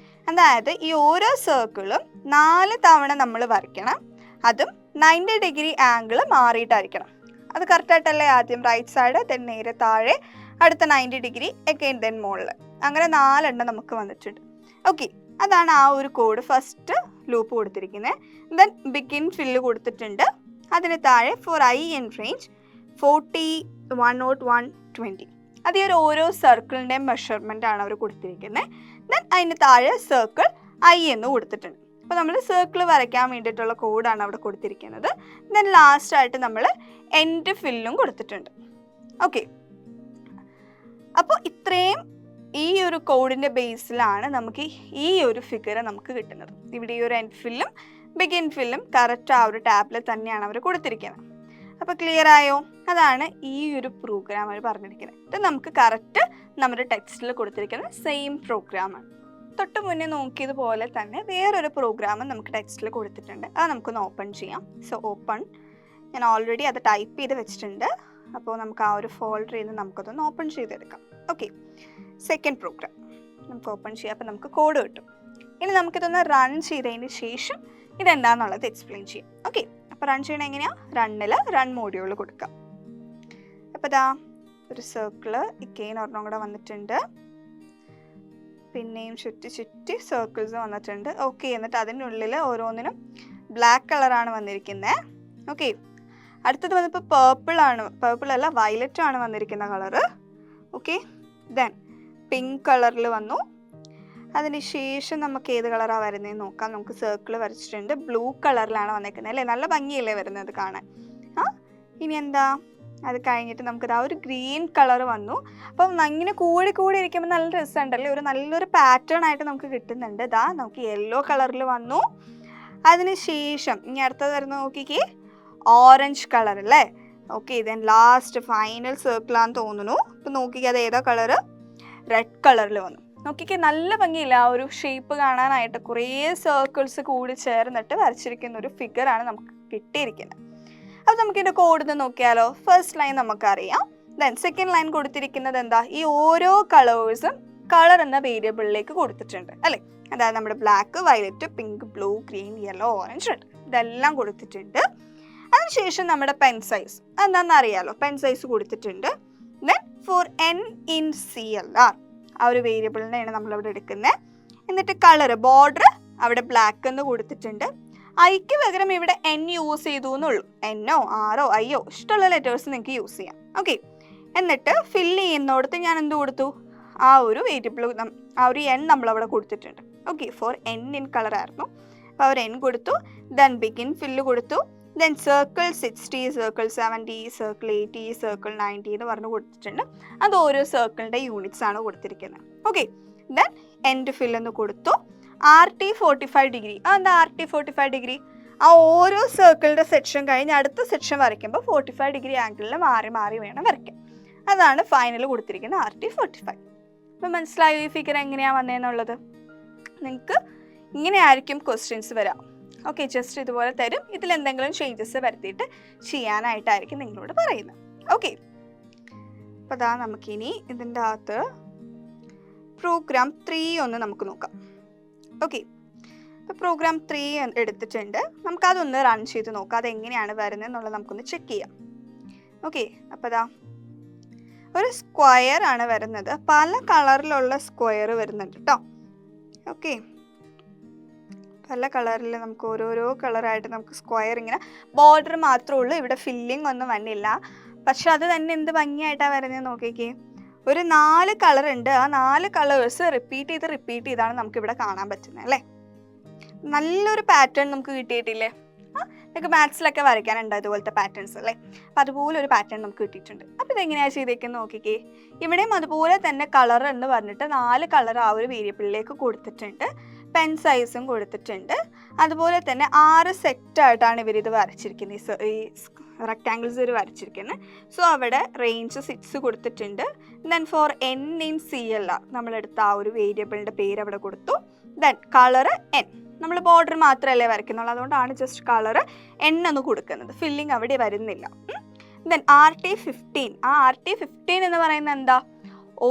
അതായത് ഈ ഓരോ സർക്കിളും 4 തവണ നമ്മൾ വരയ്ക്കണം. അതും 90 ഡിഗ്രി ആംഗിൾ മാറിയിട്ടായിരിക്കണം. അത് കറക്റ്റായിട്ടല്ലേ? ആദ്യം റൈറ്റ് സൈഡ്, ദെൻ നേരെ താഴെ, അടുത്ത 90 ഡിഗ്രി, അഗെയിൻ ദെൻ മുകളിൽ. അങ്ങനെ 4 എണ്ണം നമുക്ക് വന്നിട്ടുണ്ട്. ഓക്കെ, അതാണ് ആ ഒരു കോഡ് ഫസ്റ്റ് ലൂപ്പ് കൊടുത്തിരിക്കുന്നത്. ദെൻ ബിഗിൻ ഫില്ല് കൊടുത്തിട്ടുണ്ട്. അതിന് താഴെ ഫോർ ഐ ഇൻ റേഞ്ച് 40, 101, 20. അത് ഈ ഒരു ഓരോ സർക്കിളിൻ്റെയും മെഷർമെൻ്റ് ആണ് അവർ കൊടുത്തിരിക്കുന്നത്. ദെൻ അതിന് താഴെ സർക്കിൾ ഐ എന്ന് കൊടുത്തിട്ടുണ്ട്. അപ്പോൾ നമ്മൾ സർക്കിൾ വരയ്ക്കാൻ വേണ്ടിയിട്ടുള്ള കോഡാണ് അവിടെ കൊടുത്തിരിക്കുന്നത്. ദെൻ ലാസ്റ്റായിട്ട് നമ്മൾ എൻഡ് ഫില്ലും കൊടുത്തിട്ടുണ്ട്. ഓക്കെ, അപ്പോൾ ഇത്രയും ഈ ഒരു കോഡിൻ്റെ ബേസിലാണ് നമുക്ക് ഈ ഒരു ഫിഗർ നമുക്ക് കിട്ടുന്നത്. ഇവിടെ ഈ ഒരു എൻഡ് ഫില്ലും ബിഗിൻ ഫില്ലും കറക്റ്റ് ആ ഒരു ടാബിൽ തന്നെയാണ് അവർ കൊടുത്തിരിക്കുന്നത്. അപ്പോൾ ക്ലിയർ ആയോ? അതാണ് ഈ ഒരു പ്രോഗ്രാം അവർ പറഞ്ഞിരിക്കുന്നത്. ഇത് നമുക്ക് കറക്റ്റ് നമ്മുടെ ടെക്സ്റ്റിൽ കൊടുത്തിരിക്കുന്ന സെയിം പ്രോഗ്രാമാണ്. തൊട്ട് മുന്നേ നോക്കിയതുപോലെ തന്നെ വേറൊരു പ്രോഗ്രാമും നമുക്ക് ടെക്സ്റ്റിൽ കൊടുത്തിട്ടുണ്ട്. അത് നമുക്കൊന്ന് ഓപ്പൺ ചെയ്യാം. സോ ഓപ്പൺ, ഞാൻ ഓൾറെഡി അത് ടൈപ്പ് ചെയ്ത് വെച്ചിട്ടുണ്ട്. അപ്പോൾ നമുക്ക് ആ ഒരു ഫോൾഡറിൽ നിന്ന് നമുക്കതൊന്ന് ഓപ്പൺ ചെയ്തെടുക്കാം. ഓക്കെ, സെക്കൻഡ് പ്രോഗ്രാം നമുക്ക് ഓപ്പൺ ചെയ്യാം. അപ്പോൾ നമുക്ക് കോഡ് കിട്ടും. ഇനി നമുക്കിതൊന്ന് റൺ ചെയ്തതിന് ശേഷം ഇതെന്താണെന്നുള്ളത് എക്സ്പ്ലെയിൻ ചെയ്യാം. ഓക്കെ, അപ്പോൾ റൺ ചെയ്യണം എങ്ങനെയാണ്? റണ്ണിൽ റൺ മോഡ്യൂൾ കൊടുക്കാം. അപ്പോൾ ഇതാ ഒരു സർക്കിള് ഇക്കെയിൻ ഒരെണ്ണം കൂടെ വന്നിട്ടുണ്ട്. പിന്നെയും ചുറ്റി സർക്കിൾസ് വന്നിട്ടുണ്ട്. ഓക്കെ, എന്നിട്ട് അതിനുള്ളിൽ ഓരോന്നിനും ബ്ലാക്ക് കളറാണ് വന്നിരിക്കുന്നത്. ഓക്കെ, അടുത്തത് വന്നപ്പോൾ പേർപ്പിൾ അല്ല വയലറ്റ് ആണ് വന്നിരിക്കുന്ന കളറ്. ഓക്കെ, ദെൻ പിങ്ക് കളറിൽ വന്നു. അതിനുശേഷം നമുക്ക് ഏത് കളറാണ് വരുന്നതെന്ന് നോക്കാം. നമുക്ക് സർക്കിൾ വരച്ചിട്ടുണ്ട്. ബ്ലൂ കളറിലാണ് വന്നിരിക്കുന്നത് അല്ലേ? നല്ല ഭംഗിയല്ലേ വരുന്നത് കാണാൻ. ഇനി എന്താ, അത് കഴിഞ്ഞിട്ട് നമുക്കിതാ ഒരു ഗ്രീൻ കളർ വന്നു. അപ്പം അങ്ങനെ കൂടി ഇരിക്കുമ്പോൾ നല്ല രസമുണ്ടല്ലേ? ഒരു നല്ലൊരു പാറ്റേൺ ആയിട്ട് നമുക്ക് കിട്ടുന്നുണ്ട്. ഇതാ നമുക്ക് യെല്ലോ കളറിൽ വന്നു. അതിനുശേഷം ഇനി അടുത്തത് വരുന്ന നോക്കിക്കേ, ഓറഞ്ച് കളർ അല്ലേ? ഓക്കെ, ദെൻ ലാസ്റ്റ് ഫൈനൽ സർക്കിളാന്ന് തോന്നുന്നു. ഇപ്പം നോക്കിക്കേ, അത് ഏതാ കളറ്? റെഡ് കളറിൽ വന്നു. നോക്കിക്കേ, നല്ല ഭംഗിയില്ല ആ ഒരു ഷേപ്പ് കാണാനായിട്ട്. കുറേ സർക്കിൾസ് കൂടി ചേർന്നിട്ട് വരച്ചിരിക്കുന്ന ഒരു ഫിഗറാണ് നമുക്ക് കിട്ടിയിരിക്കുന്നത്. അപ്പോൾ നമുക്കിതിൻ്റെ കോഡ് നോക്കിയാലോ? ഫസ്റ്റ് ലൈൻ നമുക്കറിയാം. ദെൻ സെക്കൻഡ് ലൈൻ കൊടുത്തിരിക്കുന്നത് എന്താ? ഈ ഓരോ കളേഴ്സും കളർ എന്ന വേരിയബിളിലേക്ക് കൊടുത്തിട്ടുണ്ട് അല്ലേ? അതായത് നമ്മുടെ black, violet, pink, blue, green, yellow, orange, red ഇതെല്ലാം കൊടുത്തിട്ടുണ്ട്. അതിനുശേഷം നമ്മുടെ പെൻ സൈസ് എന്താണെന്ന് അറിയാലോ? പെൻ സൈസ് കൊടുത്തിട്ടുണ്ട്. Then for n in CLR ആ ഒരു വേരിയബിളിനെയാണ് നമ്മളവിടെ എടുക്കുന്നത്. എന്നിട്ട് കളർ ബോർഡർ അവിടെ ബ്ലാക്ക് എന്ന് കൊടുത്തിട്ടുണ്ട്. ഐക്ക് പകരം ഇവിടെ എൻ യൂസ് ചെയ്തു എന്നുള്ളൂ. എന്നോ ആറോ ഐയോ ഇഷ്ടമുള്ള ലെറ്റേഴ്സ് നിങ്ങൾക്ക് യൂസ് ചെയ്യാം. ഓക്കെ, എന്നിട്ട് ഫില്ല് ചെയ്യുന്നിടത്ത് ഞാൻ എന്ത് കൊടുത്തു? ആ ഒരു വേരിയബിൾ ആ ഒരു എൻ നമ്മളവിടെ കൊടുത്തിട്ടുണ്ട്. Okay, for n in colour ആയിരുന്നു. അപ്പോൾ അവർ എൻ കൊടുത്തു. ദെൻ ബിഗിൻ ഫില്ല് കൊടുത്തു. Then circle 60, circle 70, circle 80, circle 90 എന്ന് പറഞ്ഞ് കൊടുത്തിട്ടുണ്ട്. അത് ഓരോ സർക്കിളിൻ്റെ യൂണിറ്റ്സ് ആണ് കൊടുത്തിരിക്കുന്നത്. ഓക്കെ, ദെൻ എൻഡ് ഫിൽ എന്ന് കൊടുത്തു. RT 45 degree. എന്താ RT 45 ഡിഗ്രി? ആ ഓരോ സർക്കിളിൻ്റെ സെക്ഷൻ കഴിഞ്ഞ് അടുത്ത സെക്ഷൻ വരയ്ക്കുമ്പോൾ 45 ഡിഗ്രി ആംഗിളിൽ മാറി വേണം വരയ്ക്കാൻ. അതാണ് ഫൈനൽ കൊടുത്തിരിക്കുന്ന RT 45. അപ്പോൾ മനസ്സിലായോ ഈ ഫിഗർ എങ്ങനെയാണ് വന്നതെന്നുള്ളത്? നിങ്ങൾക്ക് ഇങ്ങനെയായിരിക്കും ക്വസ്റ്റ്യൻസ് വരാം. ഓക്കെ, ജസ്റ്റ് ഇതുപോലെ തരും. ഇതിലെന്തെങ്കിലും ചേഞ്ചസ് വരുത്തിയിട്ട് ചെയ്യാനായിട്ടായിരിക്കും നിങ്ങളോട് പറയുന്നത്. ഓക്കെ, അപ്പോൾ അതാ നമുക്കിനി ഇതിൻ്റെ അകത്ത് പ്രോഗ്രാം 3 ഒന്ന് നമുക്ക് നോക്കാം. ഓക്കെ, അപ്പോൾ പ്രോഗ്രാം 3 എടുത്തിട്ടുണ്ട്. നമുക്കതൊന്ന് റൺ ചെയ്ത് നോക്കാം. അതെങ്ങനെയാണ് വരുന്നത് എന്നുള്ളത് നമുക്കൊന്ന് ചെക്ക് ചെയ്യാം. ഓക്കെ, അപ്പോൾ അതാ ഒരു സ്ക്വയർ ആണ് വരുന്നത്. പല കളറിലുള്ള സ്ക്വയർ വരുന്നുണ്ട് കേട്ടോ. ഓക്കെ, പല കളറിൽ നമുക്ക് ഓരോരോ കളറായിട്ട് നമുക്ക് സ്ക്വയർ ഇങ്ങനെ ബോർഡർ മാത്രമേ ഉള്ളൂ. ഇവിടെ ഫില്ലിംഗ് ഒന്നും വന്നില്ല. പക്ഷെ അത് തന്നെ എന്ത് ഭംഗിയായിട്ടാണ് വരുന്നത് നോക്കിക്കേ. ഒരു 4 കളർ ഉണ്ട്. ആ 4 കളേഴ്സ് റിപ്പീറ്റ് ചെയ്താണ് നമുക്കിവിടെ കാണാൻ പറ്റുന്നത് അല്ലേ? നല്ലൊരു പാറ്റേൺ നമുക്ക് കിട്ടിയിട്ടില്ലേ? നമുക്ക് മാത്സിലൊക്കെ വരയ്ക്കാനുണ്ട് അതുപോലത്തെ പാറ്റേൺസ് അല്ലേ? അപ്പം അതുപോലെ ഒരു പാറ്റേൺ നമുക്ക് കിട്ടിയിട്ടുണ്ട്. അപ്പോൾ ഇതെങ്ങനെയാണ് ചെയ്തേക്കുന്നത് നോക്കിക്കേ. ഇവിടെയും അതുപോലെ തന്നെ കളർ എന്ന് പറഞ്ഞിട്ട് 4 കളർ ആ ഒരു വേരിയബിളിലേക്ക് കൊടുത്തിട്ടുണ്ട്. പെൻ സൈസും കൊടുത്തിട്ടുണ്ട്. അതുപോലെ തന്നെ 6 സെറ്റായിട്ടാണ് ഇവരിത് വരച്ചിരിക്കുന്നത്. ഈ റെക്ടാങ്കിൾസ് ഇവർ വരച്ചിരിക്കുന്നത്. സോ അവിടെ റേഞ്ച് 6 കൊടുത്തിട്ടുണ്ട്. Then for n in CLR നമ്മളെടുത്ത ആ ഒരു വേരിയബിളിൻ്റെ പേര് അവിടെ കൊടുത്തു. ദെൻ കളർ എൻ, നമ്മൾ ബോർഡർ മാത്രമല്ലേ വരയ്ക്കുന്നുള്ളൂ, അതുകൊണ്ടാണ് ജസ്റ്റ് കളർ എൻ എന്ന് കൊടുക്കുന്നത്. ഫില്ലിംഗ് അവിടെ വരുന്നില്ല. Then RT 15. ആ RT 15 എന്ന് പറയുന്നത് എന്താ?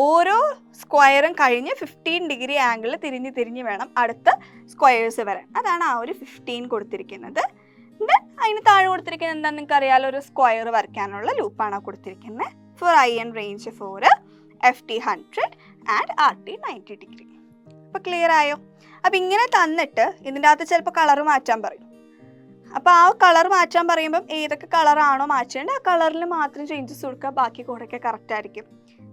ഓരോ സ്ക്വയറും കഴിഞ്ഞ് 15 ഡിഗ്രി ആംഗിളിൽ തിരിഞ്ഞ് വേണം അടുത്ത സ്ക്വയേഴ്സ് വരാൻ. അതാണ് ആ ഒരു 15 കൊടുത്തിരിക്കുന്നത്. ദെൻ അതിന് താഴെ കൊടുത്തിരിക്കുന്നത് എന്താണെന്ന് നിങ്ങൾക്ക് അറിയാലോ, ഒരു സ്ക്വയർ വരയ്ക്കാനുള്ള ലൂപ്പാണ് കൊടുത്തിരിക്കുന്നത്. For i in range four FT 100 and RT 90 degree. അപ്പോൾ ക്ലിയർ ആയോ? അപ്പം ഇങ്ങനെ തന്നിട്ട് ഇതിൻ്റെ അകത്ത് ചിലപ്പോൾ കളർ മാറ്റാൻ പറയും. അപ്പോൾ ആ കളർ മാറ്റാൻ പറയുമ്പം ഏതൊക്കെ കളറാണോ മാറ്റേണ്ടത് ആ കളറിൽ മാത്രം ചേഞ്ചസ് കൊടുക്കുക, ബാക്കി കൂടെയൊക്കെ കറക്റ്റ് ആയിരിക്കും.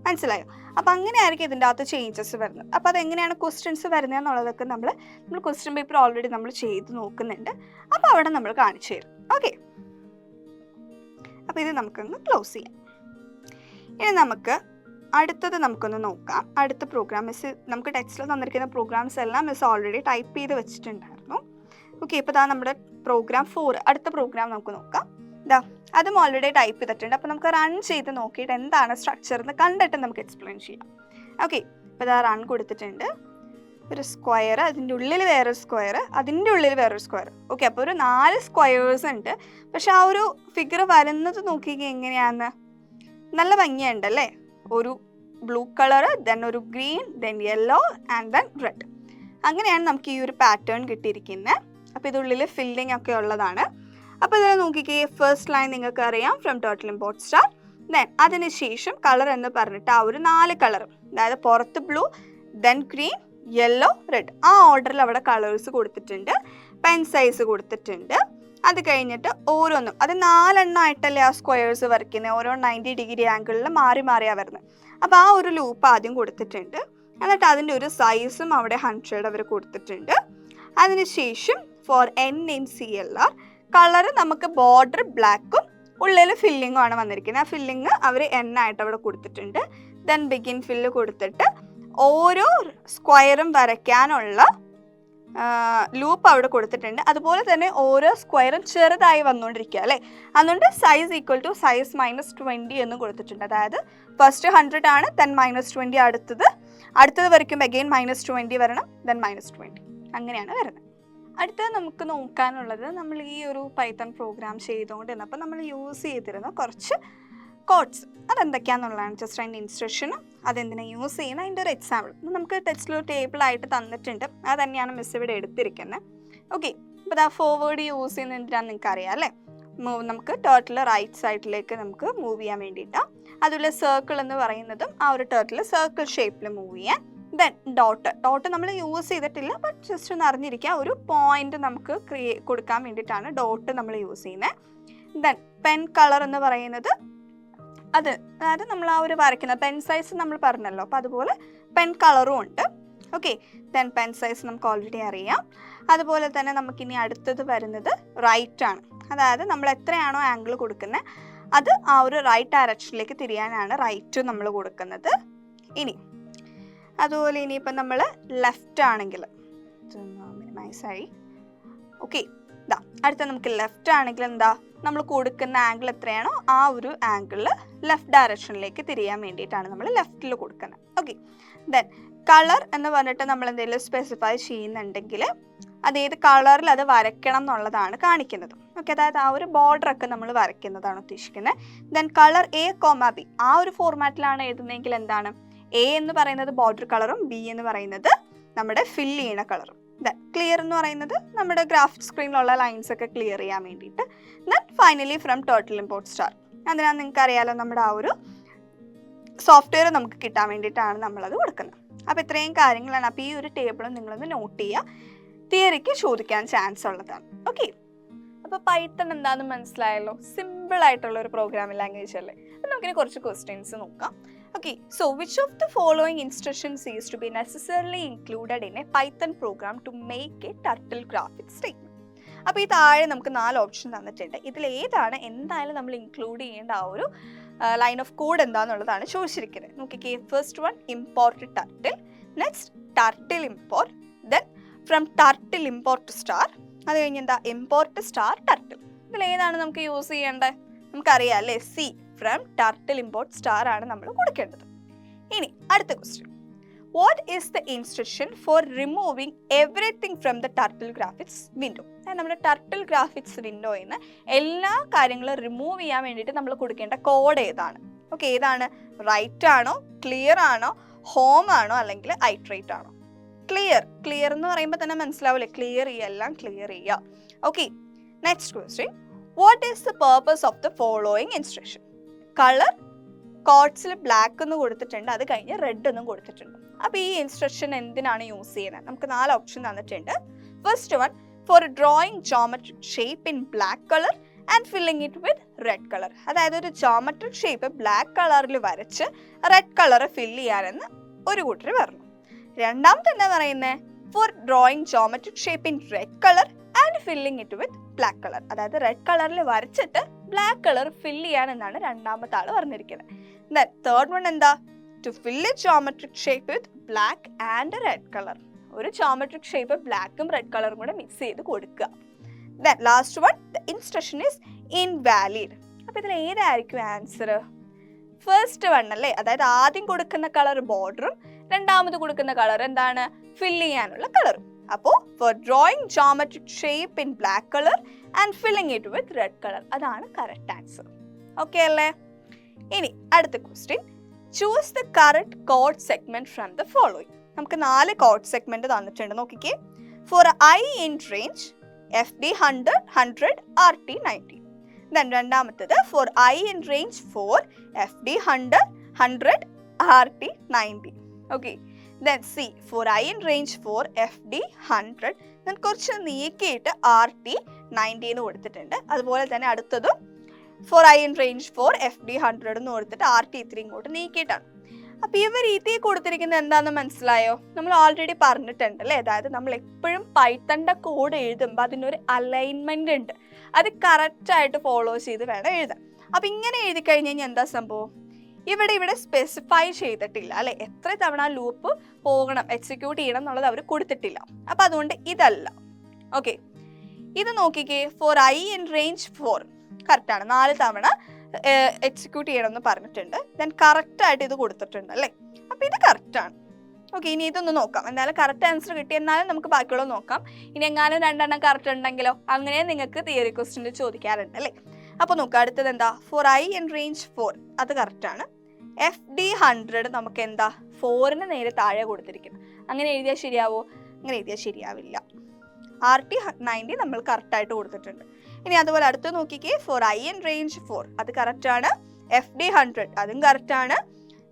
മനസ്സിലായോ? അപ്പം അങ്ങനെയായിരിക്കും ഇതിൻ്റെ അകത്ത് ചേഞ്ചസ് വരുന്നത്. അപ്പോൾ അതെങ്ങനെയാണ് ക്വസ്റ്റ്യൻസ് വരുന്നത് എന്നുള്ളതൊക്കെ നമ്മൾ ക്വസ്റ്റ്യൻ പേപ്പർ ഓൾറെഡി നമ്മൾ ചെയ്ത് നോക്കുന്നുണ്ട്. അപ്പോൾ അവിടെ നമ്മൾ കാണിച്ചു തരും. ഓക്കെ, അപ്പോൾ ഇത് നമുക്കൊന്ന് ക്ലോസ് ചെയ്യാം. ഇനി നമുക്ക് അടുത്തത് നമുക്കൊന്ന് നോക്കാം. അടുത്ത പ്രോഗ്രാം മിസ് നമുക്ക് ടെക്സ്റ്റിൽ തന്നിരിക്കുന്ന പ്രോഗ്രാംസ് എല്ലാം മിസ് ഓൾറെഡി ടൈപ്പ് ചെയ്ത് വെച്ചിട്ടുണ്ടായിരുന്നു. ഓക്കെ, ഇപ്പോൾ ഇതാ നമ്മുടെ പ്രോഗ്രാം 4 അടുത്ത പ്രോഗ്രാം നമുക്ക് നോക്കാം. ഇതാ അതും ഓൾറെഡി ടൈപ്പ് ചെയ്തിട്ടുണ്ട്. അപ്പോൾ നമുക്ക് റൺ ചെയ്ത് നോക്കിയിട്ട് എന്താണ് സ്ട്രക്ചർ എന്ന് കണ്ടിട്ട് നമുക്ക് എക്സ്പ്ലെയിൻ ചെയ്യാം. ഓക്കെ, ഇപ്പോൾ ഇതാ റൺ കൊടുത്തിട്ടുണ്ട്. ഒരു സ്ക്വയർ, അതിൻ്റെ ഉള്ളിൽ വേറൊരു സ്ക്വയർ, അതിൻ്റെ ഉള്ളിൽ വേറൊരു സ്ക്വയർ. ഓക്കെ, അപ്പോൾ ഒരു 4 സ്ക്വയേഴ്സ് ഉണ്ട്. പക്ഷെ ആ ഒരു ഫിഗർ വരുന്നത് നോക്കിക്കുക എങ്ങനെയാണെന്ന്. നല്ല ഭംഗിയുണ്ടല്ലേ? ഒരു ബ്ലൂ കളർ, ദെൻ ഒരു green, then yellow and then red. അങ്ങനെയാണ് നമുക്ക് ഈ ഒരു പാറ്റേൺ കിട്ടിയിരിക്കുന്നത്. അപ്പോൾ ഇതുള്ളിൽ ഫില്ലിംഗ് ഒക്കെ ഉള്ളതാണ്. അപ്പോൾ ഇതിൽ നോക്കിക്കേ, ഫസ്റ്റ് ലൈൻ നിങ്ങൾക്ക് അറിയാം, from total import star. Then അതിനുശേഷം കളർ എന്ന് പറഞ്ഞിട്ട് ആ ഒരു 4 കളർ, അതായത് പുറത്ത് blue, then green, yellow, red, ആ ഓർഡറിൽ അവിടെ കളേഴ്സ് കൊടുത്തിട്ടുണ്ട്. പെൻ സൈസ് കൊടുത്തിട്ടുണ്ട്. അത് കഴിഞ്ഞിട്ട് ഓരോന്നും, അത് 4 എണ്ണമായിട്ടല്ലേ ആ സ്ക്വയേഴ്സ് വരയ്ക്കുന്നത്, ഓരോ 90 ഡിഗ്രി ആംഗിളിൽ മാറി മാറിയാണ് വരുന്നത്. അപ്പോൾ ആ ഒരു ലൂപ്പ് ആദ്യം കൊടുത്തിട്ടുണ്ട്. എന്നിട്ട് അതിൻ്റെ ഒരു സൈസും അവിടെ 100 അവർ കൊടുത്തിട്ടുണ്ട്. അതിനുശേഷം ഫോർ NNCLR കളർ നമുക്ക് ബോർഡർ ബ്ലാക്കും ഉള്ളിൽ ഫില്ലിങ്ങും ആണ് വന്നിരിക്കുന്നത്. ആ ഫില്ലിങ് അവർ ആയിട്ട് അവിടെ കൊടുത്തിട്ടുണ്ട്. ദെൻ ബിഗിൻ ഫില്ല് കൊടുത്തിട്ട് ഓരോ സ്ക്വയറും വരയ്ക്കാനുള്ള ലൂപ്പ് അവിടെ കൊടുത്തിട്ടുണ്ട്. അതുപോലെ തന്നെ ഓരോ സ്ക്വയറും ചെറുതായി വന്നുകൊണ്ടിരിക്കുക അല്ലേ. അതുകൊണ്ട് സൈസ് ഈക്വൽ ടു സൈസ് -20 എന്ന് കൊടുത്തിട്ടുണ്ട്. അതായത് ഫസ്റ്റ് 100 ആണ്, ദെൻ -20 അടുത്തത് വരയ്ക്കുമ്പോൾ അഗെയിൻ -20 വരണം, ദെൻ -20, അങ്ങനെയാണ് വരുന്നത്. അടുത്തത് നമുക്ക് നോക്കാനുള്ളത്, നമ്മൾ ഈ ഒരു പൈത്തൺ പ്രോഗ്രാം ചെയ്തുകൊണ്ടിരുന്നപ്പോൾ നമ്മൾ യൂസ് ചെയ്തിരുന്ന കുറച്ച് കോഡ്സ്, അതെന്തൊക്കെയാണെന്നുള്ളതാണ്. ജസ്റ്റ് അതിൻ്റെ ഇൻസ്ട്രക്ഷനും അതെന്തിനാണ് യൂസ് ചെയ്യുന്നത്, അതിൻ്റെ ഒരു എക്സാമ്പിൾ നമുക്ക് ടെക്സ്റ്റിൽ ഒരു ടേബിളായിട്ട് തന്നിട്ടുണ്ട്. അത് തന്നെയാണ് മിസ് ഇവിടെ എടുത്തിരിക്കുന്നത്. ഓക്കെ, അപ്പോൾ ആ ഫോർവേഡ് യൂസ് ചെയ്യുന്നത് എന്തിനാണെന്ന് നിങ്ങൾക്ക് അറിയാം അല്ലേ. നമുക്ക് ടേർട്ടിൽ റൈറ്റ് സൈഡിലേക്ക് നമുക്ക് മൂവ് ചെയ്യാൻ വേണ്ടിയിട്ടാണ്. അതുപോലെ സർക്കിൾ എന്ന് പറയുന്നതും ആ ഒരു ടേർട്ടിൽ സർക്കിൾ ഷേപ്പിൽ മൂവ് ചെയ്യാൻ. ദെൻ ഡോട്ട് നമ്മൾ യൂസ് ചെയ്തിട്ടില്ല, ബട്ട് ജസ്റ്റ് ഒന്ന് അറിഞ്ഞിരിക്കുക, ഒരു പോയിന്റ് നമുക്ക് കൊടുക്കാൻ വേണ്ടിയിട്ടാണ് ഡോട്ട് നമ്മൾ യൂസ് ചെയ്യുന്നത്. ദെൻ പെൻ കളർ എന്ന് പറയുന്നത് അതായത് നമ്മൾ ആ ഒരു വരയ്ക്കുന്ന പെൻ സൈസ് നമ്മൾ പറഞ്ഞല്ലോ, അപ്പോൾ അതുപോലെ പെൻ കളറും ഉണ്ട്. ഓക്കെ, ദെൻ പെൻ സൈസ് നമുക്ക് ഓൾറെഡി അറിയാം. അതുപോലെ തന്നെ നമുക്കിനി അടുത്തത് വരുന്നത് റൈറ്റ് ആണ്. അതായത് നമ്മൾ എത്രയാണോ ആംഗിൾ കൊടുക്കുന്നത് അത് ആ ഒരു റൈറ്റ് ഡയറക്ഷനിലേക്ക് തിരിയാനാണ് റൈറ്റ് നമ്മൾ കൊടുക്കുന്നത്. ഇനി അതുപോലെ ഇനിയിപ്പം നമ്മൾ ലെഫ്റ്റ് ആണെങ്കിൽ മിനിമൈസായി. ഓക്കെ, ഇതാ അടുത്ത നമുക്ക് ലെഫ്റ്റ് ആണെങ്കിൽ എന്താ, നമ്മൾ കൊടുക്കുന്ന ആംഗിൾ എത്രയാണോ ആ ഒരു ആംഗിളിൽ ലെഫ്റ്റ് ഡയറക്ഷനിലേക്ക് തിരിയാൻ വേണ്ടിയിട്ടാണ് നമ്മൾ ലെഫ്റ്റിൽ കൊടുക്കുന്നത്. ഓക്കെ, ദെൻ കളർ എന്ന് പറഞ്ഞിട്ട് നമ്മൾ എന്തെങ്കിലും സ്പെസിഫൈ ചെയ്യുന്നുണ്ടെങ്കിൽ അതേത് കളറിൽ അത് വരയ്ക്കണം എന്നുള്ളതാണ് കാണിക്കുന്നത്. ഓക്കെ, അതായത് ആ ഒരു ബോർഡറൊക്കെ നമ്മൾ വരയ്ക്കുന്നതാണ് ഉദ്ദേശിക്കുന്നത്. ദെൻ കളർ A, B ആ ഒരു ഫോർമാറ്റിലാണ് എഴുതുന്നതെങ്കിൽ എന്താണ്, A എന്ന് പറയുന്നത് ബോർഡർ കളറും B എന്ന് പറയുന്നത് നമ്മുടെ ഫില്ല് ചെയ്യണ കളറും. ദെൻ ക്ലിയർ എന്ന് പറയുന്നത് നമ്മുടെ ഗ്രാഫിക് സ്ക്രീനിലുള്ള ലൈൻസ് ഒക്കെ ക്ലിയർ ചെയ്യാൻ വേണ്ടിയിട്ട്. Then finally from total import star, അതിനാൽ നിങ്ങൾക്ക് അറിയാലോ നമ്മുടെ ആ ഒരു സോഫ്റ്റ്വെയർ നമുക്ക് കിട്ടാൻ വേണ്ടിയിട്ടാണ് നമ്മളത് കൊടുക്കുന്നത്. അപ്പോൾ ഇത്രയും കാര്യങ്ങളാണ്. അപ്പോൾ ഈ ഒരു ടേബിളും നിങ്ങളൊന്ന് നോട്ട് ചെയ്യുക, തിയറിക്ക് ചോദിക്കാൻ ചാൻസ് ഉള്ളതാണ്. ഓക്കെ, അപ്പോൾ പൈത്തൺ എന്താണെന്ന് മനസ്സിലായല്ലോ. സിമ്പിൾ ആയിട്ടുള്ള ഒരു പ്രോഗ്രാമിംഗ് ലാംഗ്വേജ് അല്ലേ. അപ്പോൾ നമുക്കിനി കുറച്ച് ക്വസ്റ്റ്യൻസ് നോക്കാം. Okay, so which of the following instructions is to be necessarily included in a Python program to make a turtle graphic statement? അപ്പോൾ ഈ താഴെ നമുക്ക് 4 ഓപ്ഷൻ തന്നിട്ടുണ്ട്. ഇതിൽ ഏതാണ് എന്തായാലും നമ്മൾ ഇൻക്ലൂഡ് ചെയ്യേണ്ട ആ ഒരു ലൈൻ ഓഫ് കോഡ് എന്താണെന്നുള്ളതാണ് ചോദിച്ചിരിക്കുന്നത്. നോക്കിക്കേ, first one import turtle, next turtle import, then from turtle import star, അത് കഴിഞ്ഞ് എന്താ ഇമ്പോർട്ട് സ്റ്റാർ ടർട്ടിൽ. ഇതിൽ ഏതാണ് നമുക്ക് യൂസ് ചെയ്യേണ്ടത്? നമുക്കറിയാം അല്ലേ, C from turtle import star ആണ് നമ്മൾ കൊടുക്കേണ്ടത്. ഇനി അടുത്ത question, what is the instruction four removing everything from the turtle graphics window? നമ്മുടെ ടർട്ടിൽ ഗ്രാഫിക്സ് വിൻഡോയിൽ നിന്ന് എല്ലാ കാര്യങ്ങളും റിമൂവ് ചെയ്യാൻ വേണ്ടിയിട്ട് നമ്മൾ കൊടുക്കേണ്ട കോഡ് ഏതാണ്? ഓക്കെ, ഏതാണ്? റൈറ്റ് ആണോ, ക്ലിയർ ആണോ, ഹോം ആണോ, അല്ലെങ്കിൽ ഐട്രേറ്റ് ആണോ? ക്ലിയർ എന്ന് പറയുമ്പോൾ തന്നെ മനസ്സിലാവില്ലേ, ക്ലിയർ ചെയ്യുക, എല്ലാം ക്ലിയർ ചെയ്യുക. Okay, next question, what is the purpose of the following instruction? Colour കോഡ്സിൽ ബ്ലാക്ക് എന്ന് കൊടുത്തിട്ടുണ്ട്, അത് കഴിഞ്ഞ് റെഡ് എന്നും കൊടുത്തിട്ടുണ്ട്. അപ്പോൾ ഈ ഇൻസ്ട്രക്ഷൻ എന്തിനാണ് യൂസ് ചെയ്യുന്നത്? നമുക്ക് 4 ഓപ്ഷൻ തന്നിട്ടുണ്ട്. First one, four drawing geometric shape in black colour and filling it with red colour. അതായത് ഒരു ജോമെട്രിക് ഷേപ്പ് ബ്ലാക്ക് കളറിൽ വരച്ച് റെഡ് കളർ ഫില്ല് ചെയ്യാനെന്ന് ഒരു കൂട്ടർ പറഞ്ഞു. രണ്ടാമത്തെ എന്താ പറയുന്നത്? For drawing geometric shape in red colour and filling it with black colour. അതായത് റെഡ് കളറിൽ വരച്ചിട്ട് ബ്ലാക്ക് കളർ ഫില്ല് ചെയ്യാനെന്നാണ് രണ്ടാമത്തെ ആൾ പറഞ്ഞിരിക്കുന്നത്. ദെൻ തേർഡ് വൺ എന്താ? To fill a geometric shape with black and red colour. ഒരു ജോമെട്രിക് ഷേപ്പ് ബ്ലാക്കും റെഡ് കളറും കൂടെ മിക്സ് ചെയ്ത് കൊടുക്കുക. Then last one, the instruction is invalid. അപ്പോൾ ഇതിൽ ഏതായിരിക്കും ആൻസർ? ഫസ്റ്റ് വൺ അല്ലേ? അതായത് ആദ്യം കൊടുക്കുന്ന കളർ ബോർഡറും രണ്ടാമത് കൊടുക്കുന്ന കളർ എന്താണ്? ഫില്ല് ചെയ്യാനുള്ള കളറും. അപ്പോൾ for drawing geometric shape in black colour and filling it with red colour, അതാണ് കറക്റ്റ് ആൻസർ. ഓക്കെ അല്ലേ? ഇനി അടുത്ത question, choose the correct code segment from the following. നമുക്ക് 4 കോഡ് സെഗ്മെന്റ് തന്നിട്ടുണ്ട്, നോക്കിക്കേ. For i in range FD 100, 100, RT 90. Then രണ്ടാമത്തേത് for i in range 4 FD 100, 100, RT 90. Okay. Then C for i in range 4 FD 100. Then കുറച്ച് നീക്കിയിട്ട് RT 90 എന്ന് കൊടുത്തിട്ടുണ്ട്. അതുപോലെ തന്നെ അടുത്തതും for i in range 4 FD 100 എന്ന് കൊടുത്തിട്ട് RT 3 ഇങ്ങോട്ട് നീക്കിയിട്ടാണ്. അപ്പോൾ ഇവ രീതി കൊടുത്തിരിക്കുന്നത് എന്താണെന്ന് മനസ്സിലായോ? നമ്മൾ ഓൾറെഡി പറഞ്ഞിട്ടുണ്ട് അല്ലേ? അതായത് നമ്മൾ എപ്പോഴും പൈത്തണിൻ്റെ കോഡ് എഴുതുമ്പോൾ അതിനൊരു അലൈൻമെന്റ് ഉണ്ട്, അത് കറക്റ്റായിട്ട് ഫോളോ ചെയ്ത് വേണം എഴുതാൻ. അപ്പം ഇങ്ങനെ എഴുതി കഴിഞ്ഞ് കഴിഞ്ഞാൽ എന്താ സംഭവം? ഇവിടെ സ്പെസിഫൈ ചെയ്തിട്ടില്ല അല്ലെ, എത്ര തവണ ലൂപ്പ് പോകണം, എക്സിക്യൂട്ട് ചെയ്യണം എന്നുള്ളത് അവർ കൊടുത്തിട്ടില്ല. അപ്പം അതുകൊണ്ട് ഇതല്ല. ഓക്കെ, ഇത് നോക്കിക്കേ. ഫോർ ഐ ഇൻ റേഞ്ച് 4 കറക്റ്റാണ്, 4 തവണ എക്സിക്യൂട്ട് ചെയ്യണം എന്ന് പറഞ്ഞിട്ടുണ്ട്. ദെൻ കറക്റ്റായിട്ട് ഇത് കൊടുത്തിട്ടുണ്ട് അല്ലേ? അപ്പം ഇത് കറക്റ്റാണ്. ഓക്കെ, ഇനി ഇതൊന്ന് നോക്കാം. എന്തായാലും കറക്റ്റ് ആൻസർ കിട്ടി, എന്നാലും നമുക്ക് ബാക്കിയുള്ളത് നോക്കാം. ഇനി എങ്ങാനും 2 എണ്ണം കറക്റ്റ് ഉണ്ടെങ്കിലോ? അങ്ങനെ നിങ്ങൾക്ക് തിയറി ക്വസ്റ്റ്യൻ ചോദിക്കാറുണ്ട് അല്ലേ? അപ്പോൾ നോക്കാം, അടുത്തത് എന്താ? ഫോർ ഐ ഇൻ റേഞ്ച് 4, അത് കറക്റ്റാണ്. FD 100 നമുക്ക് എന്താ? 4ന് നേരെ താഴെ കൊടുത്തിരിക്കുന്നത്. അങ്ങനെ എഴുതിയാൽ ശരിയാവോ? അങ്ങനെ എഴുതിയാൽ ശരിയാവില്ല. RT 90 നമ്മൾ കറക്റ്റായിട്ട് കൊടുത്തിട്ടുണ്ട്. ഇനി അതുപോലെ അടുത്ത് നോക്കിക്കേ. ഫോർ ഐ ഇൻ റേഞ്ച് 4, അത് കറക്റ്റാണ്. FD 100 അതും കറക്റ്റാണ്.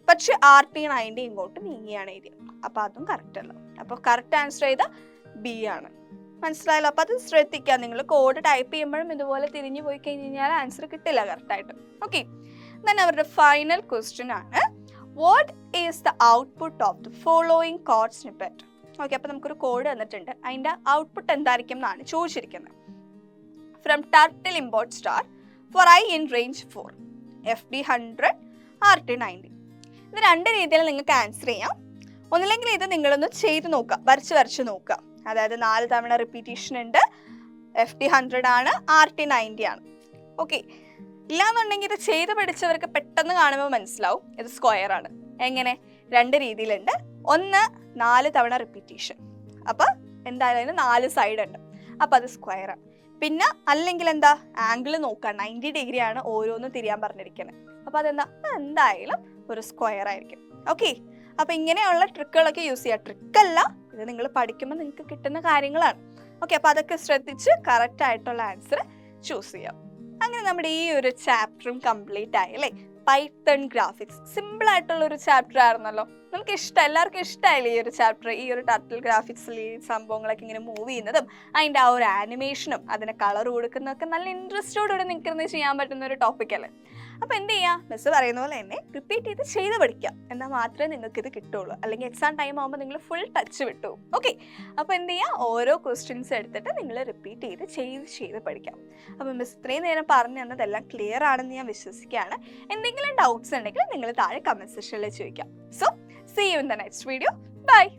പക്ഷെ RT 90 ഇങ്ങോട്ട് നീങ്ങിയാണ് എഴുതിയത്, അപ്പോൾ അതും കറക്റ്റ് അല്ല. അപ്പോൾ കറക്റ്റ് ആൻസർ ചെയ്ത B ആണ്. മനസ്സിലായല്ലോ? അപ്പോൾ അത് ശ്രദ്ധിക്കുക. നിങ്ങൾ കോഡ് ടൈപ്പ് ചെയ്യുമ്പോഴും ഇതുപോലെ തിരിഞ്ഞു പോയി കഴിഞ്ഞാൽ ആൻസർ കിട്ടില്ല കറക്റ്റായിട്ട്. ഓക്കെ, then അവരുടെ ഫൈനൽ ക്വസ്റ്റ്യൻ ആണ്, what is the output of the following code snippet. ഓക്കെ, അപ്പോൾ നമുക്കൊരു കോഡ് തന്നിട്ടുണ്ട്, അതിൻ്റെ ഔട്ട്പുട്ട് എന്തായിരിക്കും എന്നാണ് ചോദിച്ചിരിക്കുന്നത്. From turtle import star for i in range 4 FD 100, RT 90. ഇത് 2 രീതിയിൽ നിങ്ങൾക്ക് ആൻസർ ചെയ്യാം. ഒന്നില്ലെങ്കിൽ ഇത് നിങ്ങളൊന്ന് ചെയ്ത് നോക്കുക, വരച്ച് നോക്കുക. അതായത് 4 തവണ റിപ്പീറ്റേഷൻ ഉണ്ട്, FD 100 ആണ്, RT 90 ആണ്. ഓക്കെ, ഇല്ലാന്നുണ്ടെങ്കിൽ ഇത് ചെയ്ത് പഠിച്ചവർക്ക് പെട്ടെന്ന് കാണുമ്പോൾ മനസ്സിലാവും ഇത് സ്ക്വയർ ആണ്. എങ്ങനെ? 2 രീതിയിലുണ്ട്. ഒന്ന് 4 തവണ റിപ്പീറ്റേഷൻ, അപ്പോൾ എന്തായാലും 4 സൈഡ് ഉണ്ട്, അപ്പോൾ അത് സ്ക്വയർ ആണ്. പിന്നെ അല്ലെങ്കിൽ എന്താ? ആംഗിൾ നോക്കുക, 90 ഡിഗ്രി ആണ് ഓരോന്നും തിരിയാൻ പറഞ്ഞിരിക്കുന്നത്, അപ്പോൾ അതെന്താ? എന്തായാലും ഒരു സ്ക്വയർ ആയിരിക്കും. ഓക്കെ, അപ്പോൾ ഇങ്ങനെയുള്ള ട്രിക്കുകളൊക്കെ യൂസ് ചെയ്യുക. ട്രിക്കല്ല, ഇത് നിങ്ങൾ പഠിക്കുമ്പോൾ നിങ്ങൾക്ക് കിട്ടുന്ന കാര്യങ്ങളാണ്. ഓക്കെ, അപ്പോൾ അതൊക്കെ ശ്രദ്ധിച്ച് കറക്റ്റ് ആയിട്ടുള്ള ആൻസർ ചൂസ് ചെയ്യാം. അങ്ങനെ നമ്മുടെ ഈ ഒരു ചാപ്റ്ററും കംപ്ലീറ്റ് ആയി അല്ലേ? പൈത്തൺ ഗ്രാഫിക്സ് സിമ്പിൾ ആയിട്ടുള്ള ഒരു ചാപ്റ്റർ ആയിരുന്നല്ലോ. നമുക്ക് എല്ലാവർക്കും ഇഷ്ടമായില്ലേ ഈ ഒരു ചാപ്റ്റർ? ഈ ഒരു ടർട്ടിൽ ഗ്രാഫിക്സിൽ ഈ സംഭവങ്ങളൊക്കെ ഇങ്ങനെ മൂവ് ചെയ്യുന്നതും അതിൻ്റെ ആ ഒരു ആനിമേഷനും അതിന് കളർ കൊടുക്കുന്നതൊക്കെ നല്ല ഇൻട്രസ്റ്റോടുകൂടി നിങ്ങൾക്ക് ചെയ്യാൻ പറ്റുന്ന ഒരു ടോപ്പിക് അല്ലേ? അപ്പോൾ എന്ത് ചെയ്യുക? മിസ് പറയുന്ന പോലെ തന്നെ റിപ്പീറ്റ് ചെയ്ത് പഠിക്കുക, എന്നാൽ മാത്രമേ നിങ്ങൾക്ക് ഇത് കിട്ടുള്ളൂ. അല്ലെങ്കിൽ എക്സാം ടൈം ആകുമ്പോൾ നിങ്ങൾ ഫുൾ ടച്ച് വിട്ടു. ഓക്കെ, അപ്പോൾ എന്ത് ചെയ്യുക? ഓരോ ക്വസ്റ്റ്യൻസ് എടുത്തിട്ട് നിങ്ങൾ റിപ്പീറ്റ് ചെയ്ത് പഠിക്കാം. അപ്പോൾ മിസ് ഇത്രയും നേരം പറഞ്ഞു തന്നതെല്ലാം ക്ലിയർ ആണെന്ന് ഞാൻ വിശ്വസിക്കുകയാണ്. എന്തെങ്കിലും ഡൗട്ട്സ് ഉണ്ടെങ്കിൽ നിങ്ങൾ താഴെ കമൻറ്റ് സെക്ഷനിൽ ചോദിക്കാം. So see you in the next video. Bye.